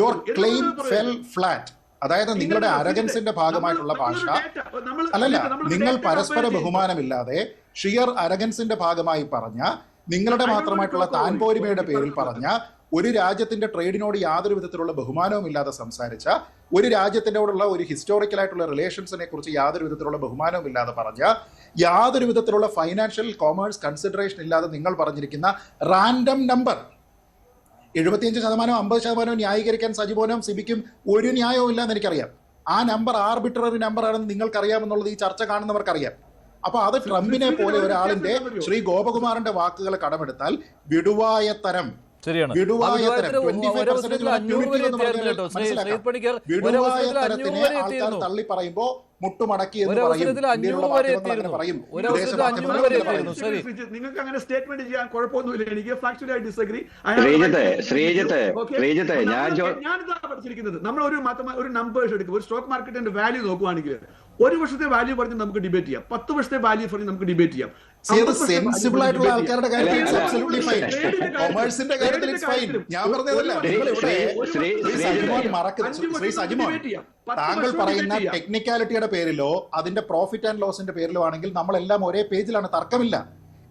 Your claim fell flat. അതായത് നിങ്ങളുടെ അരഗൻസിന്റെ ഭാഗമായിട്ടുള്ള ഭാഷ അല്ലല്ല, നിങ്ങൾ പരസ്പര ബഹുമാനമില്ലാതെ ഷിയർ അരഗൻസിന്റെ ഭാഗമായി പറഞ്ഞ, നിങ്ങളുടെ മാത്രമായിട്ടുള്ള താൻപോരിമയുടെ പേരിൽ പറഞ്ഞ ഒരു രാജ്യത്തിന്റെ ട്രേഡിനോട് യാതൊരു വിധത്തിലുള്ള ബഹുമാനവും ഇല്ലാതെ സംസാരിച്ച, ഒരു രാജ്യത്തിനോടുള്ള ഒരു ഹിസ്റ്റോറിക്കലായിട്ടുള്ള റിലേഷൻസിനെ കുറിച്ച് യാതൊരു വിധത്തിലുള്ള ബഹുമാനവും ഇല്ലാതെ പറഞ്ഞ, യാതൊരു വിധത്തിലുള്ള ഫൈനാൻഷ്യൽ കോമേഴ്സ് കൺസിഡറേഷൻ ഇല്ലാതെ നിങ്ങൾ പറഞ്ഞിരിക്കുന്ന റാൻഡം നമ്പർ 75%, 50% ന്യായീകരിക്കാൻ സജിമോനും സിബിക്കും ഒരു ന്യായവും ഇല്ലെന്ന് എനിക്കറിയാം. ആ നമ്പർ ആർബിട്രറി നമ്പർ ആണെന്ന് നിങ്ങൾക്കറിയാമെന്നുള്ളത് ഈ ചർച്ച കാണുന്നവർക്കറിയാം. അപ്പൊ അത് ട്രംപിനെ പോലെ ഒരാളിന്റെ, ശ്രീ ഗോപകുമാറിന്റെ വാക്കുകൾ കടമെടുത്താൽ വിടുവായ തരം, ശരിയാണ്. വിടുവായ തരത്തിനെ ആൾക്കാർ തള്ളി പറയുമ്പോ മുട്ടുമടക്കി എന്ന് പറയും. നിങ്ങൾക്ക് അങ്ങനെ സ്റ്റേറ്റ്മെന്റ് ചെയ്യാൻ കുഴപ്പമൊന്നുമില്ല. എനിക്ക് ഫാക്ച്വലി ഐ ഡിസഗ്രി. ഞാനിതാ പഠിച്ചിരിക്കുന്നത്. നമ്മൾ ഒരു നമ്പേഴ്സ് എടുക്കും, ഒരു സ്റ്റോക്ക് മാർക്കറ്റിന്റെ വാല്യൂ നോക്കുവാണെങ്കിൽ 1 വർഷത്തെ വാല്യൂ പറഞ്ഞ് നമുക്ക് ഡിബേറ്റ് ചെയ്യാം, 10 വർഷത്തെ വാല്യൂ പറഞ്ഞ് നമുക്ക് ഡിബേറ്റ് ചെയ്യാം. സെൻസിബിൾ ആയിട്ടുള്ള ആൾക്കാരുടെ കാര്യത്തിൽ കൊമേഴ്സിന്റെ കാര്യത്തിൽ ഞാൻ പറഞ്ഞതല്ല. ശ്രീ സജിമോൻ, താങ്കൾ പറയുന്ന ടെക്നിക്കാലിറ്റിയുടെ പേരിലോ അതിന്റെ പ്രോഫിറ്റ് ആൻഡ് ലോസിന്റെ പേരിലോ ആണെങ്കിൽ നമ്മളെല്ലാം ഒരേ പേജിലാണ്, തർക്കമില്ല.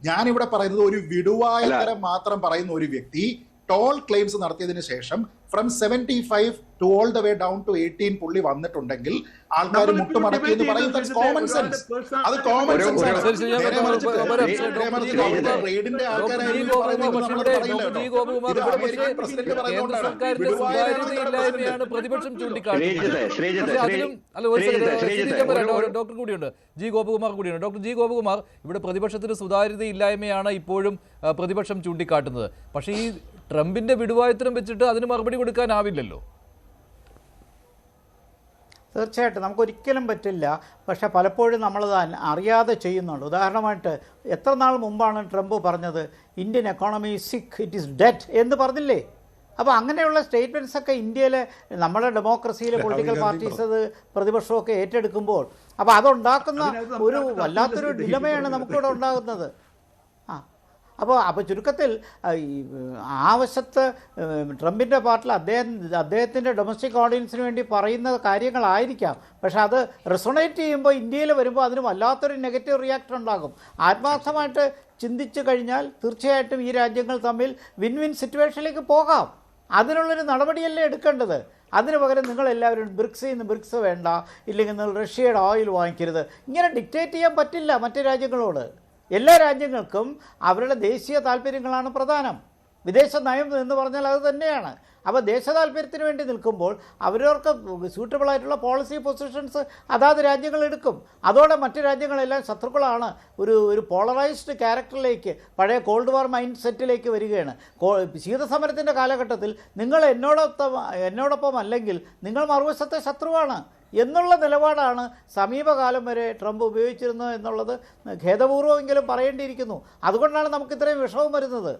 ഞാനിവിടെ പറയുന്നത് ഒരു വിടുവായ തരം മാത്രം പറയുന്ന ഒരു വ്യക്തി ടോൾ ക്ലെയിംസ് നടത്തിയതിനു ശേഷം from 75 to all the way down to 18 പുള്ളി വന്നിട്ടുണ്ടെങ്കിൽ ആൾക്കാർ മുട്ടുമടക്കി എന്ന് പറയുന്നത് കോമൺ സെൻസ്. അത് കോമൺ സെൻസ് ആണ്. റെയ്ഡിന്റെ പ്രതിപക്ഷം ചൂണ്ടിക്കാട്ടുന്നത്. ഡോക്ടർ കൂടിയുണ്ട്, ജി ഗോപകുമാർ കൂടിയുണ്ട്. ഡോക്ടർ ജി ഗോപകുമാർ, ഇവിടെ പ്രതിപക്ഷത്തിന് സുതാര്യതയില്ലായ്മയാണ് ഇപ്പോഴും പ്രതിപക്ഷം ചൂണ്ടിക്കാട്ടുന്നത്. പക്ഷേ ഈ ട്രംപിന്റെ വിടുവായത്തിനും വെച്ചിട്ട് അതിന് മറുപടി കൊടുക്കാനാവില്ലല്ലോ. തീർച്ചയായിട്ടും നമുക്കൊരിക്കലും പറ്റില്ല. പക്ഷേ പലപ്പോഴും നമ്മളത് അറിയാതെ ചെയ്യുന്നുണ്ട്. ഉദാഹരണമായിട്ട് എത്ര നാൾ മുമ്പാണ് ട്രംപ് പറഞ്ഞത് ഇന്ത്യൻ എക്കോണമി സിക്ക്, ഇറ്റ് ഈസ് ഡെഡ് എന്ന് പറഞ്ഞില്ലേ? അപ്പോൾ അങ്ങനെയുള്ള സ്റ്റേറ്റ്മെൻറ്റ്സ് ഒക്കെ ഇന്ത്യയിലെ നമ്മുടെ ഡെമോക്രസിയിലെ പൊളിറ്റിക്കൽ പാർട്ടീസ് അത് പ്രതിപക്ഷമൊക്കെ ഏറ്റെടുക്കുമ്പോൾ അപ്പോൾ അതുണ്ടാക്കുന്ന ഒരു വല്ലാത്തൊരു ഡിലമയാണ് നമുക്കിവിടെ ഉണ്ടാകുന്നത്. അപ്പോൾ ചുരുക്കത്തിൽ ആ വശത്ത് ട്രംപിൻ്റെ പാർട്ടിൽ അദ്ദേഹത്തിൻ്റെ ഡൊമസ്റ്റിക് ഓഡിയൻസിന് വേണ്ടി പറയുന്ന കാര്യങ്ങളായിരിക്കാം. പക്ഷെ അത് റെസൊണേറ്റ് ചെയ്യുമ്പോൾ ഇന്ത്യയിൽ വരുമ്പോൾ അതിന് വല്ലാത്തൊരു നെഗറ്റീവ് റിയാക്ഷൻ ഉണ്ടാകും. ആത്മാർത്ഥമായിട്ട് ചിന്തിച്ചു കഴിഞ്ഞാൽ തീർച്ചയായിട്ടും ഈ രാജ്യങ്ങൾ തമ്മിൽ വിൻ വിൻ സിറ്റുവേഷനിലേക്ക് പോകാം. അതിനുള്ളൊരു നടപടിയല്ലേ എടുക്കേണ്ടത്. അതിന് പകരം നിങ്ങളെല്ലാവരും ബ്രിക്സിൽ നിന്ന് ബ്രിക്സ് വേണ്ട, ഇല്ലെങ്കിൽ നിങ്ങൾ റഷ്യയുടെ ഓയിൽ വാങ്ങിക്കരുത്, ഇങ്ങനെ ഡിക്റ്റേറ്റ് ചെയ്യാൻ പറ്റില്ല മറ്റ് രാജ്യങ്ങളോട്. എല്ലാ രാജ്യങ്ങൾക്കും അവരുടെ ദേശീയ താല്പര്യങ്ങളാണ് പ്രധാനം. വിദേശ നയം എന്ന് പറഞ്ഞാൽ അത് തന്നെയാണ്. അപ്പോൾ ദേശ താല്പര്യത്തിന് വേണ്ടി നിൽക്കുമ്പോൾ അവരവർക്ക് സ്യൂട്ടബിളായിട്ടുള്ള പോളിസി പൊസിഷൻസ് അതാത് രാജ്യങ്ങൾ എടുക്കും. അതോടെ മറ്റ് രാജ്യങ്ങളെല്ലാം ശത്രുക്കളാണ്. ഒരു പോളറൈസ്ഡ് ക്യാരക്ടറിലേക്ക്, പഴയ കോൾഡ് വാർ മൈൻഡ് സെറ്റിലേക്ക് വരികയാണ്. ശീതസമരത്തിൻ്റെ കാലഘട്ടത്തിൽ നിങ്ങൾ എന്നോടൊപ്പം അല്ലെങ്കിൽ നിങ്ങൾ മറുവശത്തെ ശത്രുവാണ് എന്നുള്ള നിലപാടാണ് സമീപകാലം വരെ ട്രംപ് ഉപയോഗിച്ചിരുന്നത് എന്നുള്ളത് ഖേദപൂർവ്വമെങ്കിലും പറയേണ്ടിയിരിക്കുന്നു. അതുകൊണ്ടാണ് നമുക്ക് ഇത്രയും വിഷമം വരുന്നത്.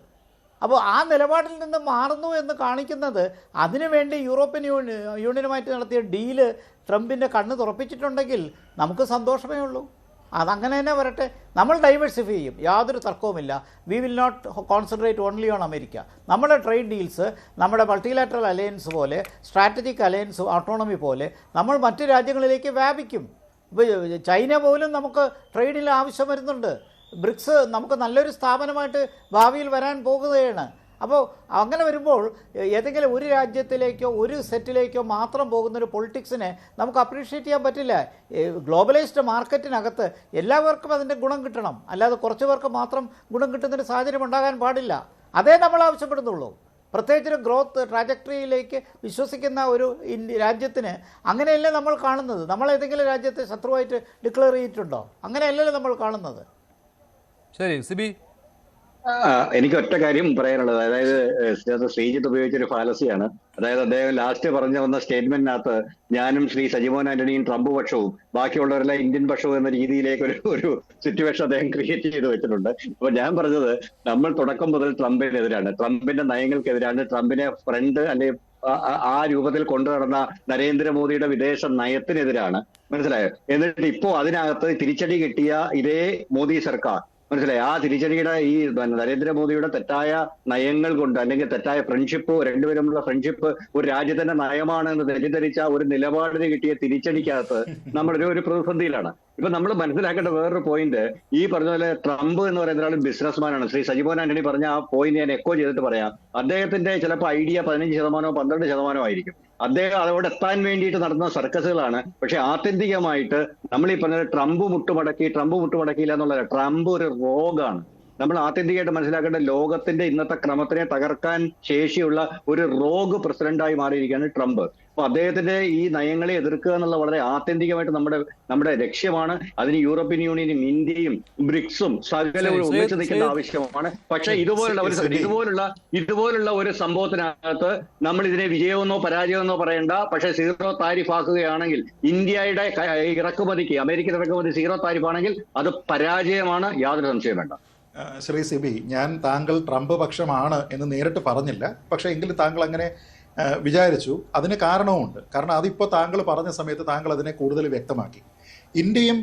അപ്പോൾ ആ നിലപാടിൽ നിന്ന് മാറുന്നു എന്ന് കാണിക്കുന്നത് അതിനുവേണ്ടി യൂറോപ്യൻ യൂണിയനുമായിട്ട് നടത്തിയ ഡീല് ട്രംപിൻ്റെ കണ്ണ് തുറപ്പിച്ചിട്ടുണ്ടെങ്കിൽ നമുക്ക് സന്തോഷമേ ഉള്ളൂ. അതങ്ങനെ തന്നെ വരട്ടെ. നമ്മൾ ഡൈവേഴ്സിഫൈ ചെയ്യും, യാതൊരു തർക്കവുമില്ല. We will not concentrate only on America. നമ്മുടെ ട്രേഡ് ഡീൽസ്, നമ്മുടെ മൾട്ടിലാറ്ററൽ അലയൻസ് പോലെ, സ്ട്രാറ്റജിക് അലയൻസ്, ഓട്ടോണമി പോലെ നമ്മൾ മറ്റ് രാജ്യങ്ങളിലേക്ക് വ്യാപിക്കും. ഇപ്പോൾ ചൈന പോലും നമുക്ക് ട്രേഡിൽ ആവശ്യം വരുന്നുണ്ട്. ബ്രിക്സ് നമുക്ക് നല്ലൊരു സ്ഥാപനമായിട്ട് ഭാവിയിൽ വരാൻ പോകുകയാണ്. അപ്പോൾ അങ്ങനെ വരുമ്പോൾ ഏതെങ്കിലും ഒരു രാജ്യത്തിലേക്കോ ഒരു സെറ്റിലേക്കോ മാത്രം പോകുന്നൊരു പൊളിറ്റിക്സിനെ നമുക്ക് അപ്രീഷിയേറ്റ് ചെയ്യാൻ പറ്റില്ല. ഗ്ലോബലൈസ്ഡ് മാർക്കറ്റിനകത്ത് എല്ലാവർക്കും അതിൻ്റെ ഗുണം കിട്ടണം, അല്ലാതെ കുറച്ച് പേർക്ക് മാത്രം ഗുണം കിട്ടുന്നൊരു സാഹചര്യം ഉണ്ടാകാൻ പാടില്ല. അതേ നമ്മൾ ആവശ്യപ്പെടുന്നുള്ളൂ. പ്രത്യേകിച്ചൊരു ഗ്രോത്ത് ട്രാജക്ടറിയിലേക്ക് വിശ്വസിക്കുന്ന ഒരു രാജ്യത്തിന് അങ്ങനെയല്ലേ നമ്മൾ കാണുന്നത്. നമ്മൾ ഏതെങ്കിലും രാജ്യത്തെ ശത്രുവായിട്ട് ഡിക്ലെയർ ചെയ്തിട്ടുണ്ടോ? അങ്ങനെയല്ലല്ലോ നമ്മൾ കാണുന്നത്. ശരി സിബി, എനിക്ക് ഒറ്റ കാര്യം പറയാനുള്ളത്, അതായത് ശ്രീജിത്ത് ഉപയോഗിച്ചൊരു ഫാലസിയാണ്. അതായത് അദ്ദേഹം ലാസ്റ്റ് പറഞ്ഞു വന്ന സ്റ്റേറ്റ്മെന്റിനകത്ത് ഞാനും ശ്രീ സജിമോൻ ആന്റണിയും ട്രംപ് പക്ഷവും ബാക്കിയുള്ളവരെല്ലാം ഇന്ത്യൻ പക്ഷവും എന്ന രീതിയിലേക്ക് ഒരു സിറ്റുവേഷൻ അദ്ദേഹം ക്രിയേറ്റ് ചെയ്ത് വെച്ചിട്ടുണ്ട്. അപ്പൊ ഞാൻ പറഞ്ഞത്, നമ്മൾ തുടക്കം മുതൽ ട്രംപിനെതിരാണ്, ട്രംപിന്റെ നയങ്ങൾക്കെതിരാണ്, ട്രംപിനെ ഫ്രണ്ട് അല്ലെങ്കിൽ ആ രൂപത്തിൽ കൊണ്ടു നടന്ന നരേന്ദ്രമോദിയുടെ വിദേശ നയത്തിനെതിരാണ്. മനസ്സിലായോ? എന്നിട്ട് ഇപ്പോ അതിനകത്ത് തിരിച്ചടി കിട്ടിയ ഇതേ മോദി സർക്കാർ, മനസ്സിലായി? ആ തിരിച്ചടിയുടെ ഈ നരേന്ദ്രമോദിയുടെ തെറ്റായ നയങ്ങൾ കൊണ്ട്, അല്ലെങ്കിൽ തെറ്റായ ഫ്രണ്ട്ഷിപ്പ്, രണ്ടുപേരുമുള്ള ഫ്രണ്ട്ഷിപ്പ് ഒരു രാജ്യത്തിന്റെ നയമാണ് എന്ന് തെറ്റിദ്ധരിച്ച ഒരു നിലപാടിന് കിട്ടിയ തിരിച്ചടിക്കകത്ത് നമ്മളൊരു പ്രതിസന്ധിയിലാണ്. ഇപ്പൊ നമ്മൾ മനസ്സിലാക്കേണ്ട വേറൊരു പോയിന്റ്, ഈ പറഞ്ഞ പോലെ ട്രംപ് എന്ന് പറയുന്ന ഒരാൾ ബിസിനസ്മാനാണ്. ശ്രീ സജിമോൻ ആന്റണി പറഞ്ഞ ആ പോയിന്റ് ഞാൻ എക്കോ ചെയ്തിട്ട് പറയാം. അദ്ദേഹത്തിന്റെ ചിലപ്പോൾ ഐഡിയ 15% 12% ആയിരിക്കും. അദ്ദേഹം അതോടെ എത്താൻ വേണ്ടിയിട്ട് നടത്തുന്ന സർക്കസുകളാണ്. പക്ഷെ ആത്യന്തികമായിട്ട് നമ്മൾ ഈ പറഞ്ഞ ട്രംപ് മുട്ടുമടക്കിയില്ല എന്നുള്ളത്, ട്രംപ് ഒരു റോഗാണ്. നമ്മൾ ആത്യന്തികമായിട്ട് മനസ്സിലാക്കേണ്ട, ലോകത്തിന്റെ ഇന്നത്തെ ക്രമത്തിനെ തകർക്കാൻ ശേഷിയുള്ള ഒരു റോഗ് പ്രസിഡന്റായി മാറിയിരിക്കുകയാണ് ട്രംപ്. അപ്പൊ അദ്ദേഹത്തിന്റെ ഈ നയങ്ങളെ എതിർക്കുക എന്നുള്ള വളരെ ആത്യന്തികമായിട്ട് നമ്മുടെ ലക്ഷ്യമാണ്. അതിന് യൂറോപ്യൻ യൂണിയനും ഇന്ത്യയും ബ്രിക്സും സകലവും ഒന്നിച്ചു നിൽക്കേണ്ട ആവശ്യമാണ്. പക്ഷെ ഇതുപോലുള്ള ഒരു സംഭവത്തിനകത്ത് നമ്മൾ ഇതിനെ വിജയമെന്നോ പരാജയമെന്നോ പറയണ്ട. പക്ഷെ സീറോ താരിഫ് ആക്കുകയാണെങ്കിൽ, ഇന്ത്യയുടെ ഇറക്കുമതിക്ക് അമേരിക്കൻ ഇറക്കുമതി സീറോ താരിഫ് ആണെങ്കിൽ അത് പരാജയമാണ്, യാതൊരു സംശയം വേണ്ട. ശ്രീ സിബി, ഞാൻ താങ്കൾ ട്രംപ് പക്ഷമാണ് എന്ന് നേരിട്ട് പറഞ്ഞില്ല. പക്ഷേ എങ്കിലും താങ്കൾ അങ്ങനെ വിചാരിച്ചു. അതിന് കാരണവുമുണ്ട്. കാരണം അതിപ്പോൾ താങ്കൾ പറഞ്ഞ സമയത്ത് താങ്കൾ അതിനെ കൂടുതൽ വ്യക്തമാക്കി. ഇന്ത്യയും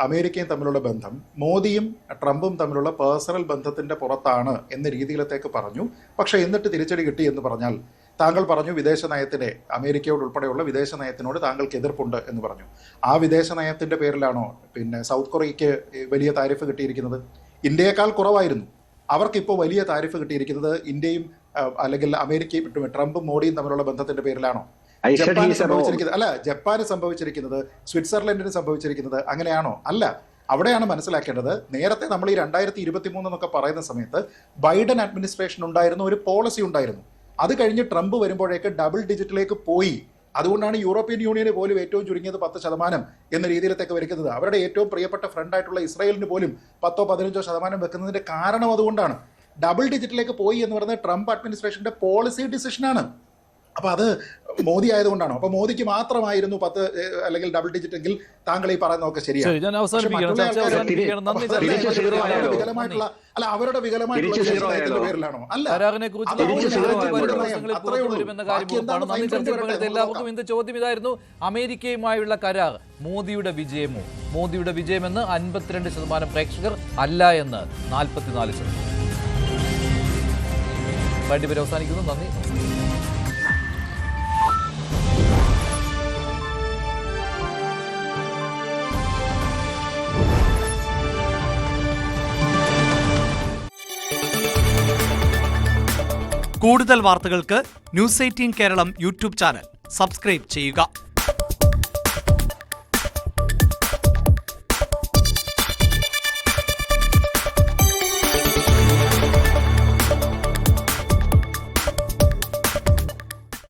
അമേരിക്കയും തമ്മിലുള്ള ബന്ധം മോദിയും ട്രംപും തമ്മിലുള്ള പേഴ്സണൽ ബന്ധത്തിൻ്റെ പുറത്താണ് എന്ന രീതിയിലത്തേക്ക് പറഞ്ഞു. പക്ഷേ എന്നിട്ട് തിരിച്ചടി കിട്ടി എന്ന് പറഞ്ഞാൽ, താങ്കൾ പറഞ്ഞു വിദേശ നയത്തിൻ്റെ, അമേരിക്കയോട് ഉൾപ്പെടെയുള്ള വിദേശ നയത്തിനോട് താങ്കൾക്ക് എതിർപ്പുണ്ട് എന്ന് പറഞ്ഞു. ആ വിദേശ നയത്തിൻ്റെ പേരിലാണോ സൗത്ത് കൊറിയയ്ക്ക് വലിയ താരിഫ് കിട്ടിയിരിക്കുന്നത്? ഇന്ത്യയേക്കാൾ കുറവായിരുന്നു. അവർക്കിപ്പോൾ വലിയ താരിഫ് കിട്ടിയിരിക്കുന്നത് ഇന്ത്യയും അല്ലെങ്കിൽ അമേരിക്കയും ട്രംപും മോഡിയും തമ്മിലുള്ള ബന്ധത്തിന്റെ പേരിലാണോ? ജപ്പാന് സംഭവിച്ചിരിക്കുന്നത് അല്ല, ജപ്പാന് സംഭവിച്ചിരിക്കുന്നത്, സ്വിറ്റ്സർലൻഡിന് സംഭവിച്ചിരിക്കുന്നത് അങ്ങനെയാണോ? അല്ല. അവിടെയാണ് മനസ്സിലാക്കേണ്ടത്. നേരത്തെ നമ്മൾ ഈ 2023 എന്നൊക്കെ പറയുന്ന സമയത്ത് ബൈഡൻ അഡ്മിനിസ്ട്രേഷൻ ഉണ്ടായിരുന്ന ഒരു പോളിസി ഉണ്ടായിരുന്നു. അത് കഴിഞ്ഞ് ട്രംപ് വരുമ്പോഴേക്ക് ഡബിൾ ഡിജിറ്റിലേക്ക് പോയി. അതുകൊണ്ടാണ് യൂറോപ്യൻ യൂണിയന് പോലും ഏറ്റവും ചുരുങ്ങിയത് 10% എന്ന രീതിയിലത്തേക്ക് വരുന്നത്. അവരുടെ ഏറ്റവും പ്രിയപ്പെട്ട ഫ്രണ്ടായിട്ടുള്ള ഇസ്രായേലിന് പോലും 10-15% വെക്കുന്നതിന്റെ കാരണം അതുകൊണ്ടാണ്. ഡബിൾ ഡിജിറ്റിലേക്ക് പോയി എന്ന് പറയുന്നത് ട്രംപ് അഡ്മിനിസ്ട്രേഷന്റെ പോളിസി ഡിസിഷനാണ്. അപ്പൊ അത് മോദി ആയതുകൊണ്ടാണോ? അപ്പൊ മോദിക്ക് മാത്രമായിരുന്നു 10 അല്ലെങ്കിൽ ഡബിൾ ഡിജിറ്റ് എങ്കിൽ താങ്കൾ ഈ പറയുന്നതൊക്കെ ശരിയാണ്. അല്ല, അവരുടെ വികലമായിട്ടുള്ള പേരിലാണോ? അല്ല, എല്ലാവർക്കും ഇന്ന് ചോദ്യം ഇതായിരുന്നു, അമേരിക്കയുമായുള്ള കരാർ മോദിയുടെ വിജയമോ? മോദിയുടെ വിജയമെന്ന് 52% പ്രേക്ഷകർ, അല്ല എന്ന് 44%. വേണ്ടിവരെ അവസാനിക്കുന്നു. നന്ദി. കൂടുതൽ വാർത്തകൾക്ക് News 18 Keralam YouTube channel subscribe ചെയ്യുക.